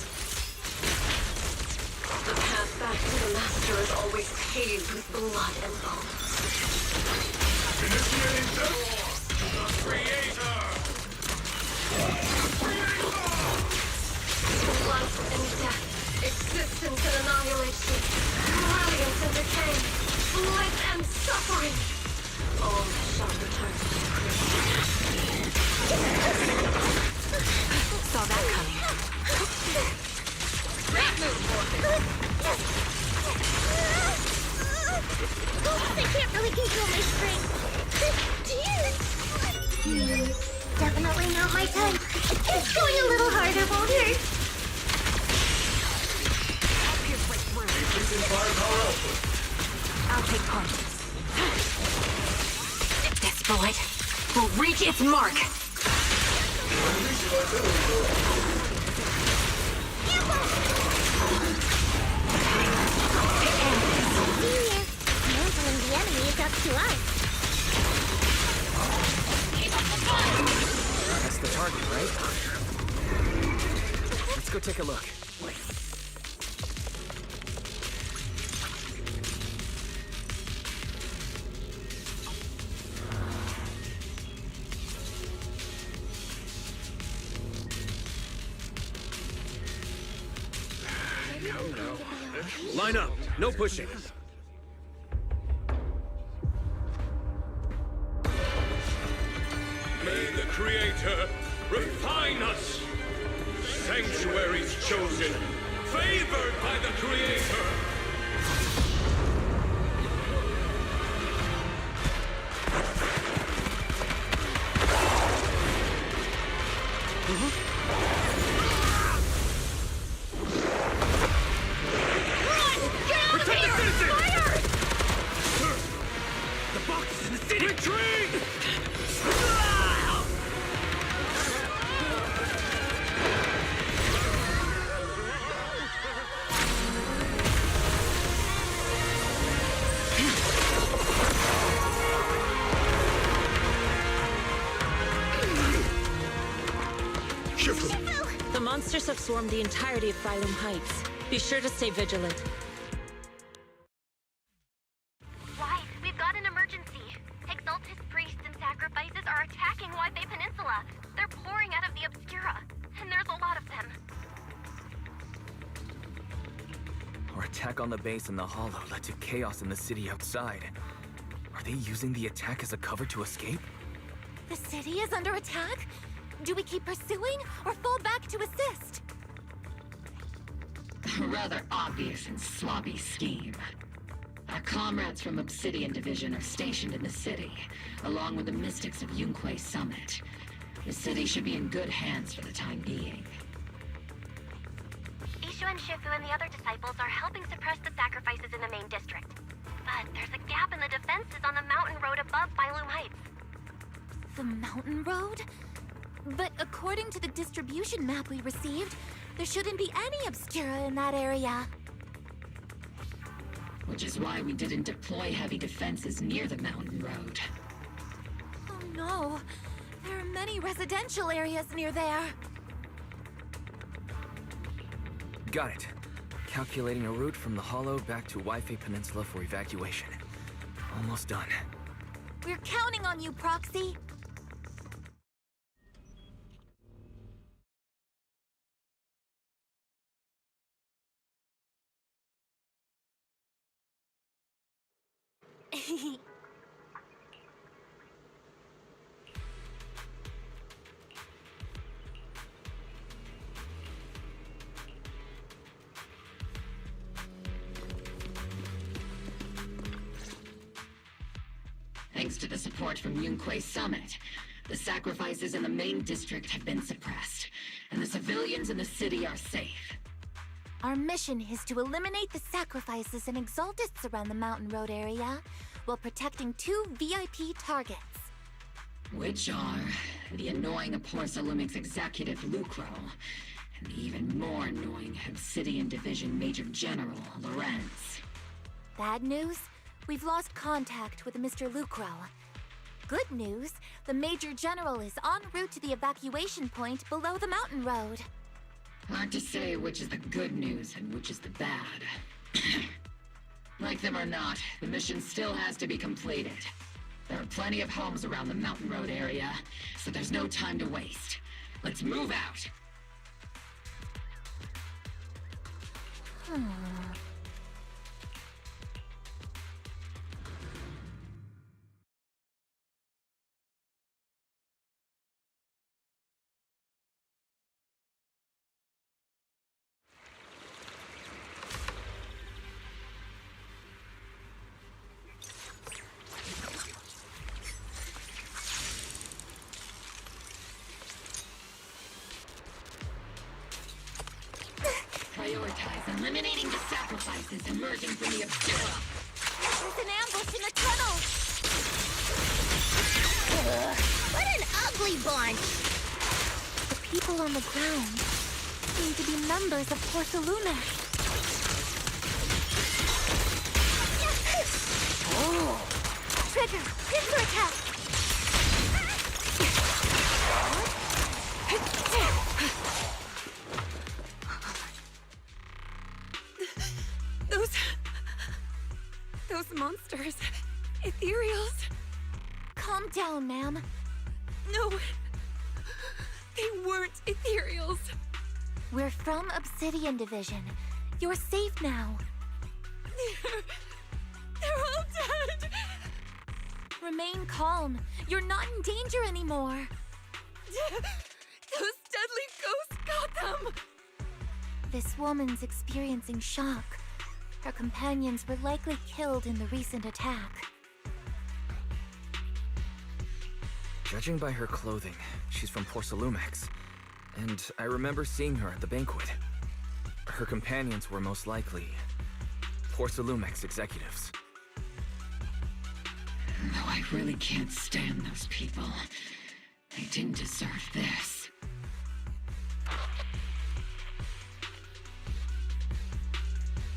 The path back to the Master is always paved with blood and bones. Initiating death! The Creator! Life and death, existence and annihilation, brilliance and decay, bliss and suffering. All shall return to the Creator. Saw that coming. Great move, Morgan. I can't really control my strength. Definitely not my type. It's going a little harder, won't hurt. I'll take part. This bullet will reach its mark. Mantling the enemy is up to us. That's the target, right? Let's go take a look. Line up. No pushing. May the Creator refine us! Sanctuaries chosen, favored by the Creator! The monsters have swarmed the entirety of Phylum Heights. Be sure to stay vigilant. Wise, we've got an emergency. Exaltus priests and sacrifices are attacking Waipei Peninsula. They're pouring out of the Obscura, and there's a lot of them. Our attack on the base in the Hollow led to chaos in the city outside. Are they using the attack as a cover to escape? The city is under attack? Do we keep pursuing or fall back to assist? A rather obvious and sloppy scheme. Our comrades from Obsidian Division are stationed in the city, along with the mystics of Yunque Summit. The city should be in good hands for the time being. Ishu and Shifu and the other disciples are helping suppress the sacrifices in the main district. But there's a gap in the defenses on the mountain road above Phylum Heights. The mountain road? But according to the distribution map we received, there shouldn't be any Obscura in that area. Which is why we didn't deploy heavy defenses near the mountain road. Oh no, there are many residential areas near there. Got it. Calculating a route from the Hollow back to Waipei Peninsula for evacuation. Almost done. We're counting on you, Proxy. Thanks to the support from Yunque Summit, the sacrifices in the main district have been suppressed, and the civilians in the city are safe. Our mission is to eliminate the sacrifices and exaltists around the Mountain Road area while protecting 2 VIP targets. Which are the annoying Porcelumix executive Lucro, and the even more annoying Obsidian Division Major General Lorenz. Bad news? We've lost contact with Mr. Lucro. Good news, the Major General is en route to the evacuation point below the mountain road. Hard to say which is the good news and which is the bad. Like them or not, the mission still has to be completed. There are plenty of homes around the Mountain Road area, so there's no time to waste. Let's move out! Prioritize eliminating the sacrifices emerging from the Obsidian. There's an ambush in the tunnel! What an ugly bunch! The people on the ground seem to be members of Porcelumix. Trigger! Pincer attack! Those monsters. Ethereals. Calm down, ma'am. No. They weren't Ethereals. We're from Obsidian Division. You're safe now. They're all dead. Remain calm. You're not in danger anymore. Those deadly ghosts got them. This woman's experiencing shock. Her companions were likely killed in the recent attack. Judging by her clothing, she's from Porcelumix. And I remember seeing her at the banquet. Her companions were most likely Porcelumix executives. Though I really can't stand those people. They didn't deserve this.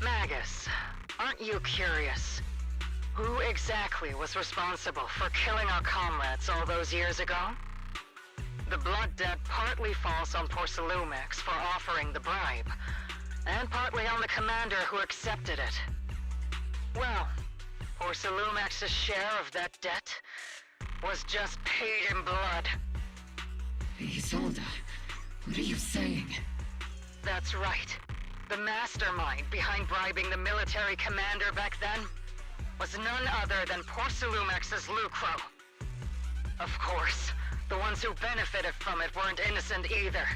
Magus, aren't you curious? Who exactly was responsible for killing our comrades all those years ago? The blood debt partly falls on Porcelumix for offering the bribe, and partly on the commander who accepted it. Well, Porcelumix's share of that debt was just paid in blood. Isolde, what are you saying? That's right. The mastermind behind bribing the military commander back then was none other than Porcelumix's Lucro. Of course, the ones who benefited from it weren't innocent either.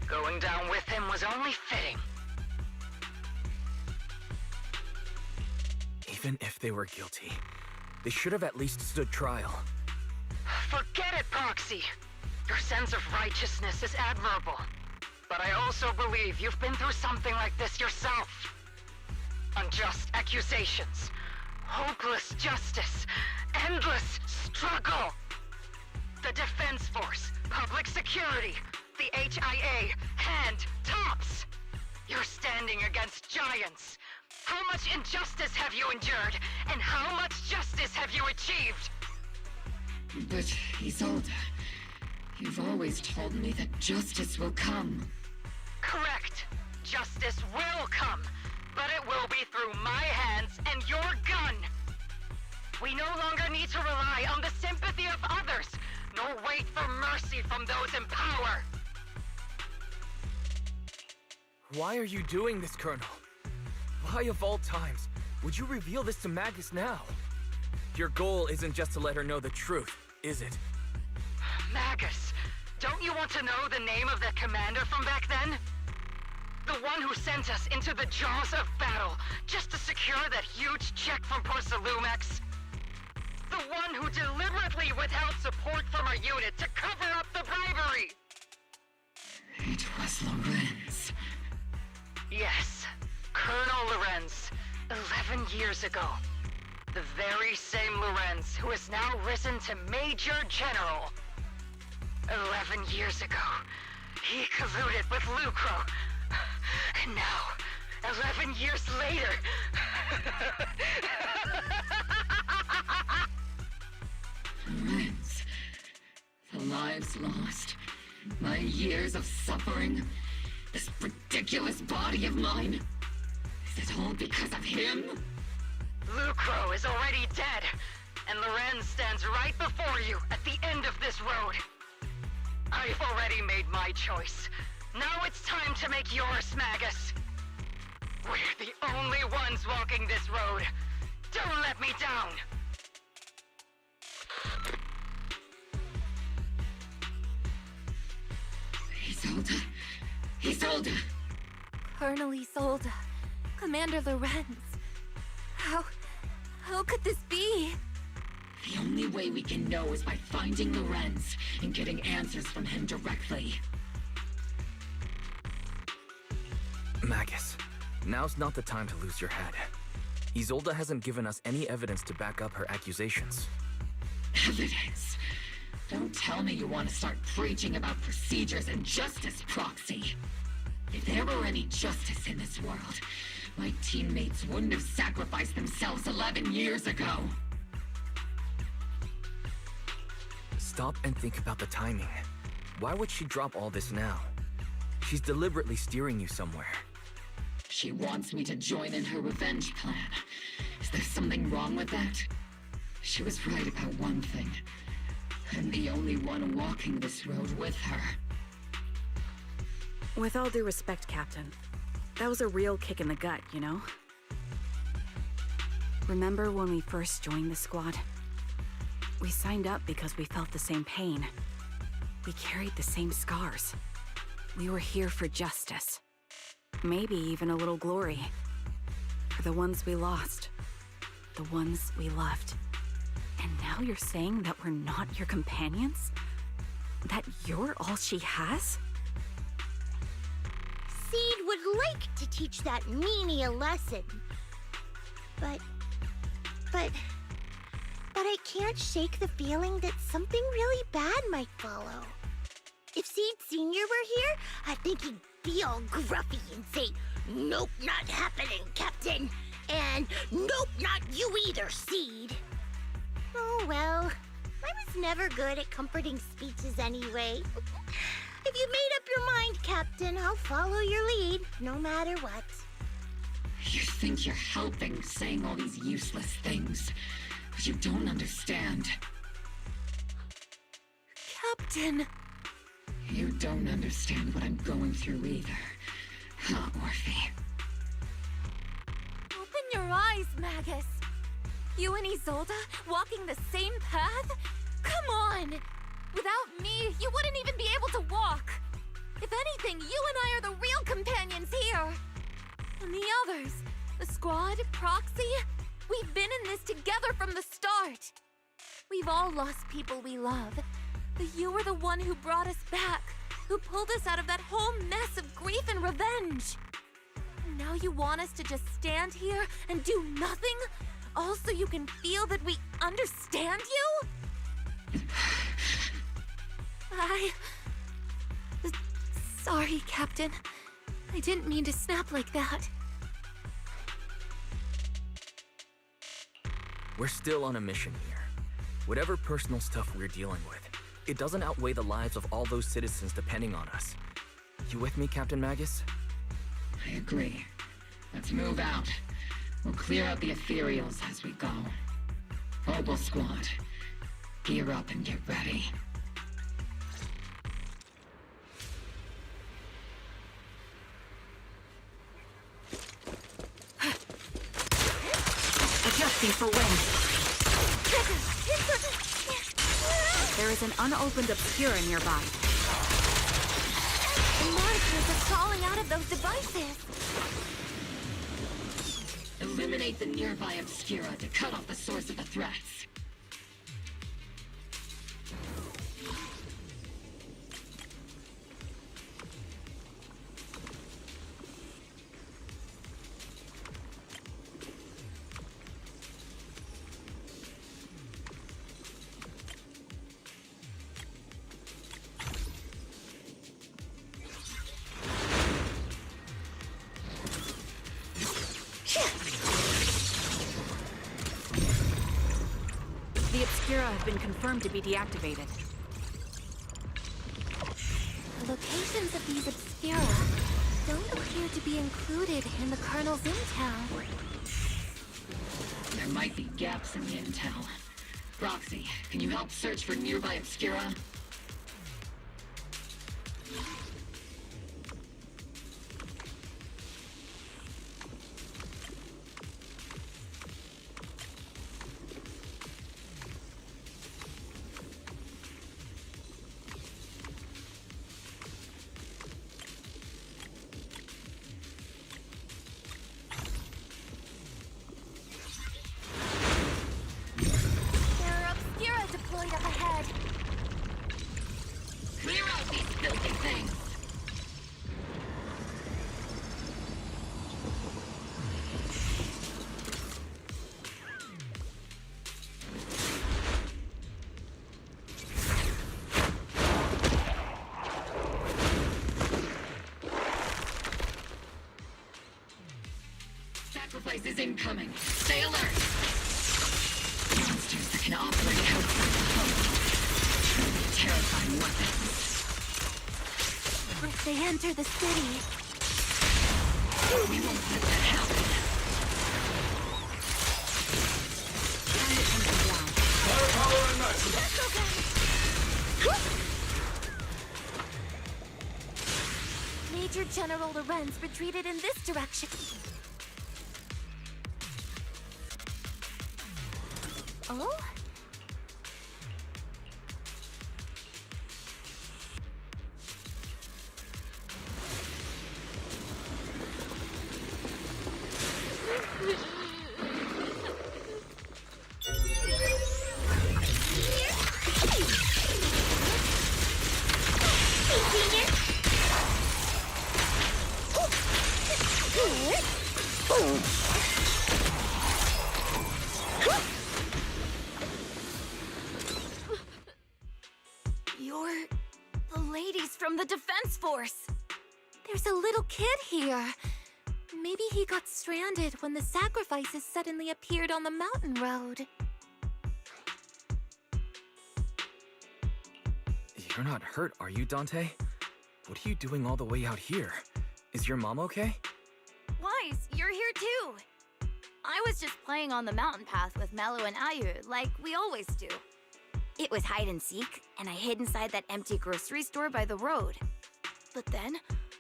Going down with him was only fitting. Even if they were guilty, they should have at least stood trial. Forget it, Proxy. Your sense of righteousness is admirable. But I also believe you've been through something like this yourself. Unjust accusations, hopeless justice, endless struggle. The Defense Force, public security, the HIA, and TOPS. You're standing against giants. How much injustice have you endured, and how much justice have you achieved? But, Isolde, you've always told me that justice will come. Correct. Justice will come, but it will be through my hands and your gun. We no longer need to rely on the sympathy of others, nor wait for mercy from those in power. Why are you doing this, Colonel? Why of all times would you reveal this to Magus now? Your goal isn't just to let her know the truth, is it? Magus, don't you want to know the name of that commander from back then? The one who sent us into the jaws of battle just to secure that huge check from Porsalumex? The one who deliberately withheld support from our unit to cover up the bribery! It was Lorenz. Yes, Colonel Lorenz, 11 years ago. The very same Lorenz who has now risen to Major General. 11 years ago, he colluded with Lucro. And now, 11 years later... Lorenz, the lives lost, my years of suffering, this ridiculous body of mine. Is it all because of him? Lucro is already dead, and Lorenz stands right before you at the end of this road. I've already made my choice. Now it's time to make yours, Magus. We're the only ones walking this road. Don't let me down. Isolde. Isolde. Colonel Isolde. Commander Lorenz. How could this be? The only way we can know is by finding Lorenz and getting answers from him directly. Magus, now's not the time to lose your head. Isolde hasn't given us any evidence to back up her accusations. Evidence? Don't tell me you want to start preaching about procedures and justice, Proxy. If there were any justice in this world, my teammates wouldn't have sacrificed themselves 11 years ago. Stop and think about the timing. Why would she drop all this now? She's deliberately steering you somewhere. She wants me to join in her revenge plan. Is there something wrong with that? She was right about one thing. I'm the only one walking this road with her. With all due respect, Captain, that was a real kick in the gut, you know? Remember when we first joined the squad? We signed up because we felt the same pain. We carried the same scars. We were here for justice. Maybe even a little glory. For the ones we lost. The ones we loved. And now you're saying that we're not your companions? That you're all she has? Seed would like to teach that meanie a lesson. But I can't shake the feeling that something really bad might follow. If Seed Sr. were here, I think he'd be all gruffy and say, "Nope, not happening, Captain." And "Nope, not you either, Seed." Oh well, I was never good at comforting speeches anyway. If you made up your mind, Captain, I'll follow your lead, no matter what. You think you're helping saying all these useless things, but you don't understand. Captain! You don't understand what I'm going through either, huh, Orphe? Open your eyes, Magus! You and Isolde walking the same path? Come on! Without me, you wouldn't even be able to walk! If anything, you and I are the real companions here! And the others, the squad, Proxy, we've been in this together from the start! We've all lost people we love, but you were the one who brought us back, who pulled us out of that whole mess of grief and revenge! And now you want us to just stand here and do nothing? All so you can feel that we understand you? Sorry, Captain. I didn't mean to snap like that. We're still on a mission here. Whatever personal stuff we're dealing with, it doesn't outweigh the lives of all those citizens depending on us. You with me, Captain Magus? I agree. Let's move out. We'll clear out the ethereals as we go. Obel Squad, gear up and get ready. Adjusting for wind. There is an unopened Obscura nearby. The monsters are crawling out of those devices. Eliminate the nearby Obscura to cut off the source of the threats. The Obscura have been confirmed to be deactivated. The locations of these Obscura don't appear to be included in the Colonel's intel. There might be gaps in the intel. Roxy, can you help search for nearby Obscura? There are Obscura deployed up ahead. Clear out these filthy things! Sacrifice is incoming. Stay alert! Monsters that can operate outside the home. Truly terrifying weapons. If they enter the city, We won't let that happen. Major General Lorenz retreated in this direction. Oh? You're the ladies from the Defense Force. There's a little kid here. Maybe he got stranded when the sacrifices suddenly appeared on the mountain road. You're not hurt, are you, Dante? What are you doing all the way out here? Is your mom okay? Wise, you're here too. I was just playing on the mountain path with Mallow and Ayu, like we always do. It was hide and seek, and I hid inside that empty grocery store by the road. But then,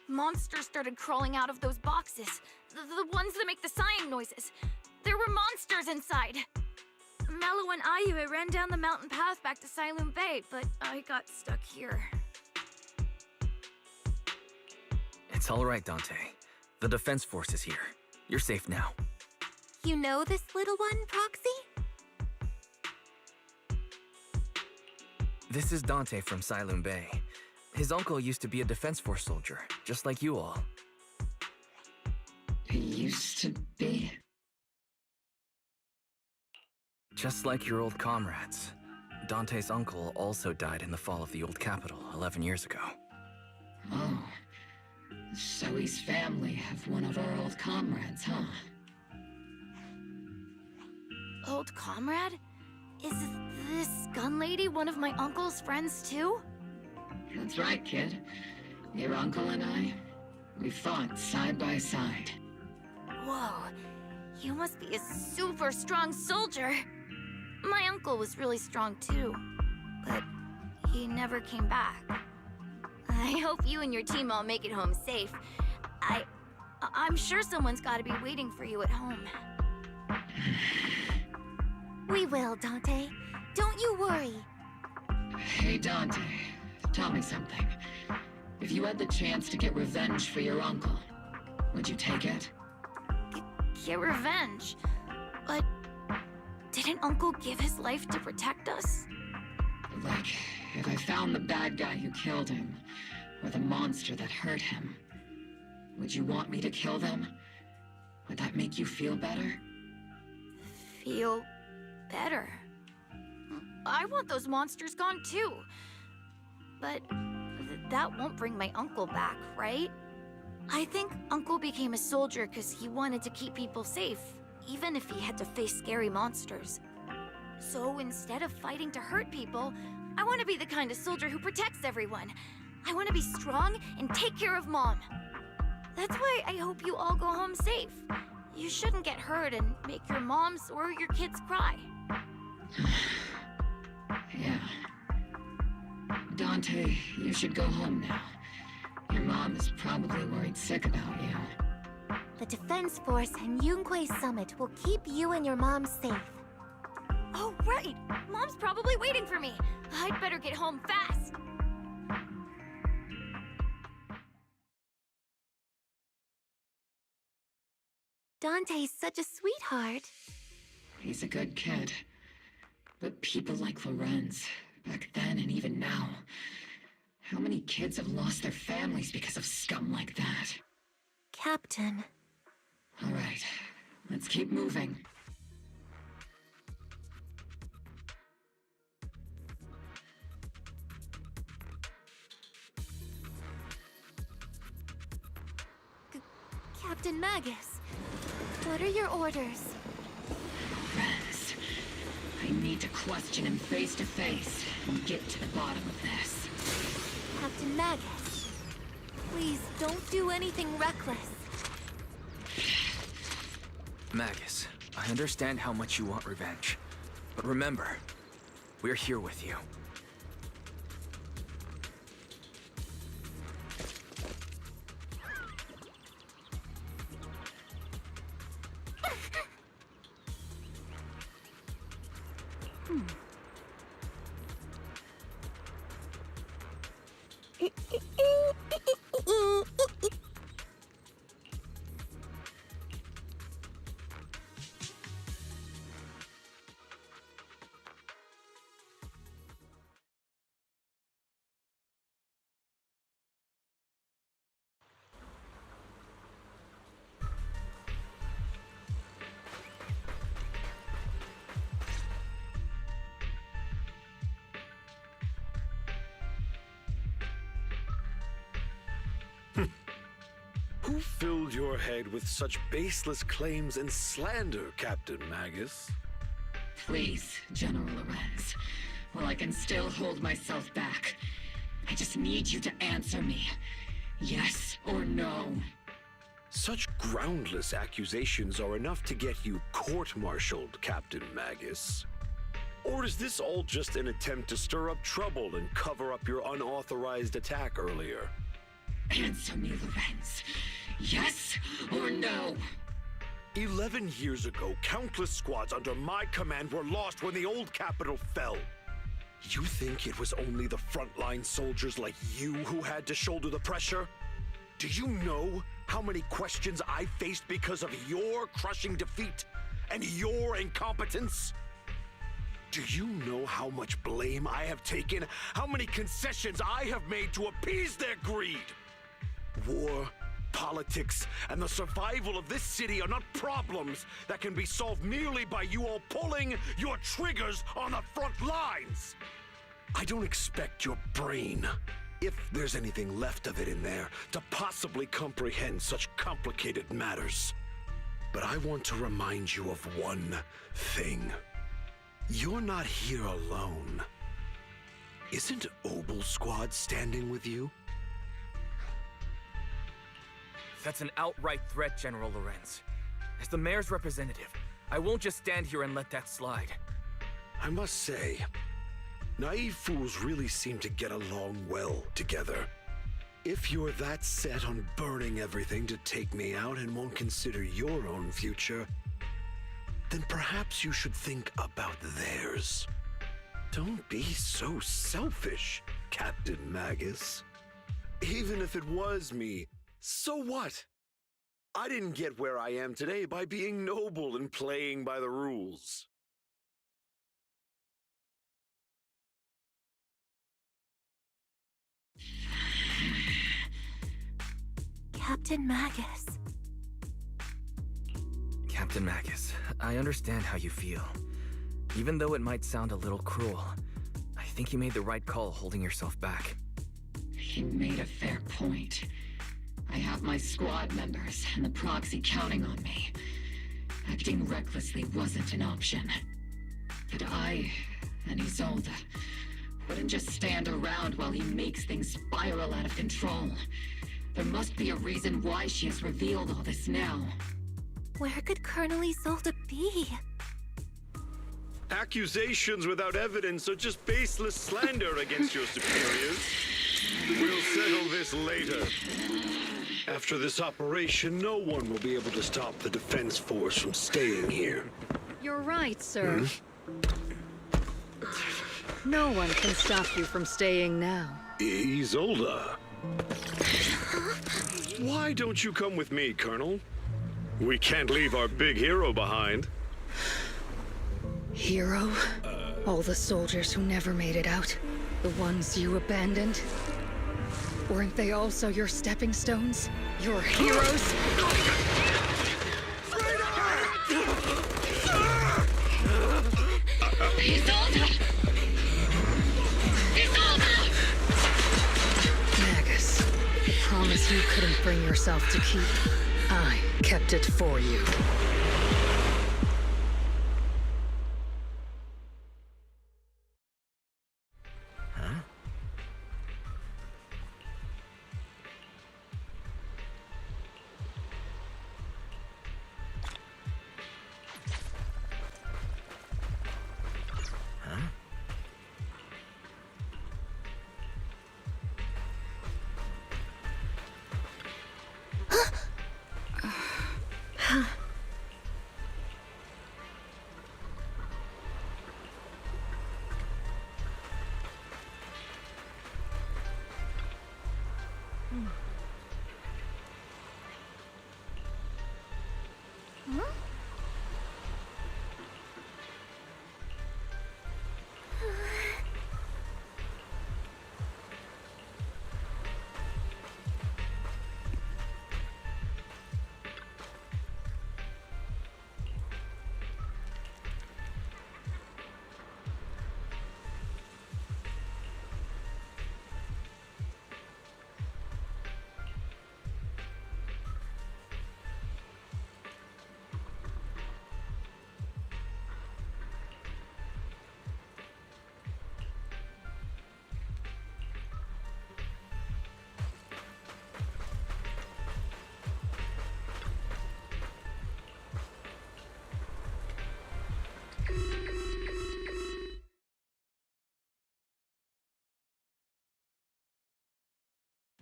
monsters started crawling out of those boxes. The ones that make the sighing noises. There were monsters inside. Mallow and Ayu ran down the mountain path back to Siloon Bay, but I got stuck here. It's all right, Dante. The Defense Force is here. You're safe now. You know this little one, Proxy? This is Dante from Siloon Bay. His uncle used to be a Defense Force soldier, just like you all. He used to be? Just like your old comrades. Dante's uncle also died in the fall of the old capital 11 years ago. Oh. So his family have one of our old comrades, huh? Old comrade? Is this gun lady one of my uncle's friends too? That's right, kid. Your uncle and I, we fought side by side. Whoa, you must be a super strong soldier. My uncle was really strong too, but he never came back. I hope you and your team all make it home safe. I'm sure someone's gotta be waiting for you at home. We will, Dante. Don't you worry. Hey, Dante. Tell me something. If you had the chance to get revenge for your uncle, would you take it? Get revenge? But didn't Uncle give his life to protect us? Like, if I found the bad guy who killed him, or the monster that hurt him, would you want me to kill them? Would that make you feel better? Feel better? I want those monsters gone too. But that won't bring my uncle back, right? I think Uncle became a soldier because he wanted to keep people safe, even if he had to face scary monsters. So instead of fighting to hurt people, I want to be the kind of soldier who protects everyone. I want to be strong and take care of Mom. That's why I hope you all go home safe. You shouldn't get hurt and make your moms or your kids cry. Yeah. Dante, you should go home now. Your mom is probably worried sick about you. The Defense Force and Yunque Summit will keep you and your mom safe. Oh, right! Mom's probably waiting for me. I'd better get home fast. Dante's such a sweetheart. He's a good kid. But people like Lorenz, back then and even now, how many kids have lost their families because of scum like that? Captain. All right, let's keep moving. Captain Magus, what are your orders? Lorenz, I need to question him face to face and get to the bottom of this. Captain Magus, please don't do anything reckless. Magus, I understand how much you want revenge. But remember, we're here with you. Who filled your head with such baseless claims and slander, Captain Magus? Please, General Lorenz. While I can still hold myself back, I just need you to answer me. Yes or no? Such groundless accusations are enough to get you court-martialed, Captain Magus. Or is this all just an attempt to stir up trouble and cover up your unauthorized attack earlier? Answer me, Lorenz. Yes or no? 11 years ago, countless squads under my command were lost when the old capital fell. You think it was only the frontline soldiers like you who had to shoulder the pressure? Do you know how many questions I faced because of your crushing defeat and your incompetence? Do you know how much blame I have taken? How many concessions I have made to appease their greed? War, politics, and the survival of this city are not problems that can be solved merely by you all pulling your triggers on the front lines. I don't expect your brain, if there's anything left of it in there, to possibly comprehend such complicated matters. But I want to remind you of one thing. You're not here alone. Isn't Obel Squad standing with you? That's an outright threat, General Lorenz. As the mayor's representative, I won't just stand here and let that slide. I must say, naive fools really seem to get along well together. If you're that set on burning everything to take me out and won't consider your own future, then perhaps you should think about theirs. Don't be so selfish, Captain Magus. Even if it was me, so what? I didn't get where I am today by being noble and playing by the rules. Captain Magus. Captain Magus, I understand how you feel. Even though it might sound a little cruel, I think you made the right call holding yourself back. He made a fair point. I have my squad members and the proxy counting on me. Acting recklessly wasn't an option. But I and Isolde wouldn't just stand around while he makes things spiral out of control. There must be a reason why she has revealed all this now. Where could Colonel Isolde be? Accusations without evidence are just baseless slander against your superiors. We'll settle this later. After this operation, no one will be able to stop the Defense Force from staying here. You're right, sir. No one can stop you from staying now. Isolde. Why don't you come with me, Colonel? We can't leave our big hero behind. Hero? All the soldiers who never made it out? The ones you abandoned? Weren't they also your stepping stones? Your heroes? Isolde! Isolde! Magus, the promise you couldn't bring yourself to keep. I kept it for you.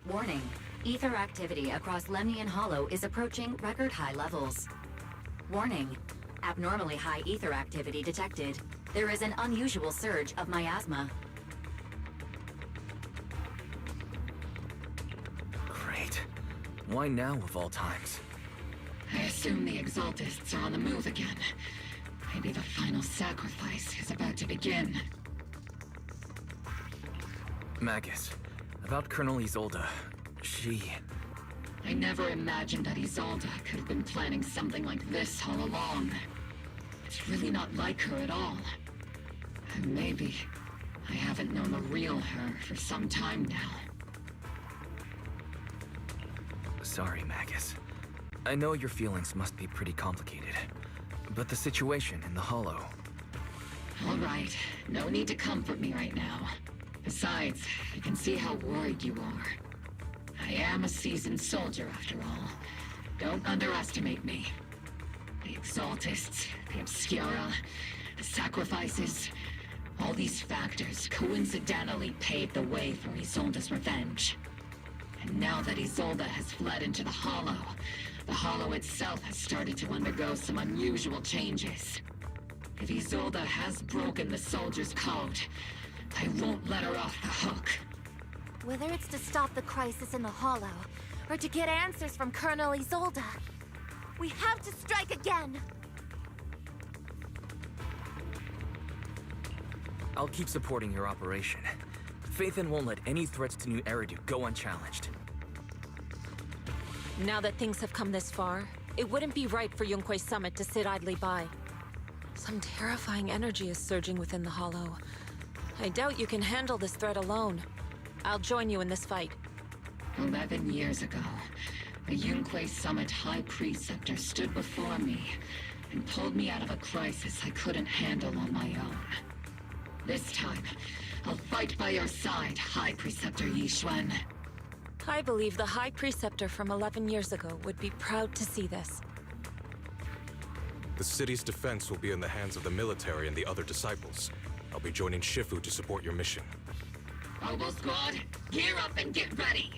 Warning. Ether activity across Lemnian Hollow is approaching record high levels. Warning. Abnormally high ether activity detected. There is an unusual surge of miasma. Great. Why now of all times? I assume the Exaltists are on the move again. Maybe the final sacrifice is about to begin. Magus, about Colonel Isolde. I never imagined that Isolde could have been planning something like this all along. It's really not like her at all. And maybe I haven't known the real her for some time now. Sorry, Magus. I know your feelings must be pretty complicated, but the situation in the Hollow... All right, no need to comfort me right now. Besides, I can see how worried you are. I am a seasoned soldier, after all. Don't underestimate me. The Exaltists, the Obscura, the sacrifices, all these factors coincidentally paved the way for Isolde's revenge. And now that Isolde has fled into the Hollow itself has started to undergo some unusual changes. If Isolde has broken the soldier's code, I won't let her off the hook. Whether it's to stop the crisis in the Hollow, or to get answers from Colonel Isolde, we have to strike again! I'll keep supporting your operation. Phaethon won't let any threats to New Eridu go unchallenged. Now that things have come this far, it wouldn't be right for Yunque Summit to sit idly by. Some terrifying energy is surging within the Hollow. I doubt you can handle this threat alone. I'll join you in this fight. 11 years ago, a Yunque Summit High Preceptor stood before me and pulled me out of a crisis I couldn't handle on my own. This time, I'll fight by your side, High Preceptor Yixuan. I believe the High Preceptor from 11 years ago would be proud to see this. The city's defense will be in the hands of the military and the other disciples. I'll be joining Shifu to support your mission. Oboe Squad, gear up and get ready!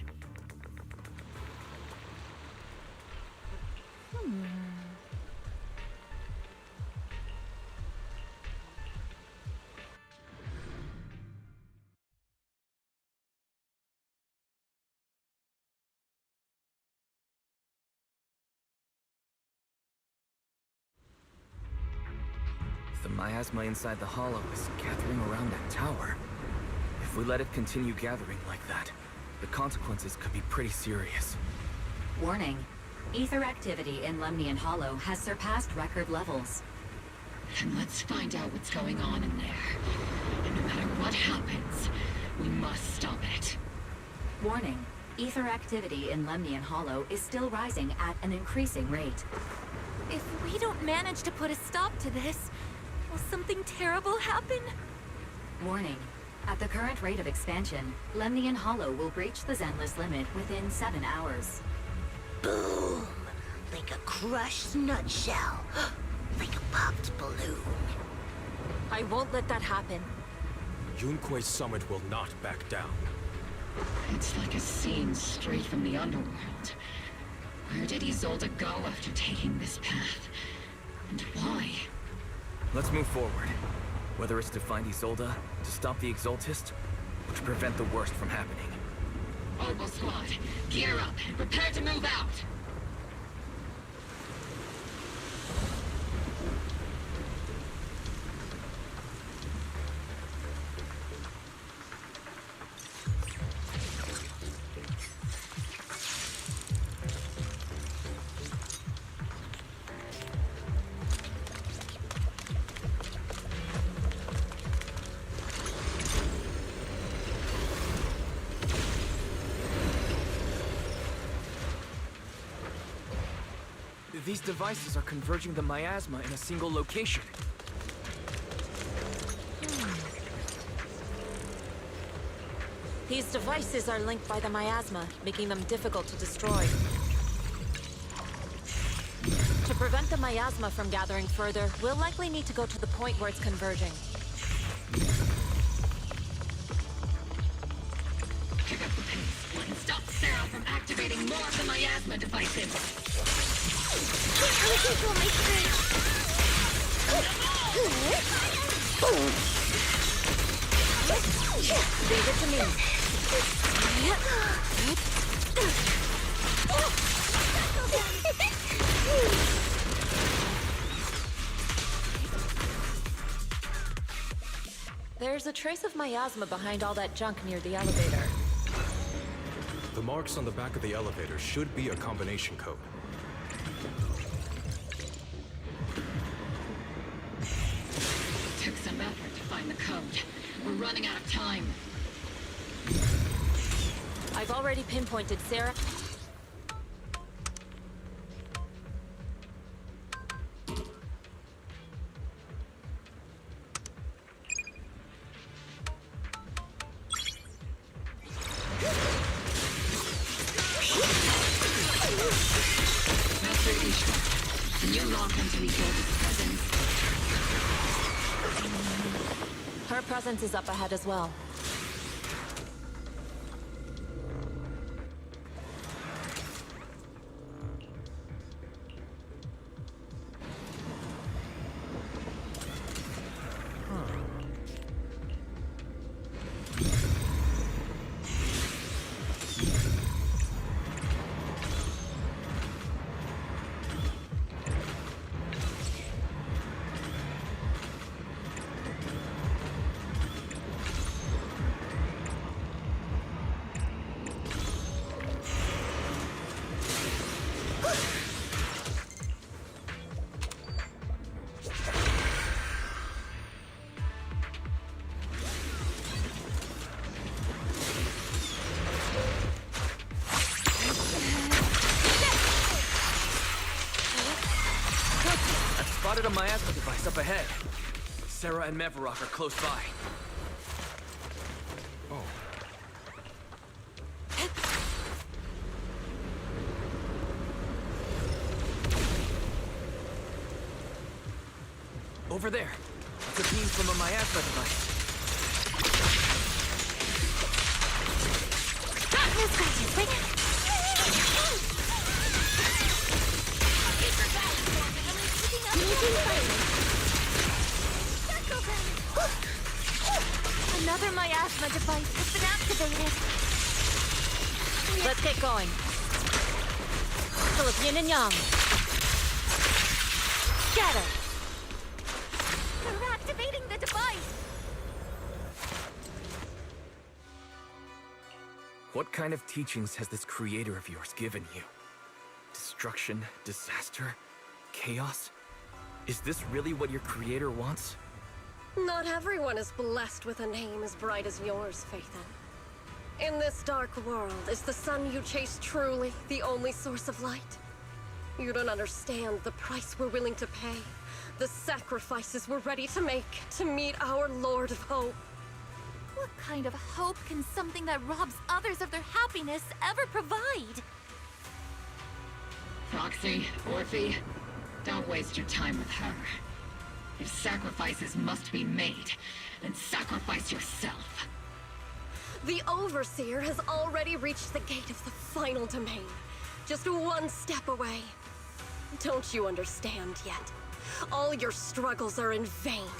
The miasma inside the Hollow is gathering around that tower. If we let it continue gathering like that, the consequences could be pretty serious. Warning. Ether activity in Lemnian Hollow has surpassed record levels. Then let's find out what's going on in there. And no matter what happens, we must stop it. Warning. Ether activity in Lemnian Hollow is still rising at an increasing rate. If we don't manage to put a stop to this, will something terrible happen? Warning. At the current rate of expansion, Lemnian Hollow will breach the Zenless limit within 7 hours. Boom! Like a crushed nutshell. Like a popped balloon. I won't let that happen. Yunque Summit will not back down. It's like a scene straight from the underworld. Where did Isolde go after taking this path? And why? Let's move forward. Whether it's to find Isolde, to stop the Exaltist, or to prevent the worst from happening. Oboe Squad, gear up and prepare to move out! These devices are converging the miasma in a single location. These devices are linked by the miasma, making them difficult to destroy. To prevent the miasma from gathering further, we'll likely need to go to the point where it's converging. Pick up the pace and stop Sarah from activating more of the miasma devices! Can't really control my strength. Leave it to me. There's a trace of miasma behind all that junk near the elevator. The marks on the back of the elevator should be a combination code. Took some effort to find the code. We're running out of time. I've already pinpointed Sarah. Master Ishwa, can you log into Isolde's presence? Her presence is up ahead as well. spotted a miasma device up ahead. Sarah and Mevarok are close by. Oh. Over there. It's a beam from a miasma device. Another miasma device has been activated. Let's get going. Philip, yin and yang. Scatter. They're activating the device. What kind of teachings has this creator of yours given you? Destruction, disaster, chaos? Is this really what your creator wants? Not everyone is blessed with a name as bright as yours, Phaethon. In this dark world, is the sun you chase truly the only source of light? You don't understand the price we're willing to pay, the sacrifices we're ready to make to meet our Lord of Hope. What kind of hope can something that robs others of their happiness ever provide? Proxy, Orphe, don't waste your time with her. If sacrifices must be made, then sacrifice yourself. The Overseer has already reached the gate of the final domain, just one step away. Don't you understand yet? All your struggles are in vain.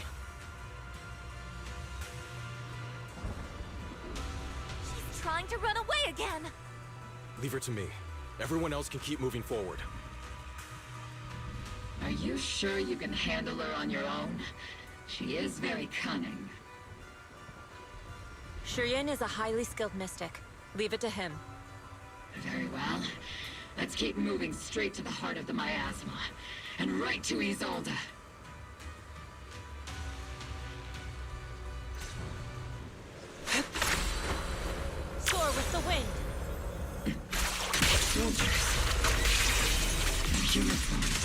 She's trying to run away again! Leave her to me. Everyone else can keep moving forward. Are you sure you can handle her on your own? She is very cunning. Shurian is a highly skilled mystic. Leave it to him. Very well. Let's keep moving straight to the heart of the miasma, and right to Isolde. Soar with the wind! Soldiers. Their uniforms.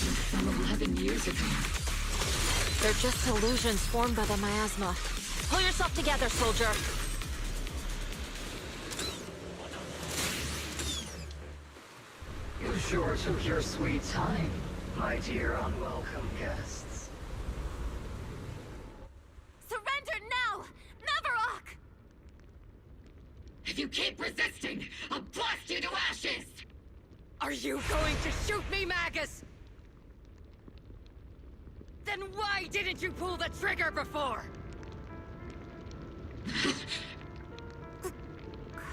From 11 years ago. They're just illusions formed by the miasma. Pull yourself together, soldier! You sure took your sweet time, my dear unwelcome guests. Surrender now! Mevarok! If you keep resisting, I'll blast you to ashes! Are you going to shoot me, Magus? Then why didn't you pull the trigger before?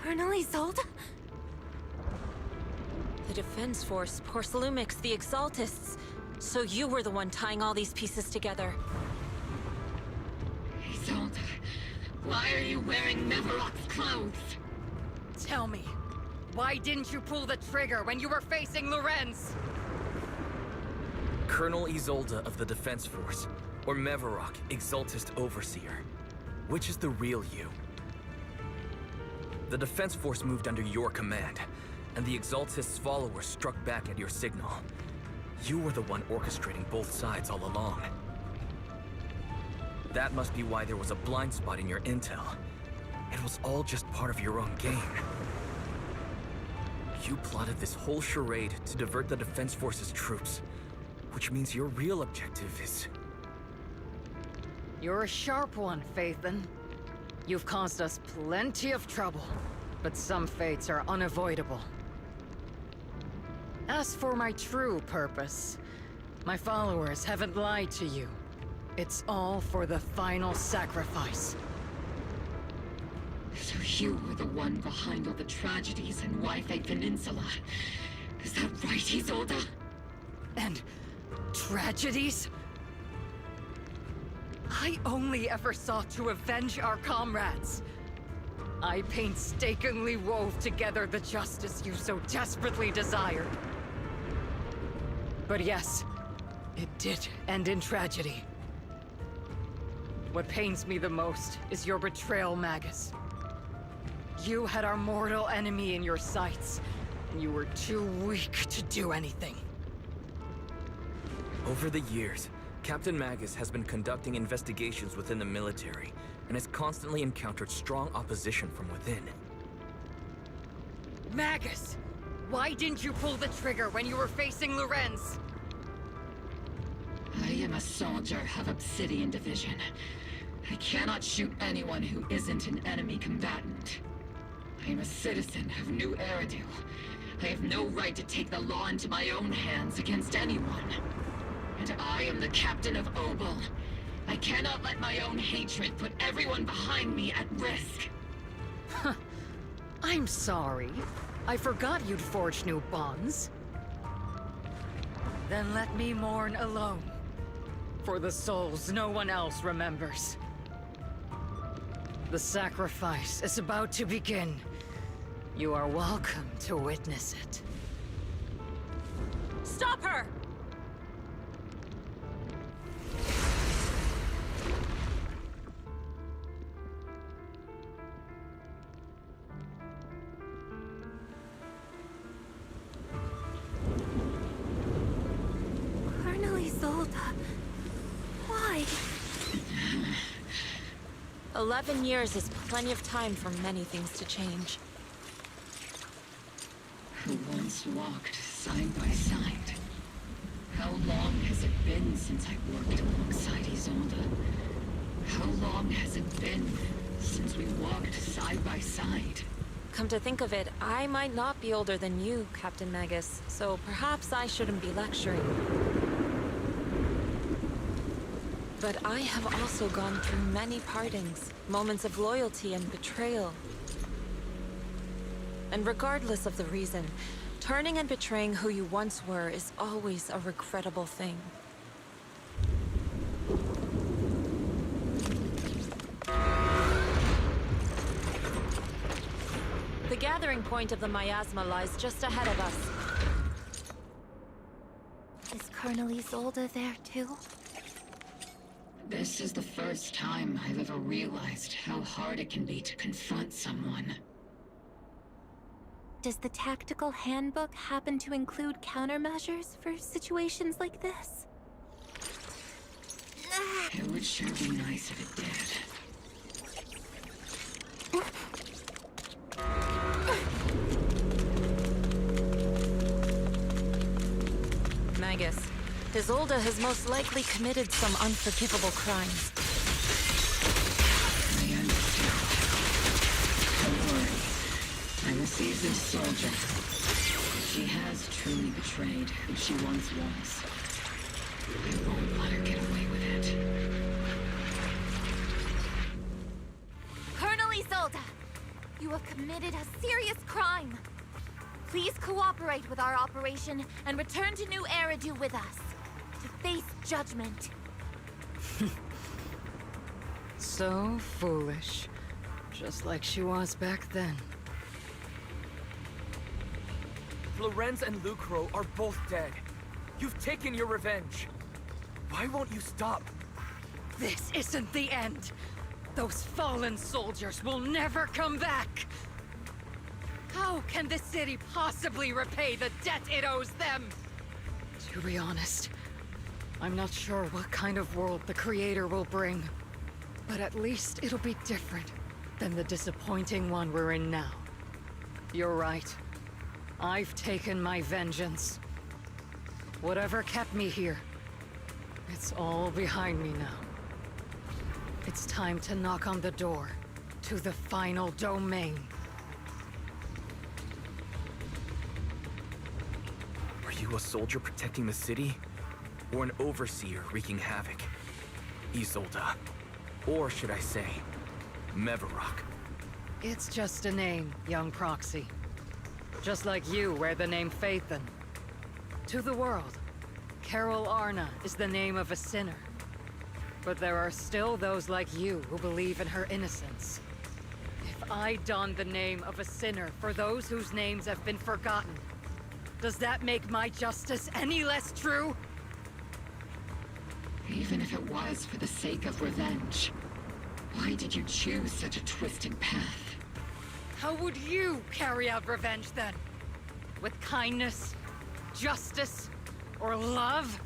Colonel Isolde? The Defense Force, Porcelumix, the Exaltists. So you were the one tying all these pieces together. Isolde, why are you wearing Mevarok's clothes? Tell me, why didn't you pull the trigger when you were facing Lorenz? Colonel Isolde of the Defense Force, or Mevarok, Exaltist Overseer. Which is the real you? The Defense Force moved under your command, and the Exaltist's followers struck back at your signal. You were the one orchestrating both sides all along. That must be why there was a blind spot in your intel. It was all just part of your own game. You plotted this whole charade to divert the Defense Force's troops, which means your real objective is... You're a sharp one, Phaethon. You've caused us plenty of trouble, but some fates are unavoidable. As for my true purpose, my followers haven't lied to you. It's all for the final sacrifice. So you were the one behind all the tragedies in Yfei Peninsula. Is that right, Isolde? And tragedies? I only ever sought to avenge our comrades. I painstakingly wove together the justice you so desperately desired. But yes, it did end in tragedy. What pains me the most is your betrayal, Magus. You had our mortal enemy in your sights, and you were too weak to do anything. Over the years, Captain Magus has been conducting investigations within the military and has constantly encountered strong opposition from within. Magus! Why didn't you pull the trigger when you were facing Lorenz? I am a soldier of Obsidian Division. I cannot shoot anyone who isn't an enemy combatant. I am a citizen of New Eridu. I have no right to take the law into my own hands against anyone. And I am the captain of Obel. I cannot let my own hatred put everyone behind me at risk. I'm sorry. I forgot you'd forged new bonds. Then let me mourn alone. For the souls no one else remembers. The sacrifice is about to begin. You are welcome to witness it. Stop her! Colonel Isolde. Why? 11 years is plenty of time for many things to change. Who once walked side by side. How long has it been since I worked alongside Isolde? How long has it been since we walked side by side? Come to think of it, I might not be older than you, Captain Magus, so perhaps I shouldn't be lecturing. But I have also gone through many partings, moments of loyalty and betrayal. And regardless of the reason, turning and betraying who you once were is always a regrettable thing. The gathering point of the miasma lies just ahead of us. Is Colonel Isolde there too? This is the first time I've ever realized how hard it can be to confront someone. Does the tactical handbook happen to include countermeasures for situations like this? It would sure be nice if it did. Magus, Isolde has most likely committed some unforgivable crimes. I understand. Don't worry. I'm a seasoned soldier. She has truly betrayed who she once was. I won't let her get away with it. Colonel Isolde! You have committed a serious crime. Please cooperate with our operation and return to New Eridu with us to face judgment. So foolish. Just like she was back then. Lorenz and Lucro are both dead. You've taken your revenge. Why won't you stop? This isn't the end. Those fallen soldiers will never come back. How can the city possibly repay the debt it owes them? To be honest, I'm not sure what kind of world the Creator will bring. But at least it'll be different than the disappointing one we're in now. You're right. I've taken my vengeance. Whatever kept me here, it's all behind me now. It's time to knock on the door to the final domain. Are you a soldier protecting the city? Or an overseer wreaking havoc? Isolde. Or should I say, Mevarok? It's just a name, young Proxy. Just like you wear the name Phaethon. To the world, Carol Arna is the name of a sinner. But there are still those like you who believe in her innocence. If I don the name of a sinner for those whose names have been forgotten, does that make my justice any less true? Even if it was for the sake of revenge, why did you choose such a twisted path? How would you carry out revenge then? With kindness, justice, or love?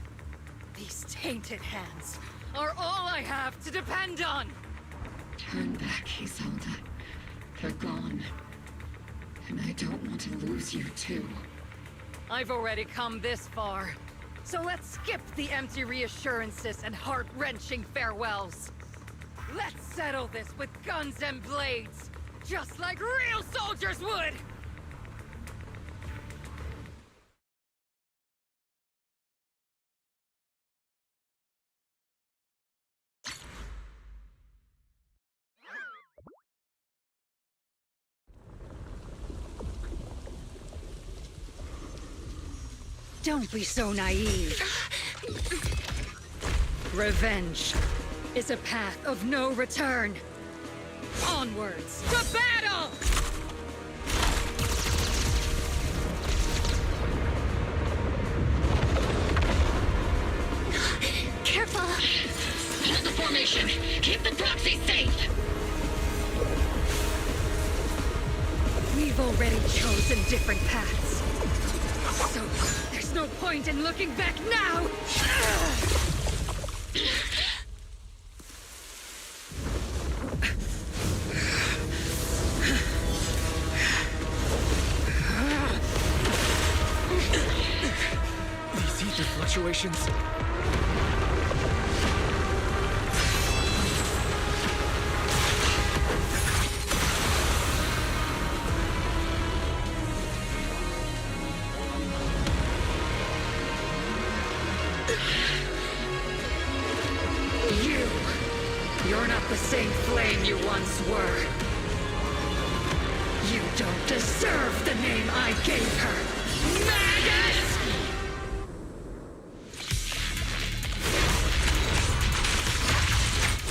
These tainted hands are all I have to depend on! Turn back, Isolde. They're gone. And I don't want to lose you, too. I've already come this far. So let's skip the empty reassurances and heart-wrenching farewells. Let's settle this with guns and blades, just like real soldiers would! Don't be so naive. Revenge is a path of no return. Onwards to battle! Careful! Hold the formation! Keep the proxy safe! We've already chosen different paths. So, there's no point in looking back now! These ether fluctuations. You're not the same flame you once were. You don't deserve the name I gave her. Magus!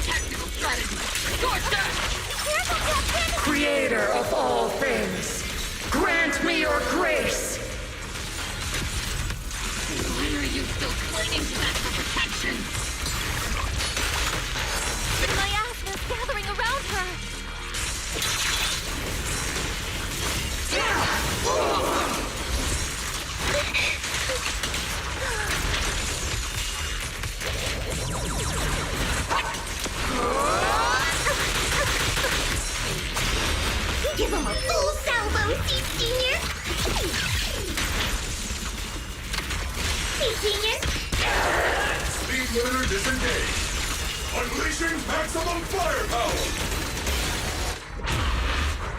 Technical strategy. Scorcher! Creator of all things, grant me your grace! Why are you still clinging to that for protection? Miasma's gathering around her! Give him a full salvo, Steve Senior! Steve Senior! Speed limiter disengaged! Unleashing maximum firepower!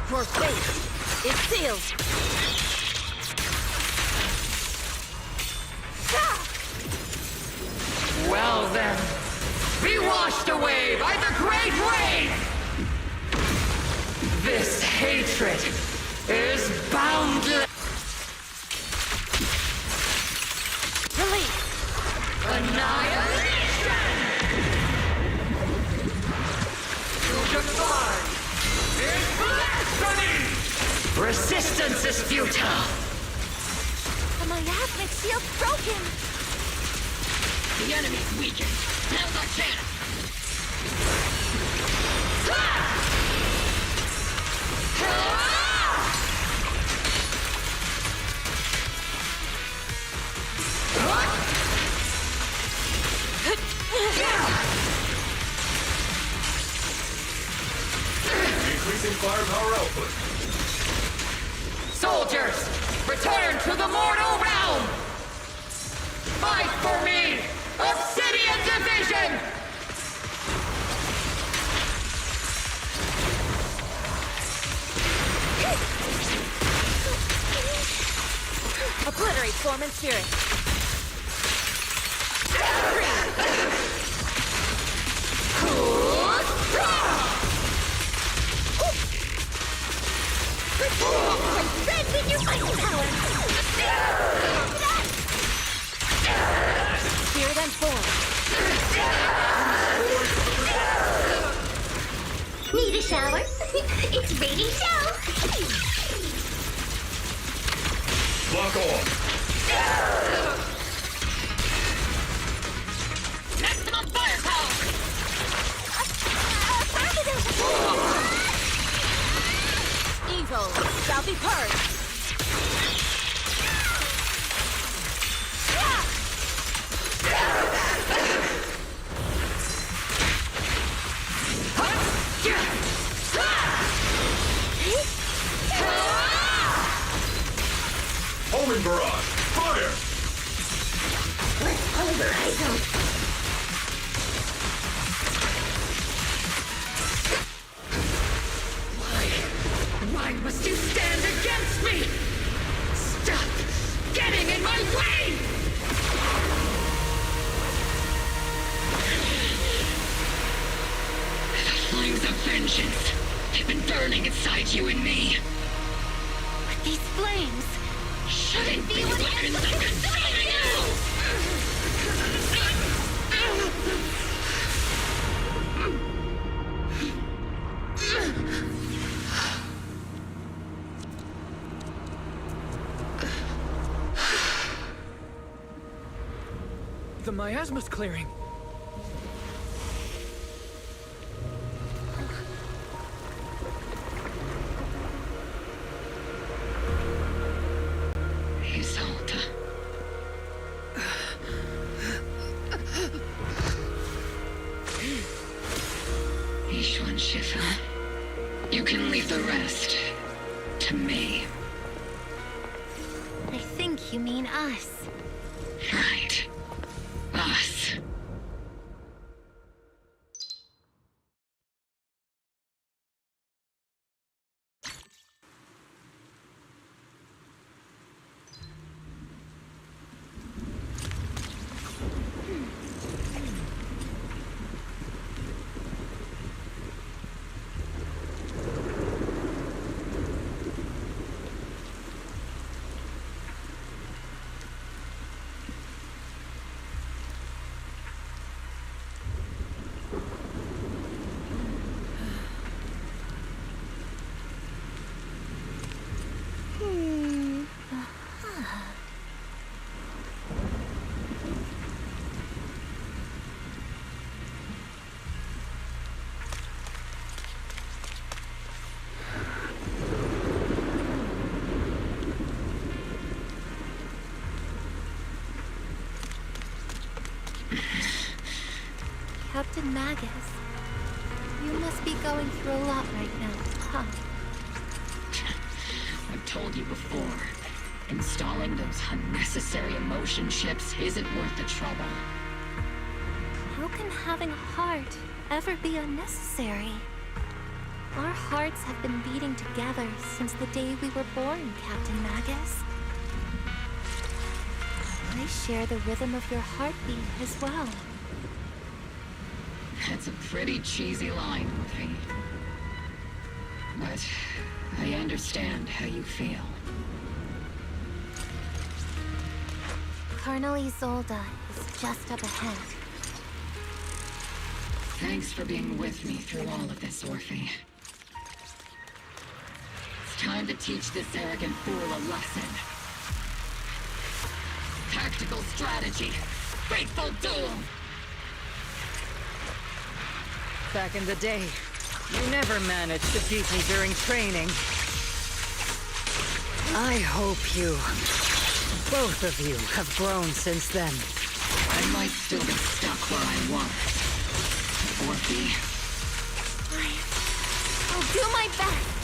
Your fate is sealed. Well then, be washed away by the great rain! This hatred is boundless! Release! Annihilation! To defy is blasphemy! Resistance is futile! The miasmic shield's broken! The enemy's weakened. Now's our chance! Increasing firepower output. Soldiers, return to the mortal realm! Fight for me! Obsidian Division! Obliterate form and spirit. Red with your fighting power! Spirit and form. Need a shower? It's raining show! Lock on! Maximum firepower! Evil shall be purged. Why must you stand against me? Stop getting in my way! The flames of vengeance have been burning inside you and me. But these flames Shouldn't be weapons of consuming The miasma's clearing. Isolde. Ishwan Shifa. You can leave the rest to me. I think you mean us. Right. Us. Captain Magus, you must be going through a lot right now, huh? I've told you before, installing those unnecessary emotion chips isn't worth the trouble. How can having a heart ever be unnecessary? Our hearts have been beating together since the day we were born, Captain Magus. I share the rhythm of your heartbeat as well. That's a pretty cheesy line, Murphy. But I understand how you feel. Colonel Isolde is just up ahead. Thanks for being with me through all of this, Orphe. It's time to teach this arrogant fool a lesson. Tactical strategy. Faithful duel. Back in the day, you never managed to beat me during training. I hope you, both of you, have grown since then. I might still be stuck where I was. Orphe. I'll do my best.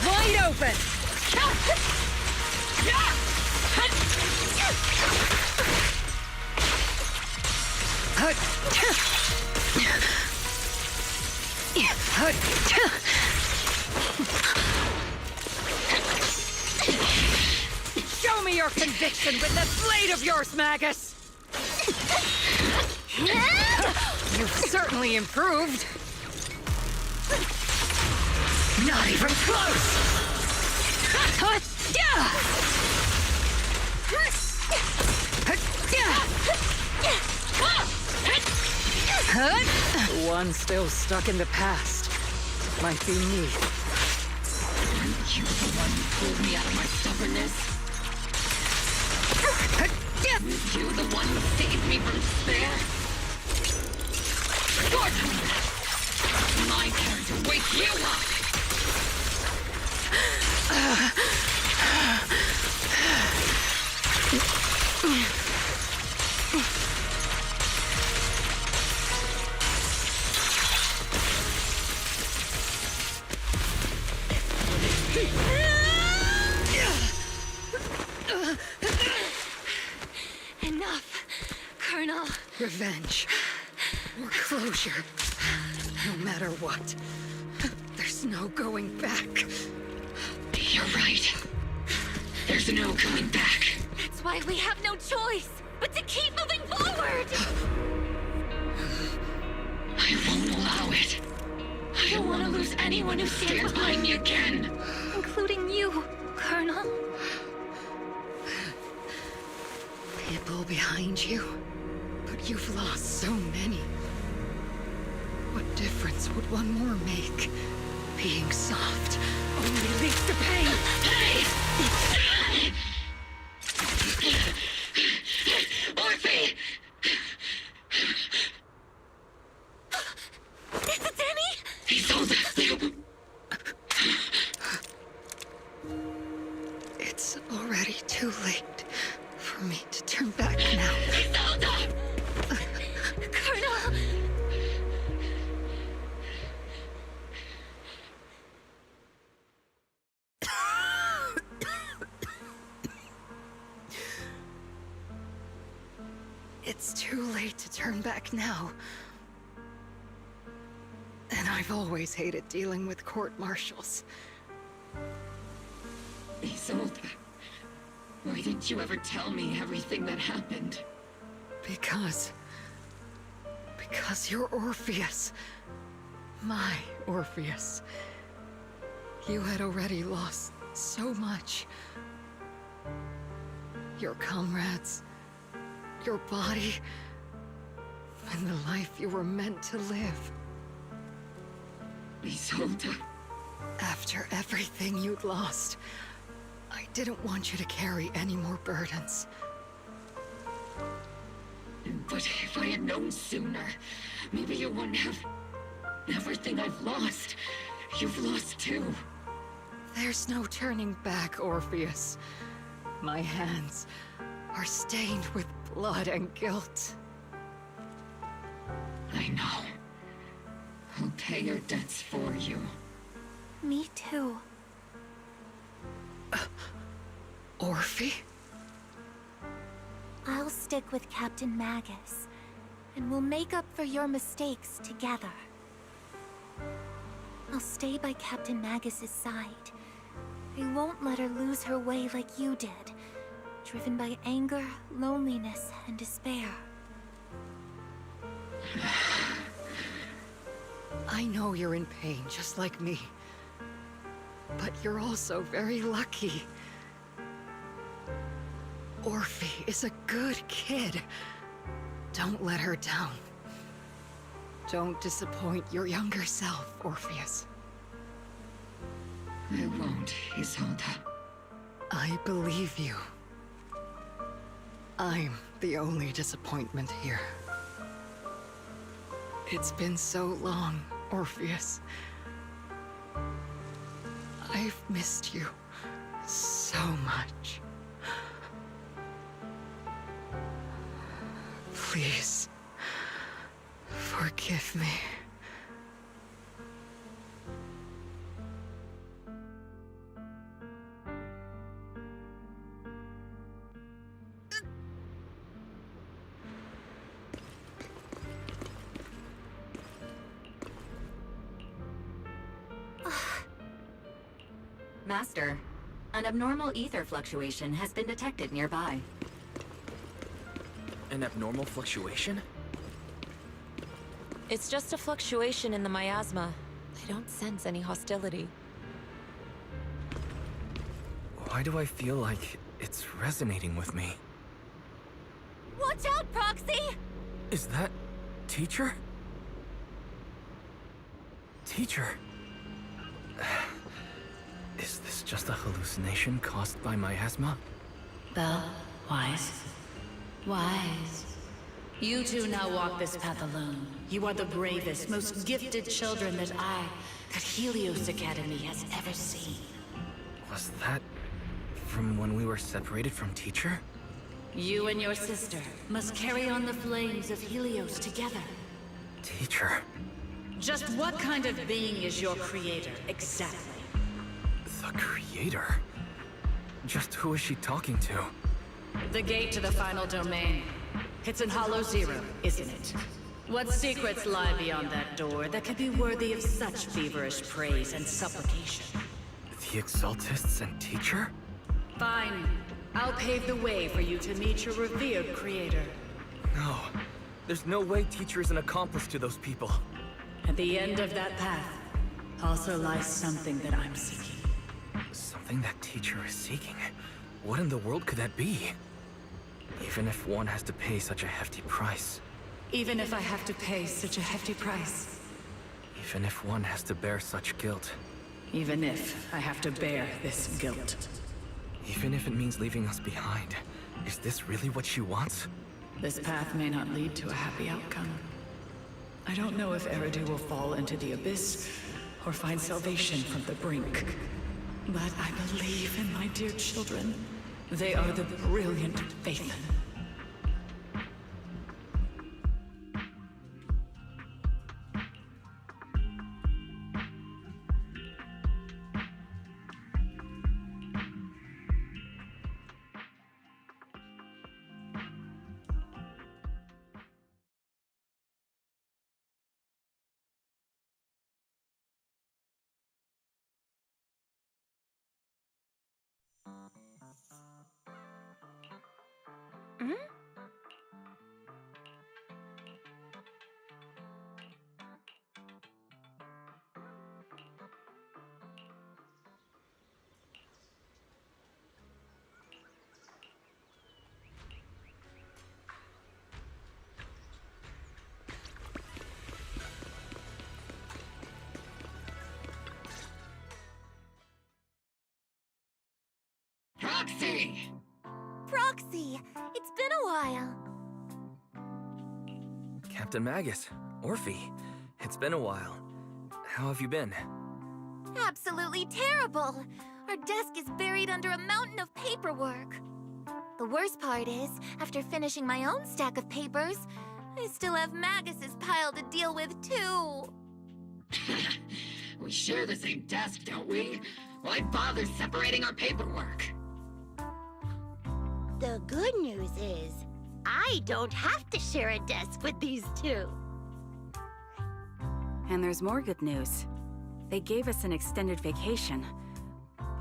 Wide open! Show me your conviction with that blade of yours, Magus! You've certainly improved. Not even close! The one still stuck in the past might be me. Aren't you the one who pulled me out of my stubbornness? Aren't you the one who saved me from despair? Gordon! My turn to wake you up! Revenge. Or closure. No matter what. There's no going back. You're right. There's no going back. That's why we have no choice but to keep moving forward! I won't allow it. I don't want to lose anyone who stands behind me again. Including you, Colonel. People behind you. But you've lost so many. What difference would one more make? Being soft only leads to pain. Hey! Orphe! Is it Danny? He's all the... It's already too late for me to turn back now. Isolde! Colonel! It's too late to turn back now. And I've always hated dealing with court-martials. Isolde, why didn't you ever tell me everything that happened? Because you're Orpheus. My Orpheus. You had already lost so much. Your comrades, your body, and the life you were meant to live. Isolde. After everything you'd lost, I didn't want you to carry any more burdens. But if I had known sooner, maybe you wouldn't have... Everything I've lost, you've lost too. There's no turning back, Orpheus. My hands are stained with blood and guilt. I know. I'll pay your debts for you. Me too. Orphe? I'll stick with Captain Magus, and we'll make up for your mistakes together. I'll stay by Captain Magus's side. I won't let her lose her way like you did, driven by anger, loneliness, and despair. I know you're in pain, just like me. But you're also very lucky. Orphe is a good kid. Don't let her down. Don't disappoint your younger self, Orpheus. I won't, Isolde. I believe you. I'm the only disappointment here. It's been so long, Orpheus. I've missed you so much. Please, forgive me. Master, an abnormal ether fluctuation has been detected nearby. An abnormal fluctuation? It's just a fluctuation in the miasma. I don't sense any hostility. Why do I feel like it's resonating with me? Watch out, Proxy! Is that... Teacher? Teacher? Is this just a hallucination caused by miasma? Belle, Wise. Wise. You two now walk this path alone. You are the bravest, most gifted children that Helios Academy has ever seen. Was that from when we were separated from Teacher? You and your sister must carry on the flames of Helios together. Teacher? Just what kind of being is your creator, exactly? The creator? Just who is she talking to? The gate to the final domain. It's in Hollow Zero, isn't it? What secrets lie beyond that door that could be worthy of such feverish praise and supplication? The Exaltists and Teacher? Fine. I'll pave the way for you to meet your revered creator. No. There's no way Teacher is an accomplice to those people. At the end of that path also lies something that I'm seeking. Something that Teacher is seeking? What in the world could that be? Even if one has to pay such a hefty price. Even if I have to pay such a hefty price. Even if one has to bear such guilt. Even if I have to bear this guilt. Even if it means leaving us behind. Is this really what she wants? This path may not lead to a happy outcome. I don't know if Eridu will fall into the abyss or find salvation from the brink. But I believe in my dear children. They are the brilliant Phaethon. Proxy! Proxy! It's been a while. Captain Magus, Orphe, it's been a while. How have you been? Absolutely terrible! Our desk is buried under a mountain of paperwork. The worst part is, after finishing my own stack of papers, I still have Magus's pile to deal with too. We share the same desk, don't we? Why bother separating our paperwork? The good news is, I don't have to share a desk with these two. And there's more good news. They gave us an extended vacation.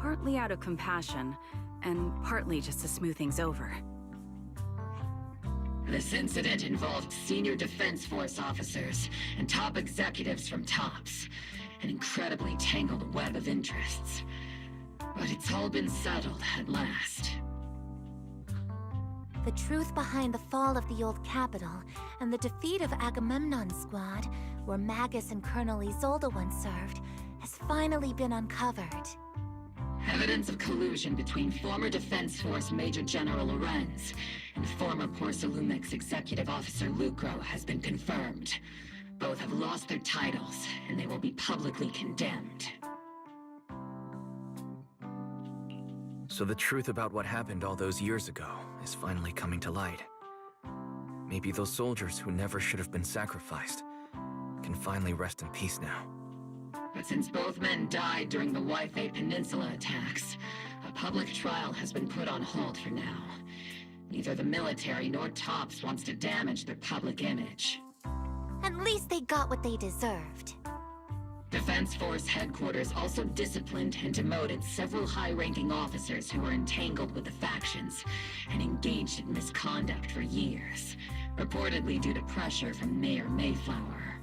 Partly out of compassion, and partly just to smooth things over. This incident involved senior Defense Force officers and top executives from TOPS. An incredibly tangled web of interests. But it's all been settled at last. The truth behind the fall of the old capital and the defeat of Agamemnon's squad, where Magus and Colonel Isolde once served, has finally been uncovered. Evidence of collusion between former Defense Force Major General Lorenz and former Porcelumex Executive Officer Lucro has been confirmed. Both have lost their titles, and they will be publicly condemned. So the truth about what happened all those years ago is finally coming to light. Maybe those soldiers who never should have been sacrificed can finally rest in peace now. But since both men died during the Waifei Peninsula attacks, a public trial has been put on hold for now. Neither the military nor TOPS wants to damage their public image. At least they got what they deserved. Defense Force headquarters also disciplined and demoted several high-ranking officers who were entangled with the factions and engaged in misconduct for years, reportedly due to pressure from Mayor Mayflower.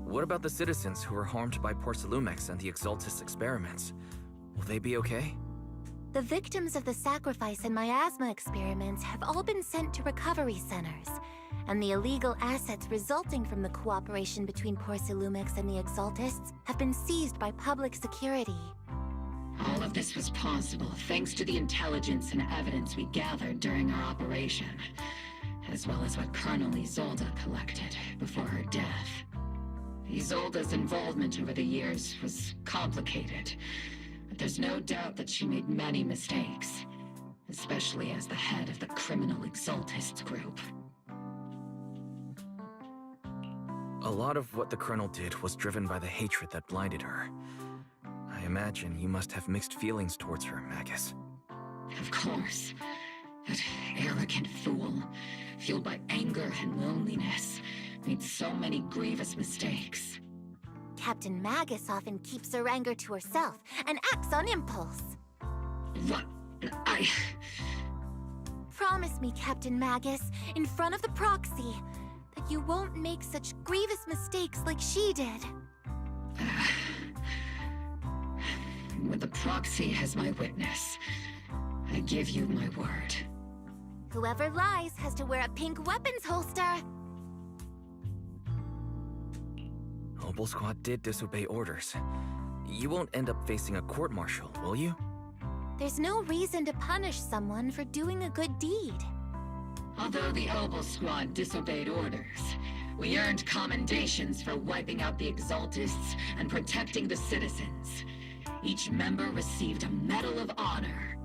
What about the citizens who were harmed by Porcelumex and the Exaltis experiments? Will they be okay? The victims of the sacrifice and miasma experiments have all been sent to recovery centers, and the illegal assets resulting from the cooperation between Porcelumex and the Exaltists have been seized by public security. All of this was possible thanks to the intelligence and evidence we gathered during our operation, as well as what Colonel Isolde collected before her death. Isolde's involvement over the years was complicated, but there's no doubt that she made many mistakes, especially as the head of the criminal Exaltists group. A lot of what the Colonel did was driven by the hatred that blinded her. I imagine you must have mixed feelings towards her, Magus. Of course. That arrogant fool, fueled by anger and loneliness, made so many grievous mistakes. Captain Magus often keeps her anger to herself and acts on impulse. What? Promise me, Captain Magus, in front of the proxy, that you won't make such grievous mistakes like she did. With the proxy as my witness, I give you my word. Whoever lies has to wear a pink weapons holster. Obel Squad did disobey orders. You won't end up facing a court-martial, will you? There's no reason to punish someone for doing a good deed. Although the Obel Squad disobeyed orders, we earned commendations for wiping out the Exaltists and protecting the citizens. Each member received a Medal of Honor.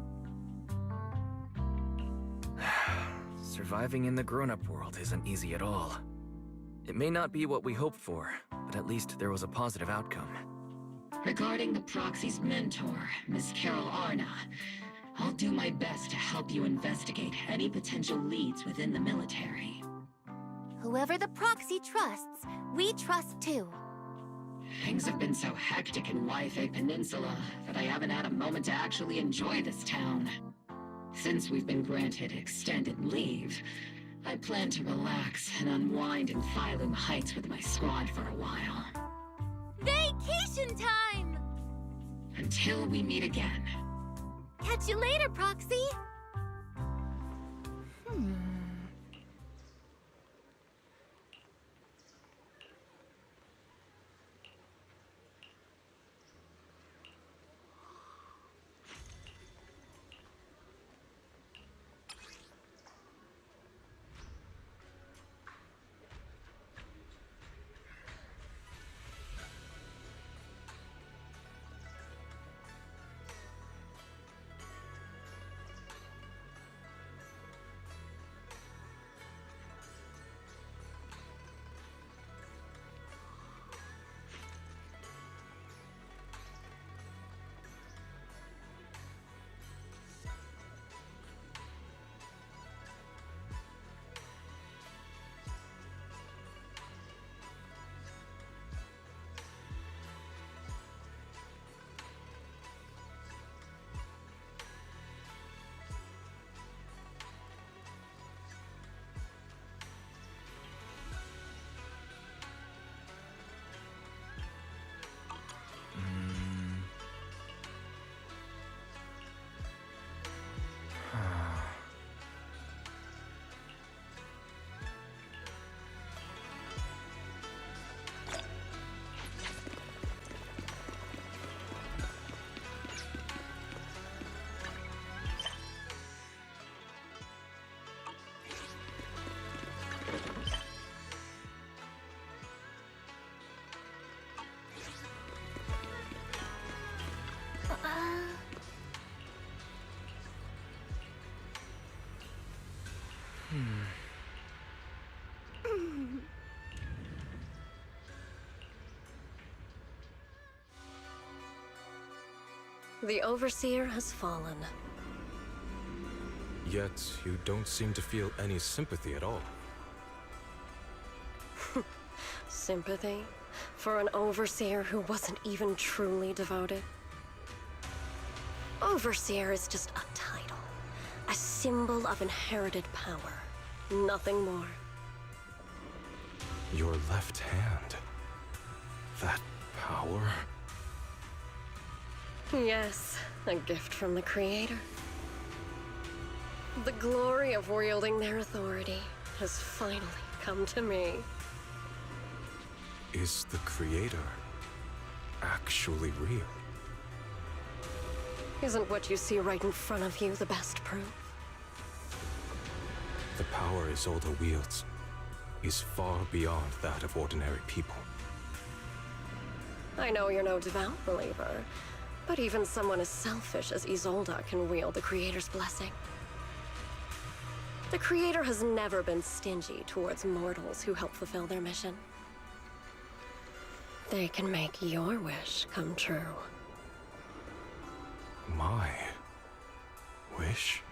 Surviving in the grown-up world isn't easy at all. It may not be what we hoped for, but at least there was a positive outcome. Regarding the Proxy's mentor, Miss Carol Arna, I'll do my best to help you investigate any potential leads within the military. Whoever the proxy trusts, we trust too. Things have been so hectic in Yfei Peninsula that I haven't had a moment to actually enjoy this town. Since we've been granted extended leave, I plan to relax and unwind in Phylum Heights with my squad for a while. Vacation time! Until we meet again. Catch you later, Proxy! The Overseer has fallen. Yet, you don't seem to feel any sympathy at all. Sympathy? For an Overseer who wasn't even truly devoted? Overseer is just a title. A symbol of inherited power. Nothing more. Your left hand. That power? Yes, a gift from the Creator. The glory of wielding their authority has finally come to me. Is the Creator actually real? Isn't what you see right in front of you the best proof? The power Isolde wields is far beyond that of ordinary people. I know you're no devout believer, but even someone as selfish as Isolde can wield the Creator's blessing. The Creator has never been stingy towards mortals who help fulfill their mission. They can make your wish come true. My wish?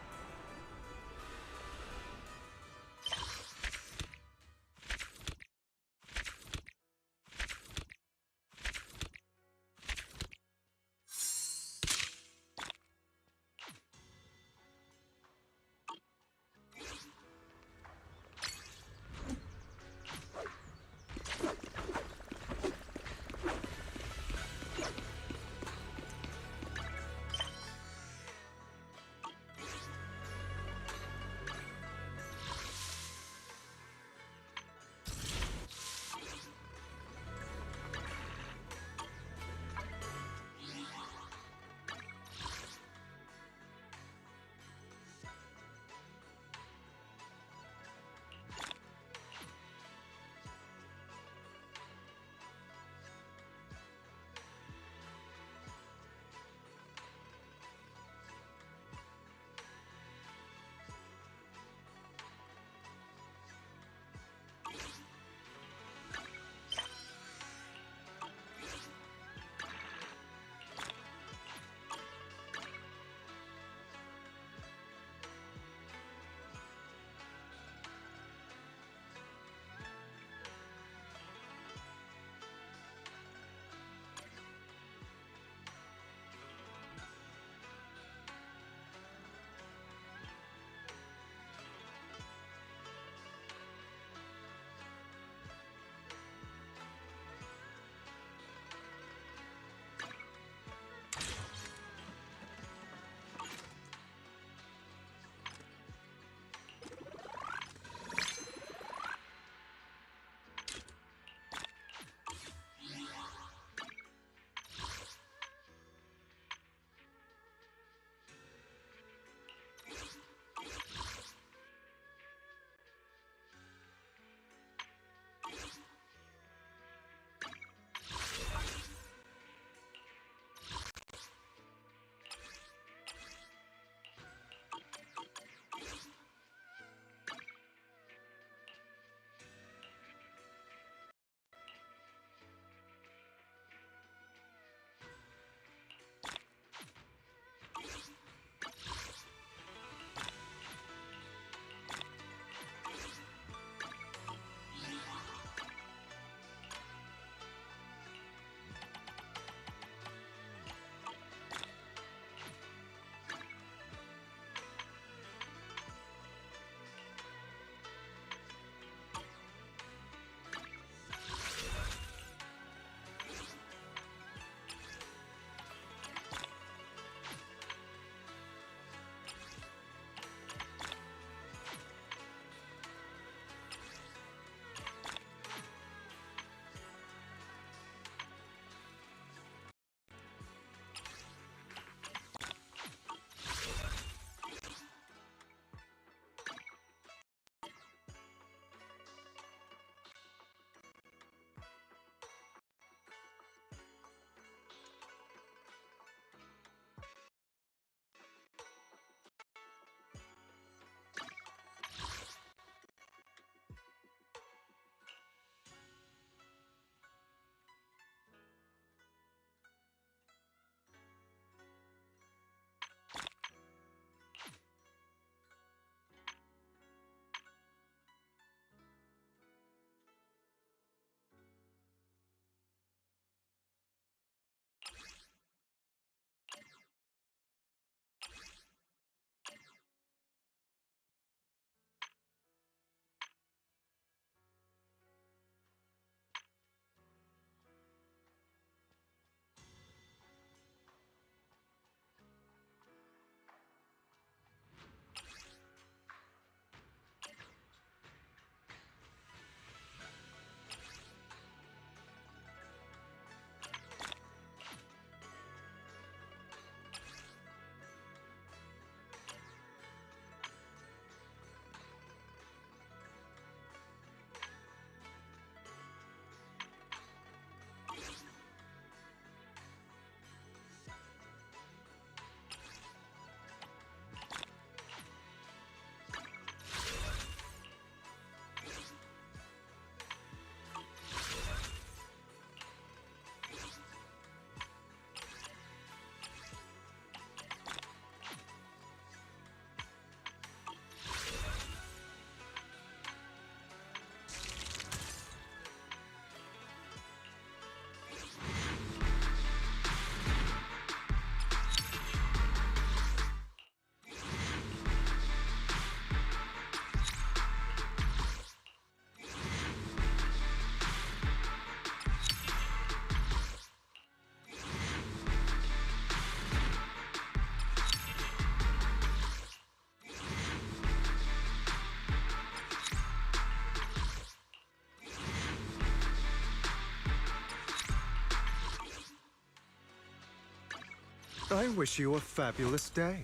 I wish you a fabulous day.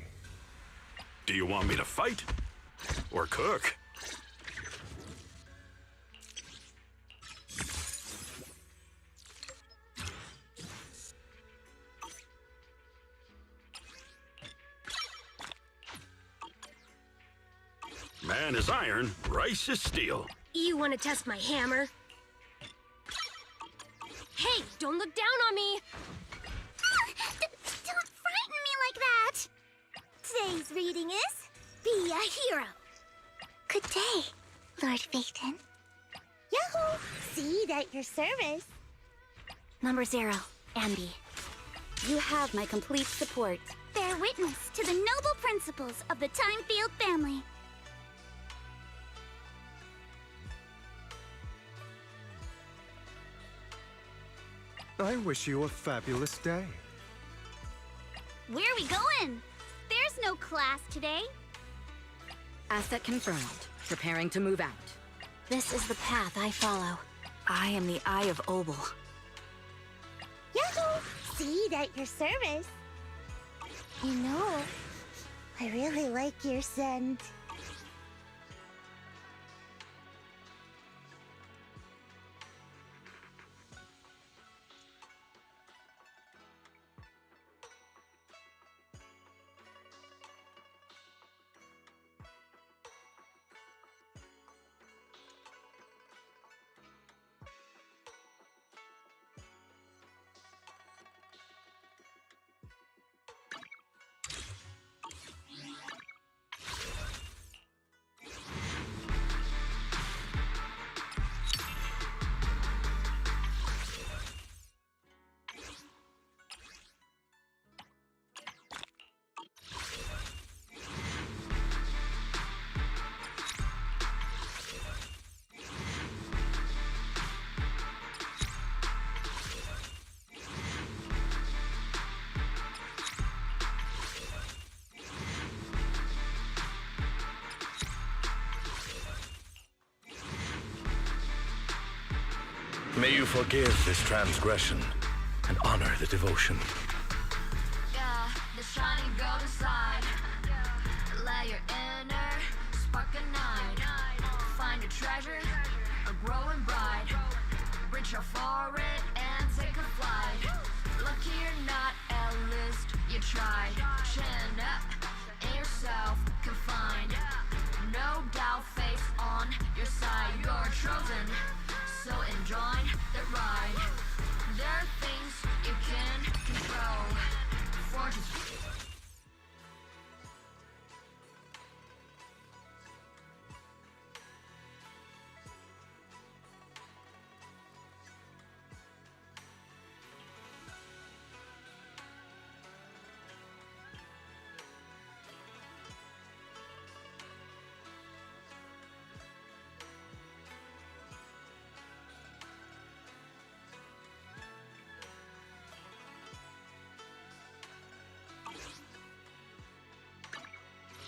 Do you want me to fight? Or cook? Man is iron, rice is steel. You want to test my hammer? Hey, don't look down on me! Don't frighten me like that! Today's reading is Be a Hero. Good day, Lord Phaethon. Yahoo! See at your service. Number 0, Ambi. You have my complete support. Bear witness to the noble principles of the Timefield family. I wish you a fabulous day. Where are we going? There's no class today. Asset confirmed. Preparing to move out. This is the path I follow. I am the Eye of Obel. Yahoo! See at your service. You know, I really like your scent. May you forgive this transgression and honor the devotion. Yeah, the shining golden side. Let your inner spark ignite. Find a treasure, growing bright. Reach out for it and take a flight. Lucky you're not a list, you tried. Chin up in yourself, confined. No doubt, face on your side. You're chosen, so enjoy the ride. There are things you can control. Fortune's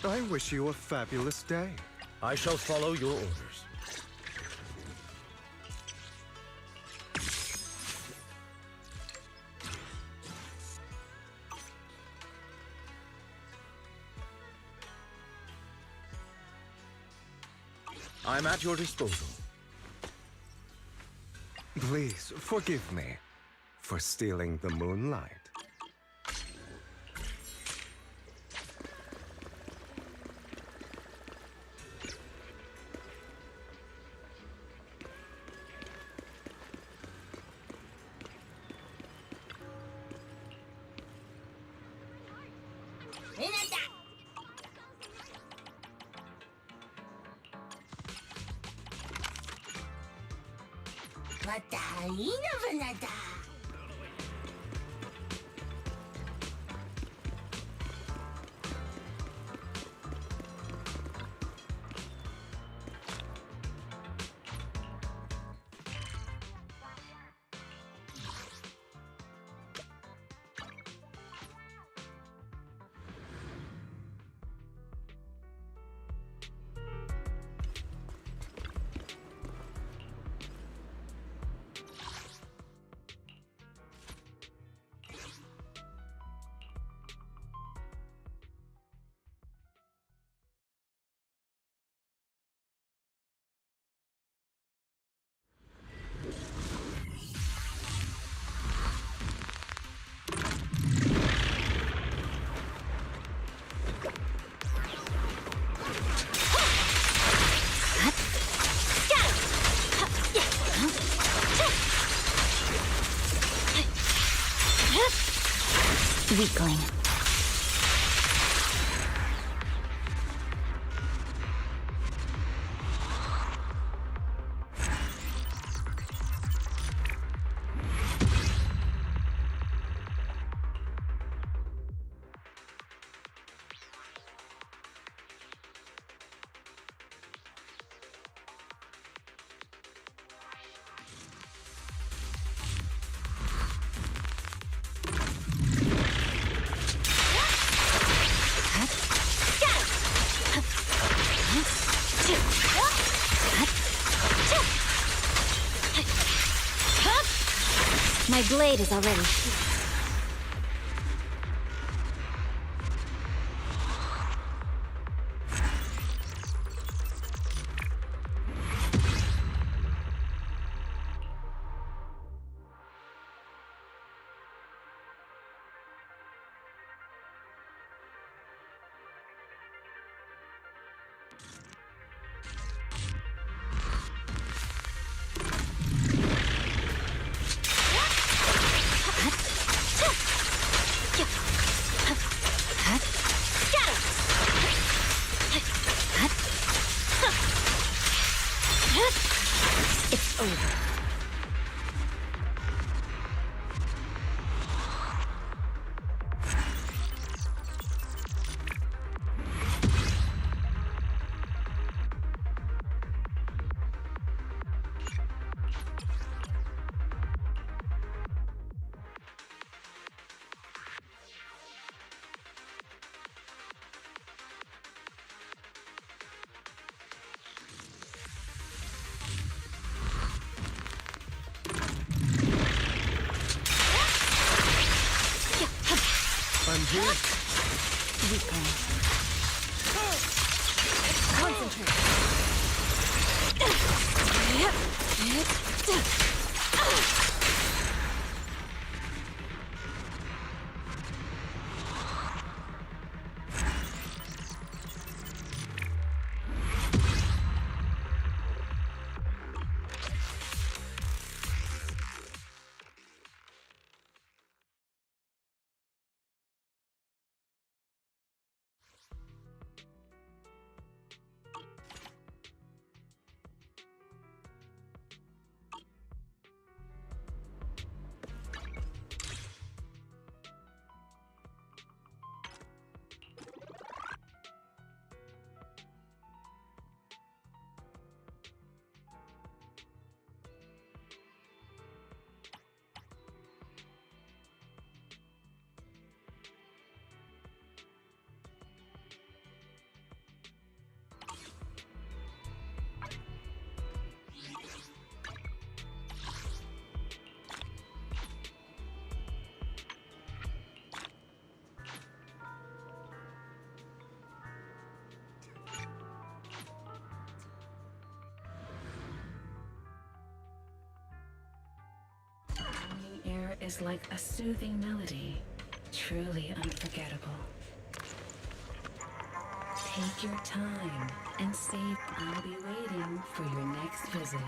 I wish you a fabulous day. I shall follow your orders. I'm at your disposal. Please forgive me for stealing the moonlight. Weakling. My blade is already sheathed. It's over. I'm here. Weakling. Concentrate. Air is like a soothing melody, truly unforgettable. Take your time and save. I'll be waiting for your next visit.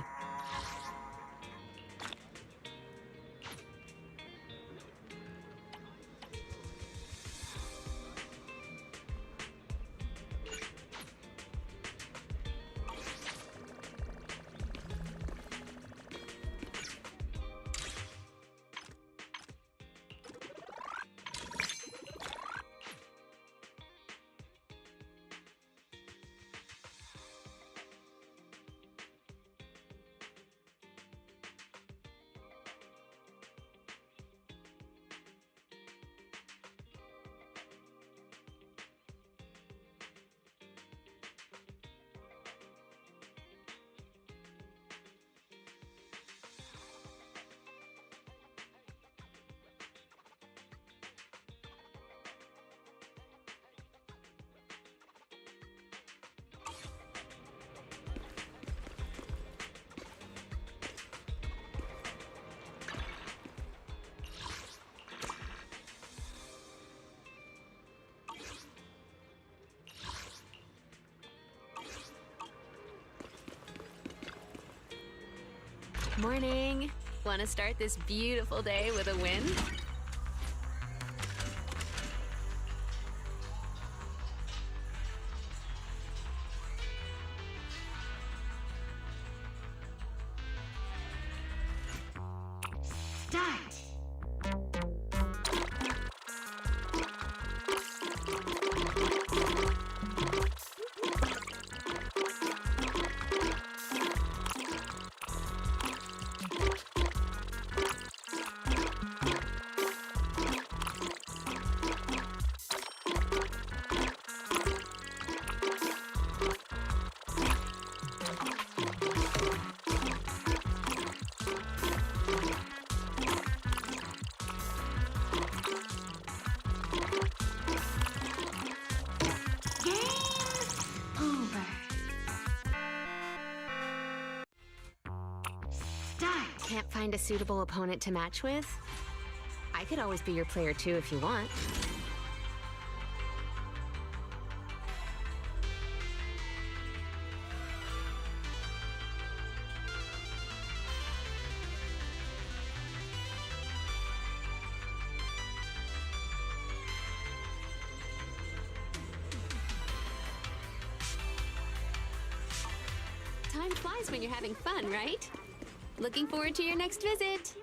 Morning! Want to start this beautiful day with a win? Start! Can't find a suitable opponent to match with? I could always be your player too if you want. Time flies when you're having fun, right? Looking forward to your next visit.